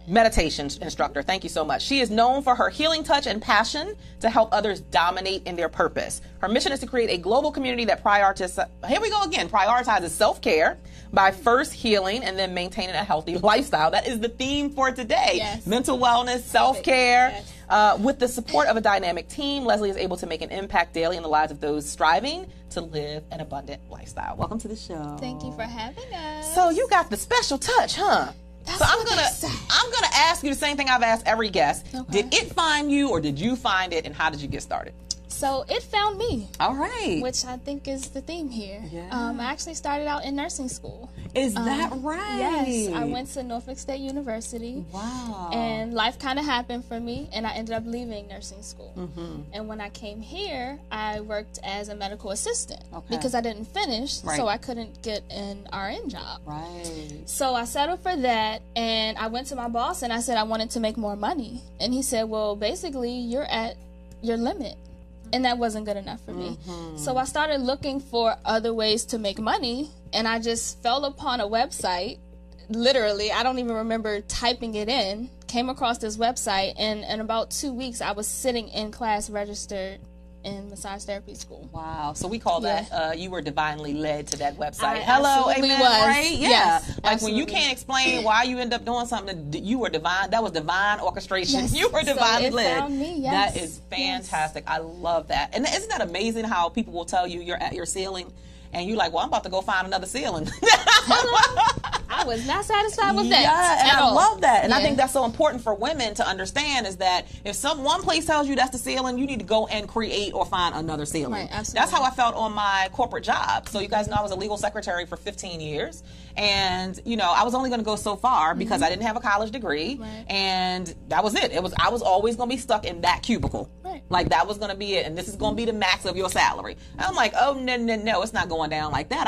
[SPEAKER 4] Meditation instructor. Thank you so much. She is known for her healing touch and passion to help others dominate in their purpose. Her mission is to create a global community that prioritizes self-care by first healing and then maintaining a healthy lifestyle. That is the theme for today.
[SPEAKER 9] Yes.
[SPEAKER 4] Mental wellness, self-care.
[SPEAKER 9] Yes.
[SPEAKER 4] With the support of a dynamic team, Leslie is able to make an impact daily in the lives of those striving to live an abundant lifestyle. Welcome to the show.
[SPEAKER 9] Thank you for having us.
[SPEAKER 4] So you got the special touch, huh?
[SPEAKER 9] That's
[SPEAKER 4] so I'm
[SPEAKER 9] what
[SPEAKER 4] gonna
[SPEAKER 9] they say.
[SPEAKER 4] ask you the same thing I've asked every guest.
[SPEAKER 9] Okay.
[SPEAKER 4] Did it find you, or did you find it, and how did you get started?
[SPEAKER 9] So it found me.
[SPEAKER 4] All right.
[SPEAKER 9] Which I think is the theme here.
[SPEAKER 4] Yeah.
[SPEAKER 9] I actually started out in nursing school.
[SPEAKER 4] Is that right?
[SPEAKER 9] Yes. I went to Norfolk State University.
[SPEAKER 4] Wow.
[SPEAKER 9] And life kind of happened for me, and I ended up leaving nursing school.
[SPEAKER 4] Mm-hmm.
[SPEAKER 9] And when I came here, I worked as a medical assistant
[SPEAKER 4] Okay.
[SPEAKER 9] because I didn't finish,
[SPEAKER 4] Right.
[SPEAKER 9] so I couldn't get an RN job.
[SPEAKER 4] Right.
[SPEAKER 9] So I settled for that, and I went to my boss and I said I wanted to make more money. And he said, well, basically, you're at your limit. And that wasn't good enough for me.
[SPEAKER 4] Mm-hmm.
[SPEAKER 9] So I started looking for other ways to make money, and I just fell upon a website. Literally, I don't even remember typing it in. Came across this website, and in about 2 weeks, I was sitting in class registered in massage therapy school.
[SPEAKER 4] Wow. So we call that you were divinely led to that website.
[SPEAKER 9] I
[SPEAKER 4] Hello,
[SPEAKER 9] absolutely
[SPEAKER 4] amen.
[SPEAKER 9] was.
[SPEAKER 4] Right? Yeah.
[SPEAKER 9] Yes,
[SPEAKER 4] like when you
[SPEAKER 9] absolutely.
[SPEAKER 4] can't explain why you end up doing something, you were divine. That was divine orchestration.
[SPEAKER 9] Yes.
[SPEAKER 4] You were
[SPEAKER 9] So
[SPEAKER 4] divinely
[SPEAKER 9] it
[SPEAKER 4] led.
[SPEAKER 9] found me, yes.
[SPEAKER 4] That is fantastic. I love that. And isn't that amazing how people will tell you you're at your ceiling, and you're like, well, I'm about to go find another ceiling.
[SPEAKER 9] I was not satisfied with that.
[SPEAKER 4] Yeah, and
[SPEAKER 9] at
[SPEAKER 4] I
[SPEAKER 9] all.
[SPEAKER 4] love that. And I
[SPEAKER 9] Yeah.
[SPEAKER 4] think that's so important for women to understand is that if one place tells you that's the ceiling, you need to go and create or find another ceiling.
[SPEAKER 9] Right, absolutely.
[SPEAKER 4] That's how I felt on my corporate job. So you guys know I was a legal secretary for 15 years. And, I was only going to go so far because I didn't have a college degree.
[SPEAKER 9] Right.
[SPEAKER 4] And that was it. I was always going to be stuck in that cubicle.
[SPEAKER 9] Right.
[SPEAKER 4] Like that was going to be it. And this is going to be the max of your salary. And I'm like, oh, no, it's not going down like that.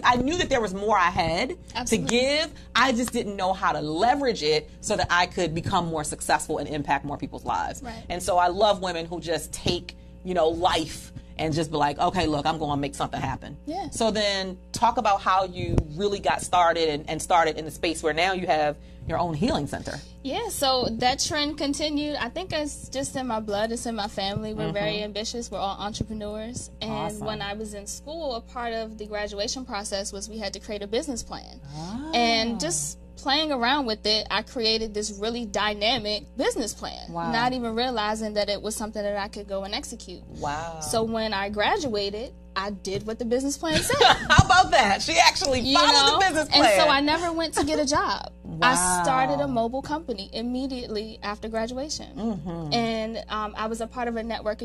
[SPEAKER 4] I knew that there was more I had
[SPEAKER 9] Absolutely.
[SPEAKER 4] to give. I just didn't know how to leverage it so that I could become more successful and impact more people's lives.
[SPEAKER 9] Right.
[SPEAKER 4] And so I love women who just take, life and just be like, okay, look, I'm going to make something happen.
[SPEAKER 9] Yeah.
[SPEAKER 4] So then talk about how you really got started and started in the space where now you have your own healing center.
[SPEAKER 9] Yeah, so that trend continued. I think it's just in my blood. It's in my family. We're very ambitious. We're all entrepreneurs. And
[SPEAKER 4] Awesome.
[SPEAKER 9] when I was in school, a part of the graduation process was we had to create a business plan. And just playing around with it, I created this really dynamic business plan,
[SPEAKER 4] Wow.
[SPEAKER 9] not even realizing that it was something that I could go and execute.
[SPEAKER 4] Wow.
[SPEAKER 9] So when I graduated, I did what the business plan said.
[SPEAKER 4] How about that? She actually followed the business plan.
[SPEAKER 9] And so I never went to get a job. I
[SPEAKER 4] Wow.
[SPEAKER 9] started a mobile company immediately after graduation.
[SPEAKER 4] Mm-hmm.
[SPEAKER 9] And I was a part of a network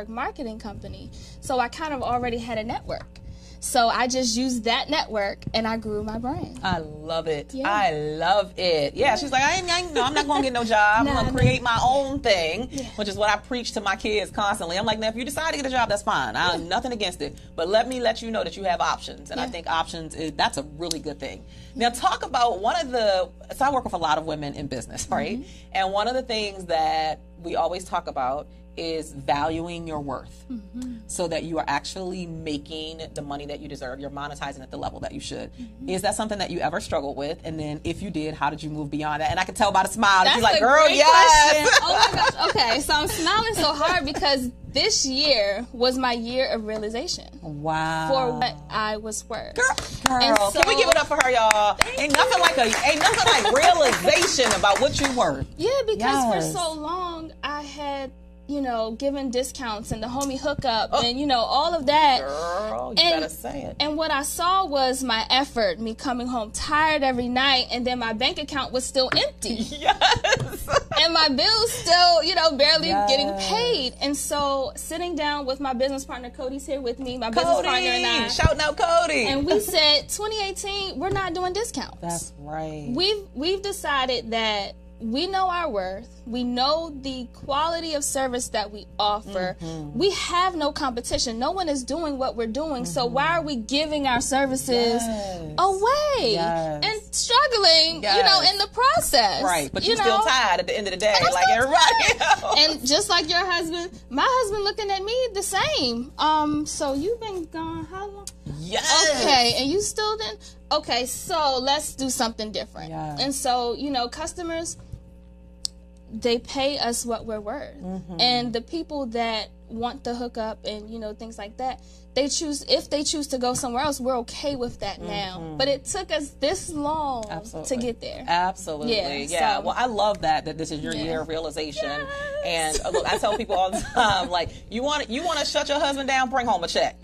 [SPEAKER 9] marketing company. So I kind of already had a network. So I just used that network and I grew my brand.
[SPEAKER 4] I love it.
[SPEAKER 9] Yeah.
[SPEAKER 4] I love it. Yeah, she's like, I'm not going to get no job. I'm going to create my own thing, which is what I preach to my kids constantly. I'm like, now, if you decide to get a job, that's fine. I have nothing against it. But let me let you know that you have options. And I think options, that's a really good thing. Now, talk about so I work with a lot of women in business, right? And one of the things that we always talk about is valuing your worth so that you are actually making the money that you deserve. You're monetizing at the level that you should. Is that something that you ever struggled with? And then if you did, how did you move beyond that? And I can tell by the smile that you're like, girl,
[SPEAKER 9] great
[SPEAKER 4] yes.
[SPEAKER 9] question. Oh my gosh. Okay, so I'm smiling so hard because this year was my year of realization
[SPEAKER 4] Wow.
[SPEAKER 9] for what I was worth.
[SPEAKER 4] Girl,
[SPEAKER 9] And
[SPEAKER 4] can we
[SPEAKER 9] so-
[SPEAKER 4] give it up for her, y'all? Ain't nothing like realization about what you worth.
[SPEAKER 9] Yeah, because for
[SPEAKER 4] Yes.
[SPEAKER 9] so long I had, given discounts and the homie hookup and, all of that.
[SPEAKER 4] Girl, you
[SPEAKER 9] And-
[SPEAKER 4] better say it.
[SPEAKER 9] And what I saw was my effort, me coming home tired every night, and then my bank account was still empty.
[SPEAKER 4] Yes.
[SPEAKER 9] And my bills still, barely getting paid. And so sitting down with my business partner, Cody's here with me, my business partner and I.
[SPEAKER 4] Shouting out Cody.
[SPEAKER 9] And we said, 2018, we're not doing discounts.
[SPEAKER 4] That's right.
[SPEAKER 9] We've decided that we know our worth. We know the quality of service that we offer. We have no competition. No one is doing what we're doing. So why are we giving our services away and struggling, in the process?
[SPEAKER 4] Right. But you're still tired at the end of the day, like everybody else.
[SPEAKER 9] And just like your husband, my husband looking at me the same. So you've been gone how long?
[SPEAKER 4] Yes.
[SPEAKER 9] Okay, and you still didn't? Okay, so let's do something different.
[SPEAKER 4] Yes.
[SPEAKER 9] And so, customers, they pay us what we're worth. And the people that want the hookup and, things like that, if they choose to go somewhere else, we're okay with that now. But it took us this long to get there.
[SPEAKER 4] Absolutely. Yeah.
[SPEAKER 9] So,
[SPEAKER 4] well, I love that this is your year of realization. And look, I tell people all the time, like, you want to shut your husband down, bring home a check.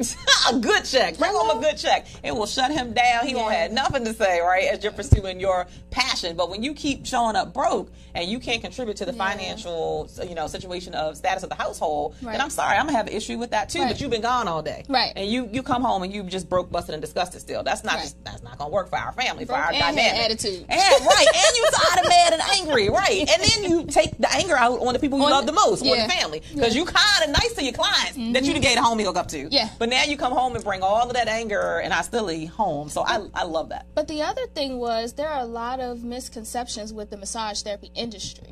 [SPEAKER 4] A good check. Bring home a good check. It will shut him down. He won't have nothing to say, right, as you're pursuing your passion. But when you keep showing up broke and you can't contribute to the financial, situation of status of the household, then I'm sorry, I'm going to have an issue with that too. But you've been gone all day.
[SPEAKER 9] Right.
[SPEAKER 4] And you come home and you just broke, busted, and disgusted still. That's not that's not going to work for our family, for our dynamic.
[SPEAKER 9] Attitude.
[SPEAKER 4] And you tired and mad and angry, right? And then you take the anger out on the people you love the most, or the family, because you kind of nice to your clients that you done gave a homie hook up to.
[SPEAKER 9] Yeah.
[SPEAKER 4] But now you come home and bring all of that anger and hostility home. So I love that.
[SPEAKER 9] But the other thing was there are a lot of misconceptions with the massage therapy industry.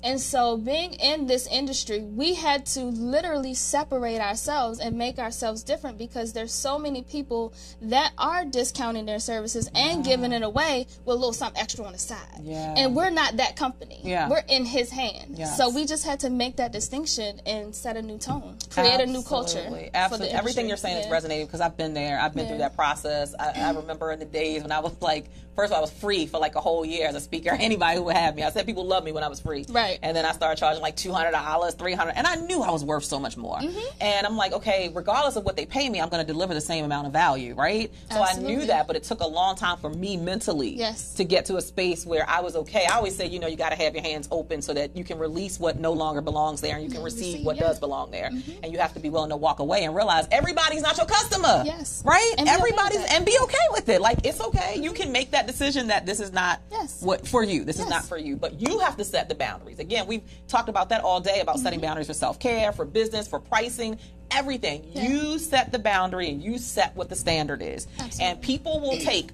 [SPEAKER 9] And so being in this industry, we had to literally separate ourselves and make ourselves different, because there's so many people that are discounting their services and giving it away with a little something extra on the side. And we're not that company. We're in his hand. So we just had to make that distinction and set a new tone, create a new culture.
[SPEAKER 4] Absolutely. Everything you're saying is resonating, because I've been there. I've been through that process. I remember in the days when I was like, first of all, I was free for like a whole year as a speaker. Anybody who would have me, I said people loved me when I was free.
[SPEAKER 9] Right.
[SPEAKER 4] And then I started charging like $200, $300, and I knew I was worth so much more. And I'm like, okay, regardless of what they pay me, I'm going to deliver the same amount of value, right? So I knew that, but it took a long time for me mentally to get to a space where I was okay. I always say, you got to have your hands open so that you can release what no longer belongs there and you can receive what does belong there. And you have to be willing to walk away and realize everybody's not your customer. Right?
[SPEAKER 9] And
[SPEAKER 4] everybody's, and be okay with it. Like, it's okay. You can make that decision that this is not what for you. This is not for you. But you have to set the boundaries. Again, we've talked about that all day, about setting boundaries for self-care, for business, for pricing, everything. You set the boundary and you set what the standard is. And people will take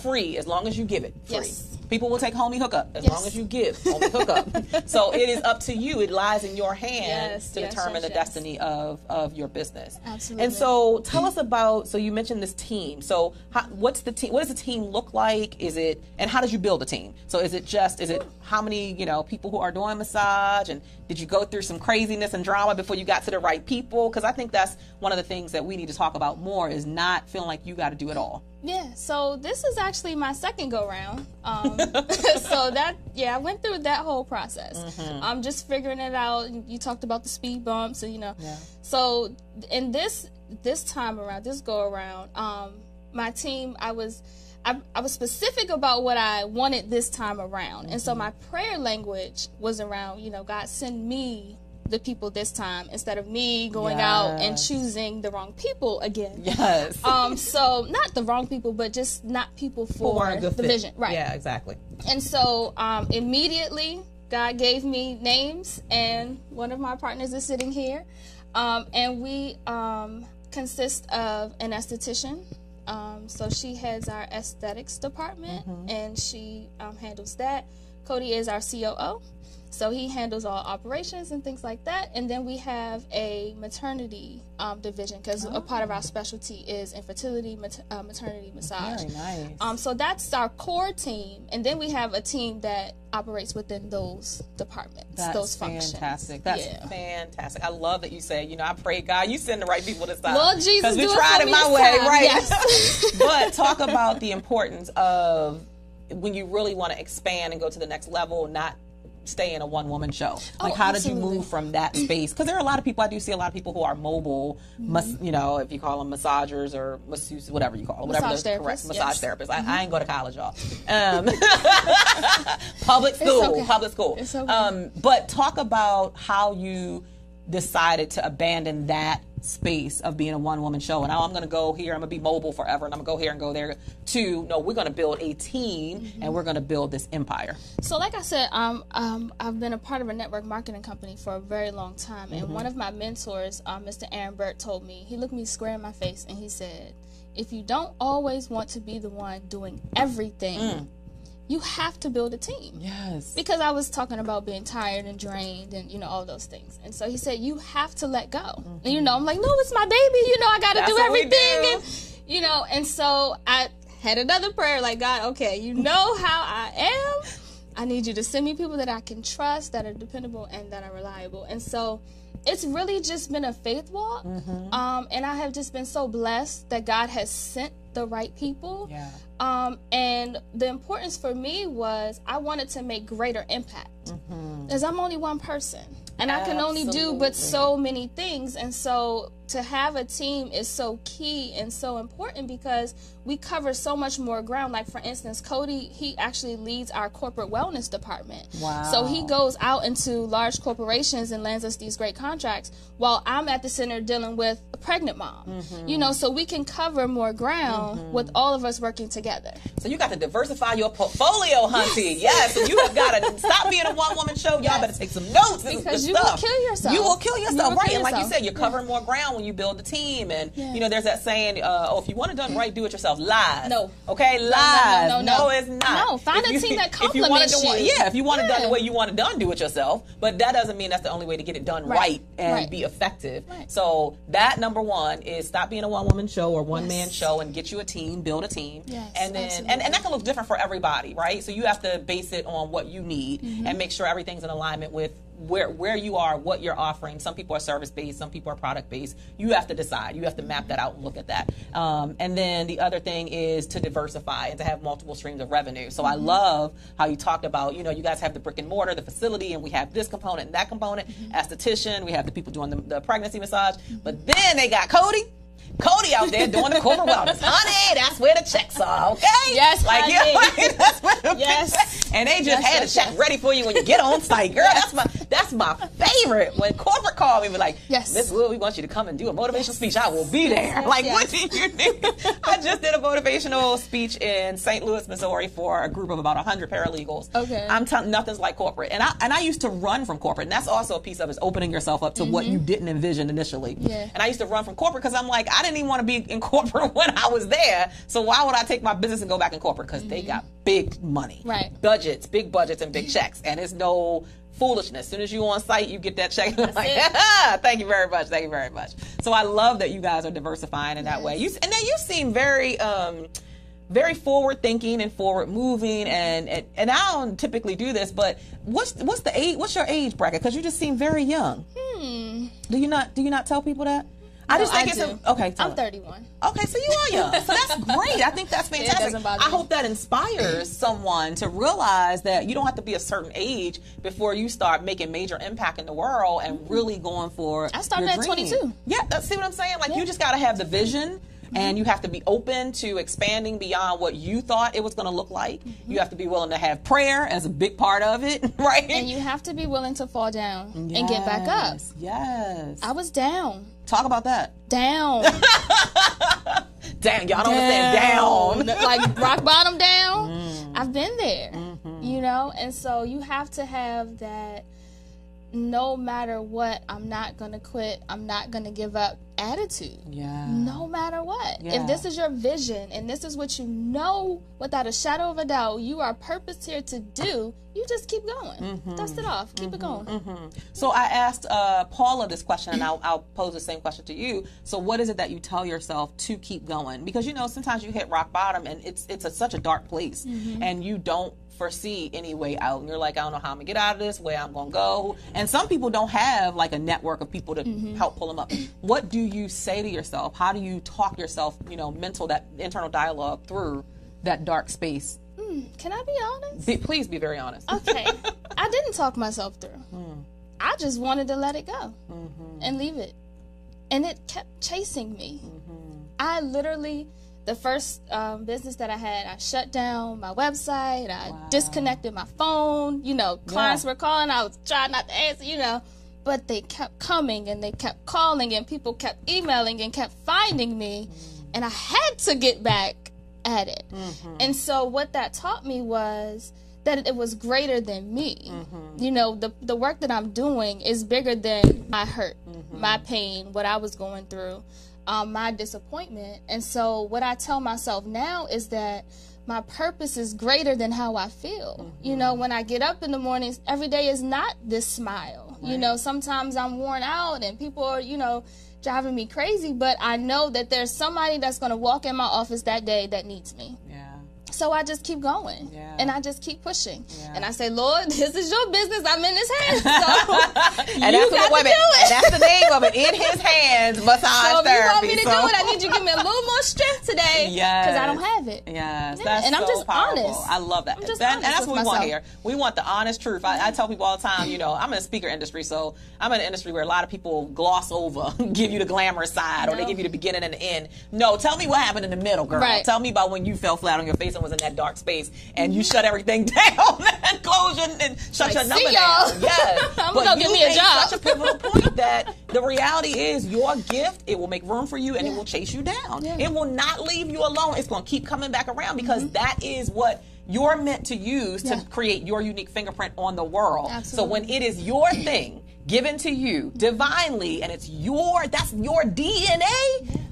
[SPEAKER 4] free as long as you give it free. People will take homie hookup as long as you give homie hookup. So it is up to you. It lies in your hands to determine the destiny of your business.
[SPEAKER 9] Absolutely.
[SPEAKER 4] And so tell us about, so you mentioned this team. So what's the team? What does the team look like? Is it, and how did you build a team? So is it how many, people who are doing massage, and did you go through some craziness and drama before you got to the right people? Because I think that's one of the things that we need to talk about more, is not feeling like you got to do it all.
[SPEAKER 9] Yeah, so this is actually my second go round. So I went through that whole process. I'm just figuring it out. You talked about the speed bumps, and So in this time around, this go around, my team, I was specific about what I wanted this time around, and so my prayer language was around, God, send me the people this time, instead of me going out and choosing the wrong people again. So not the wrong people, but just not people for the vision. Right.
[SPEAKER 4] Yeah, exactly.
[SPEAKER 9] And so immediately God gave me names, and one of my partners is sitting here. And we consist of an esthetician. So she heads our aesthetics department, and she handles that. Cody is our COO. So he handles all operations and things like that. And then we have a maternity division, because a part of our specialty is infertility, maternity massage.
[SPEAKER 4] Very nice.
[SPEAKER 9] So that's our core team. And then we have a team that operates within those departments, those functions.
[SPEAKER 4] Fantastic. That's fantastic. I love that you say, I pray, God, you send the right people this time.
[SPEAKER 9] Lord Jesus,
[SPEAKER 4] because we tried it my way, right? Yes. But talk about the importance of when you really want to expand and go to the next level, not stay in a one-woman show? Like, how did you
[SPEAKER 9] absolutely.
[SPEAKER 4] move from that space? Because there are a lot of people, I do see a lot of people who are mobile, you know, if you call them massagers or masseuses, whatever you call them, whatever
[SPEAKER 9] Massage
[SPEAKER 4] the correct
[SPEAKER 9] therapists,
[SPEAKER 4] massage
[SPEAKER 9] yes.
[SPEAKER 4] therapists. I ain't go to college, y'all. Public school,
[SPEAKER 9] okay.
[SPEAKER 4] public school.
[SPEAKER 9] It's okay.
[SPEAKER 4] But talk about how you decided to abandon that space of being a one-woman show, and now I'm going to go here, I'm going to be mobile forever, and I'm going to go here and go there, to, no, we're going to build a team, and we're going to build this empire.
[SPEAKER 9] So like I said, I've been a part of a network marketing company for a very long time, and one of my mentors, Mr. Aaron Burt, told me, he looked me square in my face, and he said, if you don't always want to be the one doing everything, you have to build a team.
[SPEAKER 4] Yes.
[SPEAKER 9] Because I was talking about being tired and drained and, you know, all those things. And so he said, you have to let go. And, you know, I'm like, no, it's my baby. You know, I got to do
[SPEAKER 4] what we
[SPEAKER 9] everything.
[SPEAKER 4] do.
[SPEAKER 9] And, you know, and so I had another prayer like, God, okay, you know how I am. I need you to send me people that I can trust, that are dependable, and that are reliable. And so it's really just been a faith walk. And I have just been so blessed that God has sent the right people.
[SPEAKER 4] Yeah.
[SPEAKER 9] And the importance for me was I wanted to make greater impact. Because I'm only one person. And I can only do but so many things. And so to have a team is so key and so important because we cover so much more ground. Like, for instance, Cody, he actually leads our corporate wellness department.
[SPEAKER 4] Wow.
[SPEAKER 9] So he goes out into large corporations and lands us these great contracts while I'm at the center dealing with a pregnant mom. You know, so we can cover more ground with all of us working together.
[SPEAKER 4] So you got to diversify your portfolio, hunty. Yes. So you have got to stop being a one-woman show. Y'all better take some notes. This
[SPEAKER 9] Because
[SPEAKER 4] is
[SPEAKER 9] you
[SPEAKER 4] good
[SPEAKER 9] will
[SPEAKER 4] stuff.
[SPEAKER 9] kill yourself.
[SPEAKER 4] You will kill yourself,
[SPEAKER 9] You will
[SPEAKER 4] right?
[SPEAKER 9] kill
[SPEAKER 4] And like you
[SPEAKER 9] yourself.
[SPEAKER 4] said, you're covering more ground when you build a team. And, you know, there's that saying, oh, if you want it done right, do it yourself. Lies.
[SPEAKER 9] No.
[SPEAKER 4] Okay? Lies.
[SPEAKER 9] No,
[SPEAKER 4] it's not.
[SPEAKER 9] No, find a team that
[SPEAKER 4] if you want it
[SPEAKER 9] complements you.
[SPEAKER 4] Yeah, if you want it done the way you want it done, do it yourself. But that doesn't mean that's the only way to get it done right and be effective.
[SPEAKER 9] Right.
[SPEAKER 4] So that, number one, is stop being a one-woman show or one-man show and get you a team, build a team.
[SPEAKER 9] Yes,
[SPEAKER 4] and then and that can look different for everybody, right? So you have to base it on what you need and make sure everything's in alignment with where you are, what you're offering. Some people are service-based, some people are product-based. You have to decide. You have to map that out and look at that. And then the other thing is to diversify and to have multiple streams of revenue. So I love how you talked about, you know, you guys have the brick and mortar, the facility, and we have this component and that component. Esthetician, we have the people doing the pregnancy massage. But then they got Cody out there doing the corporate wellness. Honey, that's where the checks are, okay?
[SPEAKER 9] Yes,
[SPEAKER 4] like,
[SPEAKER 9] honey.
[SPEAKER 4] Yeah, that's where the
[SPEAKER 9] Yes.
[SPEAKER 4] checks. And they just had a
[SPEAKER 9] yes,
[SPEAKER 4] check
[SPEAKER 9] yes.
[SPEAKER 4] ready for you when you get on site. Girl, that's my favorite. When corporate call me and be like,
[SPEAKER 9] Yes.
[SPEAKER 4] Miss Will, we want you to come and do a motivational speech. I will be there.
[SPEAKER 9] Yes,
[SPEAKER 4] like,
[SPEAKER 9] yes.
[SPEAKER 4] what do you need? I just did a motivational speech in St. Louis, Missouri for a group of about 100 paralegals.
[SPEAKER 9] Okay.
[SPEAKER 4] I'm telling nothing's like corporate. And I used to run from corporate. And that's also a piece of it, is opening yourself up to what you didn't envision initially.
[SPEAKER 9] Yeah.
[SPEAKER 4] And I used to run from corporate because I'm like, I didn't even want to be in corporate when I was there. So why would I take my business and go back in corporate? Because they got big money.
[SPEAKER 9] Right.
[SPEAKER 4] Budgets, big budgets and big checks. And it's no foolishness. As soon as you on site, you get that check. Like, thank you very much. Thank you very much. So I love that you guys are diversifying in that way. And then you seem very very forward thinking and forward moving, and I don't typically do this, but what's the age? What's your age bracket? Because you just seem very young. Do you not tell people that? I just think okay.
[SPEAKER 9] I'm 31.
[SPEAKER 4] Okay, so you are young. So that's great. I think that's fantastic.
[SPEAKER 9] doesn't bother
[SPEAKER 4] I
[SPEAKER 9] me.
[SPEAKER 4] hope that inspires someone to realize that you don't have to be a certain age before you start making major impact in the world and really going for
[SPEAKER 9] I started
[SPEAKER 4] your
[SPEAKER 9] at
[SPEAKER 4] dream.
[SPEAKER 9] 22.
[SPEAKER 4] Yeah, see what I'm saying? Like, you just got to have the vision. And you have to be open to expanding beyond what you thought it was going to look like. You have to be willing to have prayer as a big part of it, right?
[SPEAKER 9] And you have to be willing to fall down and get back up.
[SPEAKER 4] Yes.
[SPEAKER 9] I was down.
[SPEAKER 4] Talk about that.
[SPEAKER 9] Down.
[SPEAKER 4] Damn, y'all don't understand. Down.
[SPEAKER 9] Like rock bottom down. I've been there. You know? And so you have to have that no matter what, I'm not going to quit, I'm not going to give up attitude.
[SPEAKER 4] Yeah.
[SPEAKER 9] No matter what.
[SPEAKER 4] Yeah.
[SPEAKER 9] If this is your vision and this is what you know without a shadow of a doubt you are purposed here to do, you just keep going. Dust it off. Keep it going.
[SPEAKER 4] So I asked Paula this question, and I'll pose the same question to you. So what is it that you tell yourself to keep going? Because, you know, sometimes you hit rock bottom and it's such a dark place and you don't foresee any way out, and you're like, I don't know how I'm gonna get out of this, where I'm gonna go. And some people don't have like a network of people to help pull them up. What do you say to yourself? How do you talk yourself, you know, that internal dialogue through that dark space
[SPEAKER 9] Can I be honest?
[SPEAKER 4] Please be very honest.
[SPEAKER 9] Okay. I didn't talk myself through. I just wanted to let it go and leave it. And it kept chasing me. I literally, the first business that I had, I shut down my website. I disconnected my phone. You know, clients were calling. I was trying not to answer, you know. But they kept coming and they kept calling and people kept emailing and kept finding me. And I had to get back at it. And so what that taught me was that it was greater than me. You know, the work that I'm doing is bigger than my hurt, my pain, what I was going through, my disappointment. And so what I tell myself now is that my purpose is greater than how I feel. You know, when I get up in the mornings, every day is not this smile. You know, sometimes I'm worn out and people are, you know, driving me crazy, but I know that there's somebody that's going to walk in my office that day that needs me. So I just keep going, and I just keep pushing, and I say, Lord, this is your business. I'm in His hands, so
[SPEAKER 4] and
[SPEAKER 9] you got to do it.
[SPEAKER 4] And that's the name of it. In His hands, massage
[SPEAKER 9] so
[SPEAKER 4] therapy.
[SPEAKER 9] So if you want me to do it, I need you to give me a little more strength today, because I don't have it.
[SPEAKER 4] That's
[SPEAKER 9] and I'm
[SPEAKER 4] so
[SPEAKER 9] just
[SPEAKER 4] powerful.
[SPEAKER 9] honest.
[SPEAKER 4] I love that.
[SPEAKER 9] I'm just
[SPEAKER 4] and that's
[SPEAKER 9] honest
[SPEAKER 4] what we
[SPEAKER 9] with
[SPEAKER 4] want
[SPEAKER 9] myself.
[SPEAKER 4] here. We want the honest truth. I tell people all the time, you know, I'm in the speaker industry, so I'm in an industry where a lot of people gloss over, give you the glamorous side, or they give you the beginning and the end. No, tell me what happened in the middle, girl.
[SPEAKER 9] Right.
[SPEAKER 4] Tell me about when you fell flat on your face and was in that dark space. And you shut everything down and close your and shut your number down. Yes,
[SPEAKER 9] I'm
[SPEAKER 4] but
[SPEAKER 9] gonna
[SPEAKER 4] you
[SPEAKER 9] give me a
[SPEAKER 4] made
[SPEAKER 9] job.
[SPEAKER 4] such a pivotal point that the reality is your gift. It will make room for you, and it will chase you down. It will not leave you alone. It's going to keep coming back around because that is what you're meant to use to create your unique fingerprint on the world.
[SPEAKER 9] Absolutely.
[SPEAKER 4] So when it is your thing given to you divinely, and that's your DNA.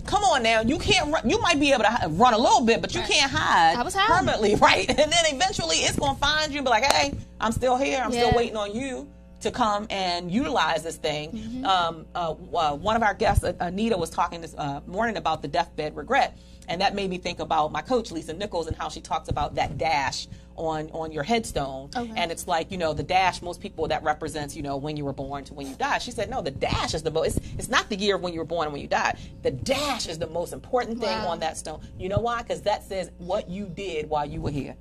[SPEAKER 4] Come on now, you can't run, you might be able to run a little bit, but you can't hide permanently, right? And then eventually it's going to find you and be like, hey, I'm still here. I'm still waiting on you to come and utilize this thing. One of our guests, Anita, was talking this morning about the deathbed regret. And that made me think about my coach, Lisa Nichols, and how she talks about that dash on your headstone. And it's like, you know, the dash, most people, that represents, you know, when you were born to when you died. She said, no, the dash is the most, it's not the year of when you were born and when you died. The dash is the most important thing on that stone. You know why? Because that says what you did while you were here.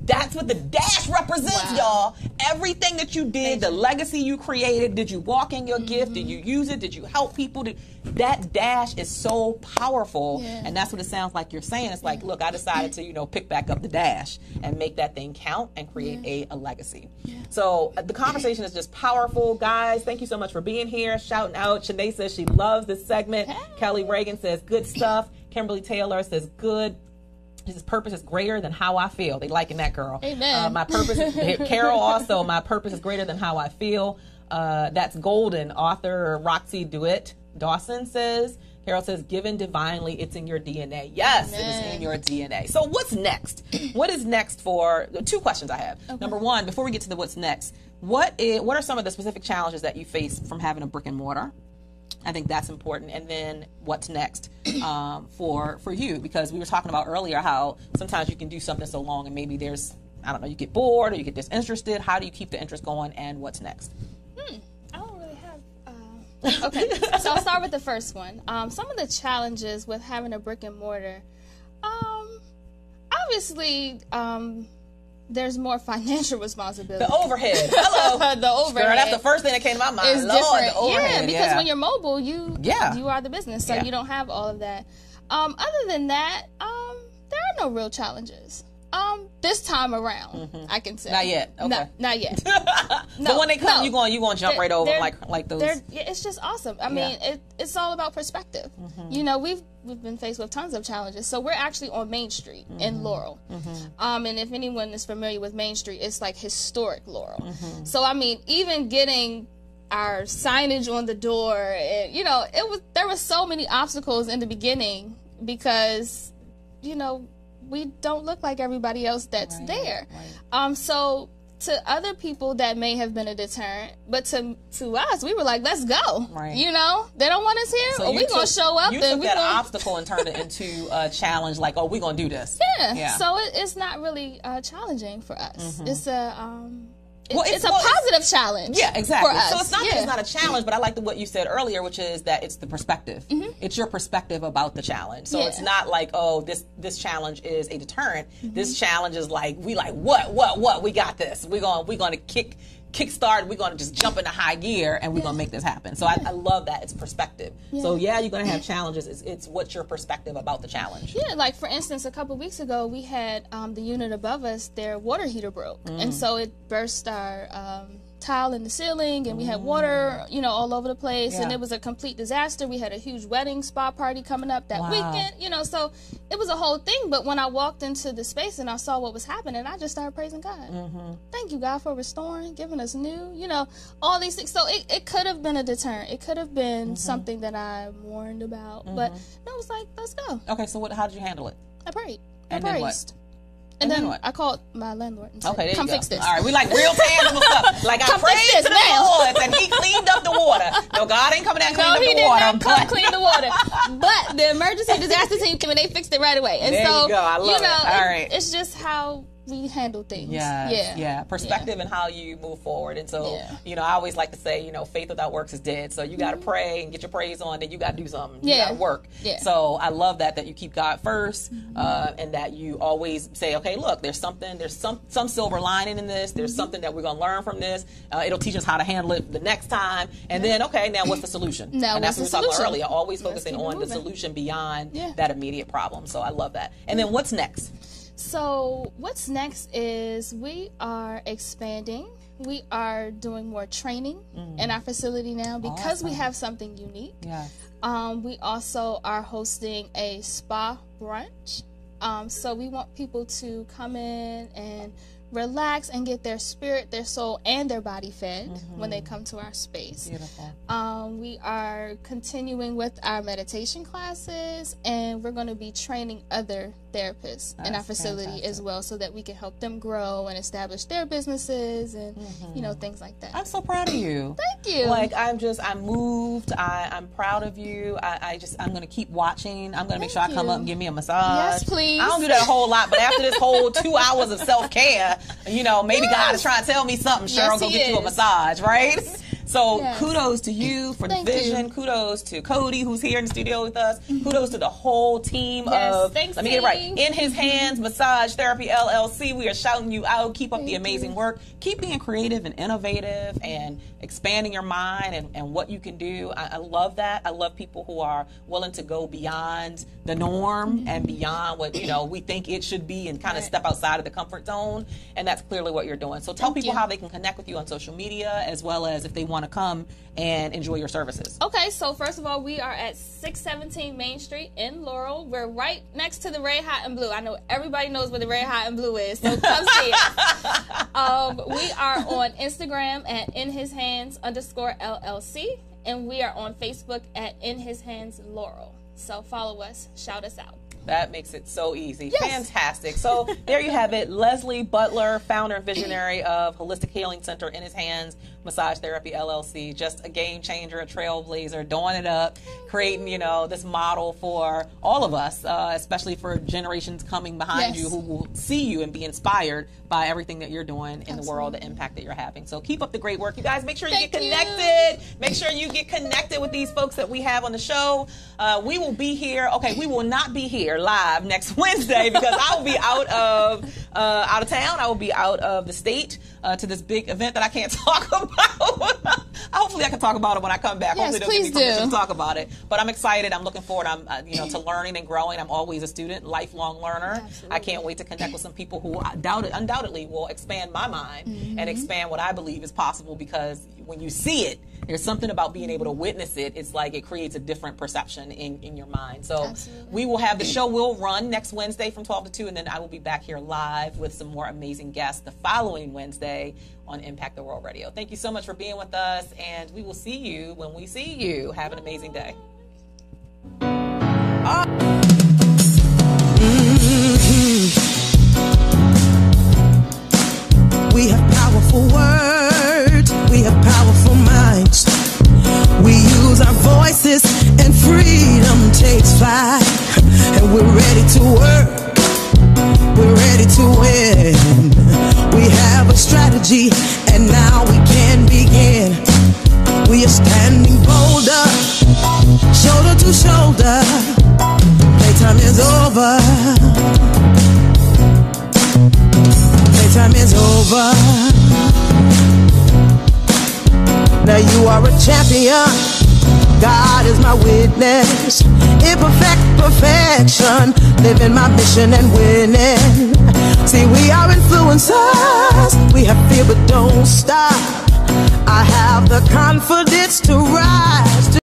[SPEAKER 4] That's what the dash represents, y'all. Everything that you did, the legacy you created, did you walk in your gift? Did you use it? Did you help people? That dash is so powerful. And that's what it sounds like you're saying. It's like, look, I decided to, you know, pick back up the dash and make that thing count and create a legacy. So the conversation is just powerful. Guys, thank you so much for being here. Shouting out. Shanae says she loves this segment. Kelly Reagan says good stuff. Kimberly Taylor says good. His purpose is greater than how I feel. They liking that, girl.
[SPEAKER 9] Amen.
[SPEAKER 4] My purpose is, Carol also, my purpose is greater than how I feel. That's golden. Author Roxy DeWitt Dawson says, Carol says, given divinely, it's in your DNA. Yes, Amen. It is in your DNA. So what's next? What is next for, two questions I have. Okay. Number one, before we get to the what's next, what are some of the specific challenges that you face from having a brick and mortar? I think that's important. And then what's next for you? Because we were talking about earlier how sometimes you can do something so long and maybe there's, I don't know, you get bored or you get disinterested. How do you keep the interest going, and what's next?
[SPEAKER 9] I don't really have... Okay, so I'll start with the first one. Some of the challenges with having a brick and mortar, obviously... there's more financial responsibility.
[SPEAKER 4] The overhead. Hello.
[SPEAKER 9] The overhead.
[SPEAKER 4] Girl, that's the first thing that came to my mind.
[SPEAKER 9] It's
[SPEAKER 4] Lord,
[SPEAKER 9] different.
[SPEAKER 4] the overhead.
[SPEAKER 9] Because when you're mobile, you are the business, so you don't have all of that. Other than that, there are no real challenges. This time around, I can say.
[SPEAKER 4] Not yet. Okay.
[SPEAKER 9] No, not yet.
[SPEAKER 4] But when they come, you going to jump right over like those.
[SPEAKER 9] It's just awesome. I mean, it's all about perspective. You know, we've been faced with tons of challenges. So we're actually on Main Street in Laurel. And if anyone is familiar with Main Street, it's like historic Laurel. So I mean, even getting our signage on the door, and, you know, there were so many obstacles in the beginning because, you know, we don't look like everybody else that's there. So to other people that may have been a deterrent, but to us, we were like, let's go. You know, they don't want us here, so we're going to show up.
[SPEAKER 4] You took that obstacle and turned it into a challenge, like, oh, we're going to do this.
[SPEAKER 9] Yeah. So it's not really challenging for us. It's it's a positive challenge.
[SPEAKER 4] Yeah, exactly.
[SPEAKER 9] For us.
[SPEAKER 4] So it's not that it's not a challenge, but I like what you said earlier, which is that it's the perspective. It's your perspective about the challenge. So it's not like, oh, this challenge is a deterrent. This challenge is like, what? We got this. We're gonna kickstart. We're gonna just jump into high gear, and we're gonna make this happen. So I love that it's perspective. So you're gonna have challenges. It's what's your perspective about the challenge.
[SPEAKER 9] Yeah, like for instance, a couple weeks ago, we had the unit above us, their water heater broke, and so it burst our tile in the ceiling, and we had water, all over the place, and it was a complete disaster. We had a huge wedding spa party coming up that weekend, so it was a whole thing. But when I walked into the space and I saw what was happening, I just started praising God. Thank you, God, for restoring, giving us new, all these things. So it could have been a deterrent. It could have been something that I warned about, but no, it was like, let's go.
[SPEAKER 4] Okay, so how did you handle it?
[SPEAKER 9] I prayed.
[SPEAKER 4] And
[SPEAKER 9] I
[SPEAKER 4] then
[SPEAKER 9] praised.
[SPEAKER 4] what?
[SPEAKER 9] And then I called my landlord and said,
[SPEAKER 4] okay, there
[SPEAKER 9] come
[SPEAKER 4] you go.
[SPEAKER 9] fix this.
[SPEAKER 4] All right, we like real tangible stuff. Like, I prayed to the Lord and he cleaned up the water. No, God ain't coming down and clean up the water.
[SPEAKER 9] No, he did not come clean the water. But the emergency disaster team came and they fixed it right away. And
[SPEAKER 4] there
[SPEAKER 9] so,
[SPEAKER 4] you go. I love it. All right.
[SPEAKER 9] It's just how we handle things.
[SPEAKER 4] Yeah. Perspective and how you move forward. And so, I always like to say, faith without works is dead. So you got to pray and get your praise on, then you got to do something. You got to work. So I love that you keep God first, and that you always say, okay, look, there's some silver lining in this. There's something that we're going to learn from this. It'll teach us how to handle it the next time. And then, okay, now what's the solution? And that's what we were talking about earlier. Always focusing on the solution beyond that immediate problem. So I love that. And then what's next?
[SPEAKER 9] So what's next is we are expanding. We are doing more training in our facility now because we have something unique. We also are hosting a spa brunch. So we want people to come in and relax and get their spirit, their soul, and their body fed when they come to our space.
[SPEAKER 4] Beautiful.
[SPEAKER 9] We are continuing with our meditation classes, and we're going to be training other therapists in our facility as well, so that we can help them grow and establish their businesses and things like that.
[SPEAKER 4] I'm so proud of you.
[SPEAKER 9] Thank you.
[SPEAKER 4] Like, I'm moved. I'm proud of you. I'm going to keep watching. I'm going to make sure I come up and give me a massage.
[SPEAKER 9] Yes, please.
[SPEAKER 4] I don't do that a whole lot, but after this whole 2 hours of self-care, maybe God is trying to tell me something. Cheryl, go get you a massage, right? So kudos to you for the vision. Kudos to Cody, who's here in the studio with us. Kudos to the whole team of, let me get it right, In His Hands Massage Therapy LLC. We are shouting you out. Keep up the amazing work. Keep being creative and innovative and expanding your mind and what you can do. I love that. I love people who are willing to go beyond the norm and beyond what we think it should be, and kind of step outside of the comfort zone. And that's clearly what you're doing. So tell people how they can connect with you on social media, as well as if they want to come and enjoy your services.
[SPEAKER 9] Okay, so first of all, we are at 617 Main Street in Laurel. We're right next to the Red Hot and Blue. I know everybody knows where the Red Hot and Blue is, so come see us. We are on Instagram at InHisHands_LLC, and we are on Facebook at In His Hands Laurel. So follow us, shout us out.
[SPEAKER 4] That makes it so easy. Yes. Fantastic. So there you have it. Leslie Butler, founder and visionary of Holistic Healing Center, In His Hands Massage Therapy LLC. Just a game changer, a trailblazer, doing it up, creating, this model for all of us, especially for generations coming behind you who will see you and be inspired by everything that you're doing in the world, the impact that you're having. So keep up the great work. You guys, make sure you get connected. Make sure you get connected with these folks that we have on the show. We will be here. Okay, we will not be here live next Wednesday because I will be out of town. I will be out of the state to this big event that I can't talk about. Hopefully I can talk about it when I come back.
[SPEAKER 9] Yes,
[SPEAKER 4] hopefully they'll give me permission to talk about it. But I'm excited. I'm looking forward to learning and growing. I'm always a student, lifelong learner. Absolutely. I can't wait to connect with some people who undoubtedly will expand my mind and expand what I believe is possible, because when you see it, there's something about being able to witness it. It's like it creates a different perception in your mind. So we will have the show will run next Wednesday from 12 to 2, and then I will be back here live with some more amazing guests the following Wednesday on Impact the World Radio. Thank you so much for being with us, and we will see you when we see you. Have an amazing day.
[SPEAKER 3] We have powerful words, we have powerful minds. We use our voices and freedom takes flight. And we're ready to work, we're ready to win. We have a strategy and You are a champion. God is my witness. Imperfect perfection. Living my mission and winning. See, we are influencers. We have fear but don't stop. I have the confidence to rise.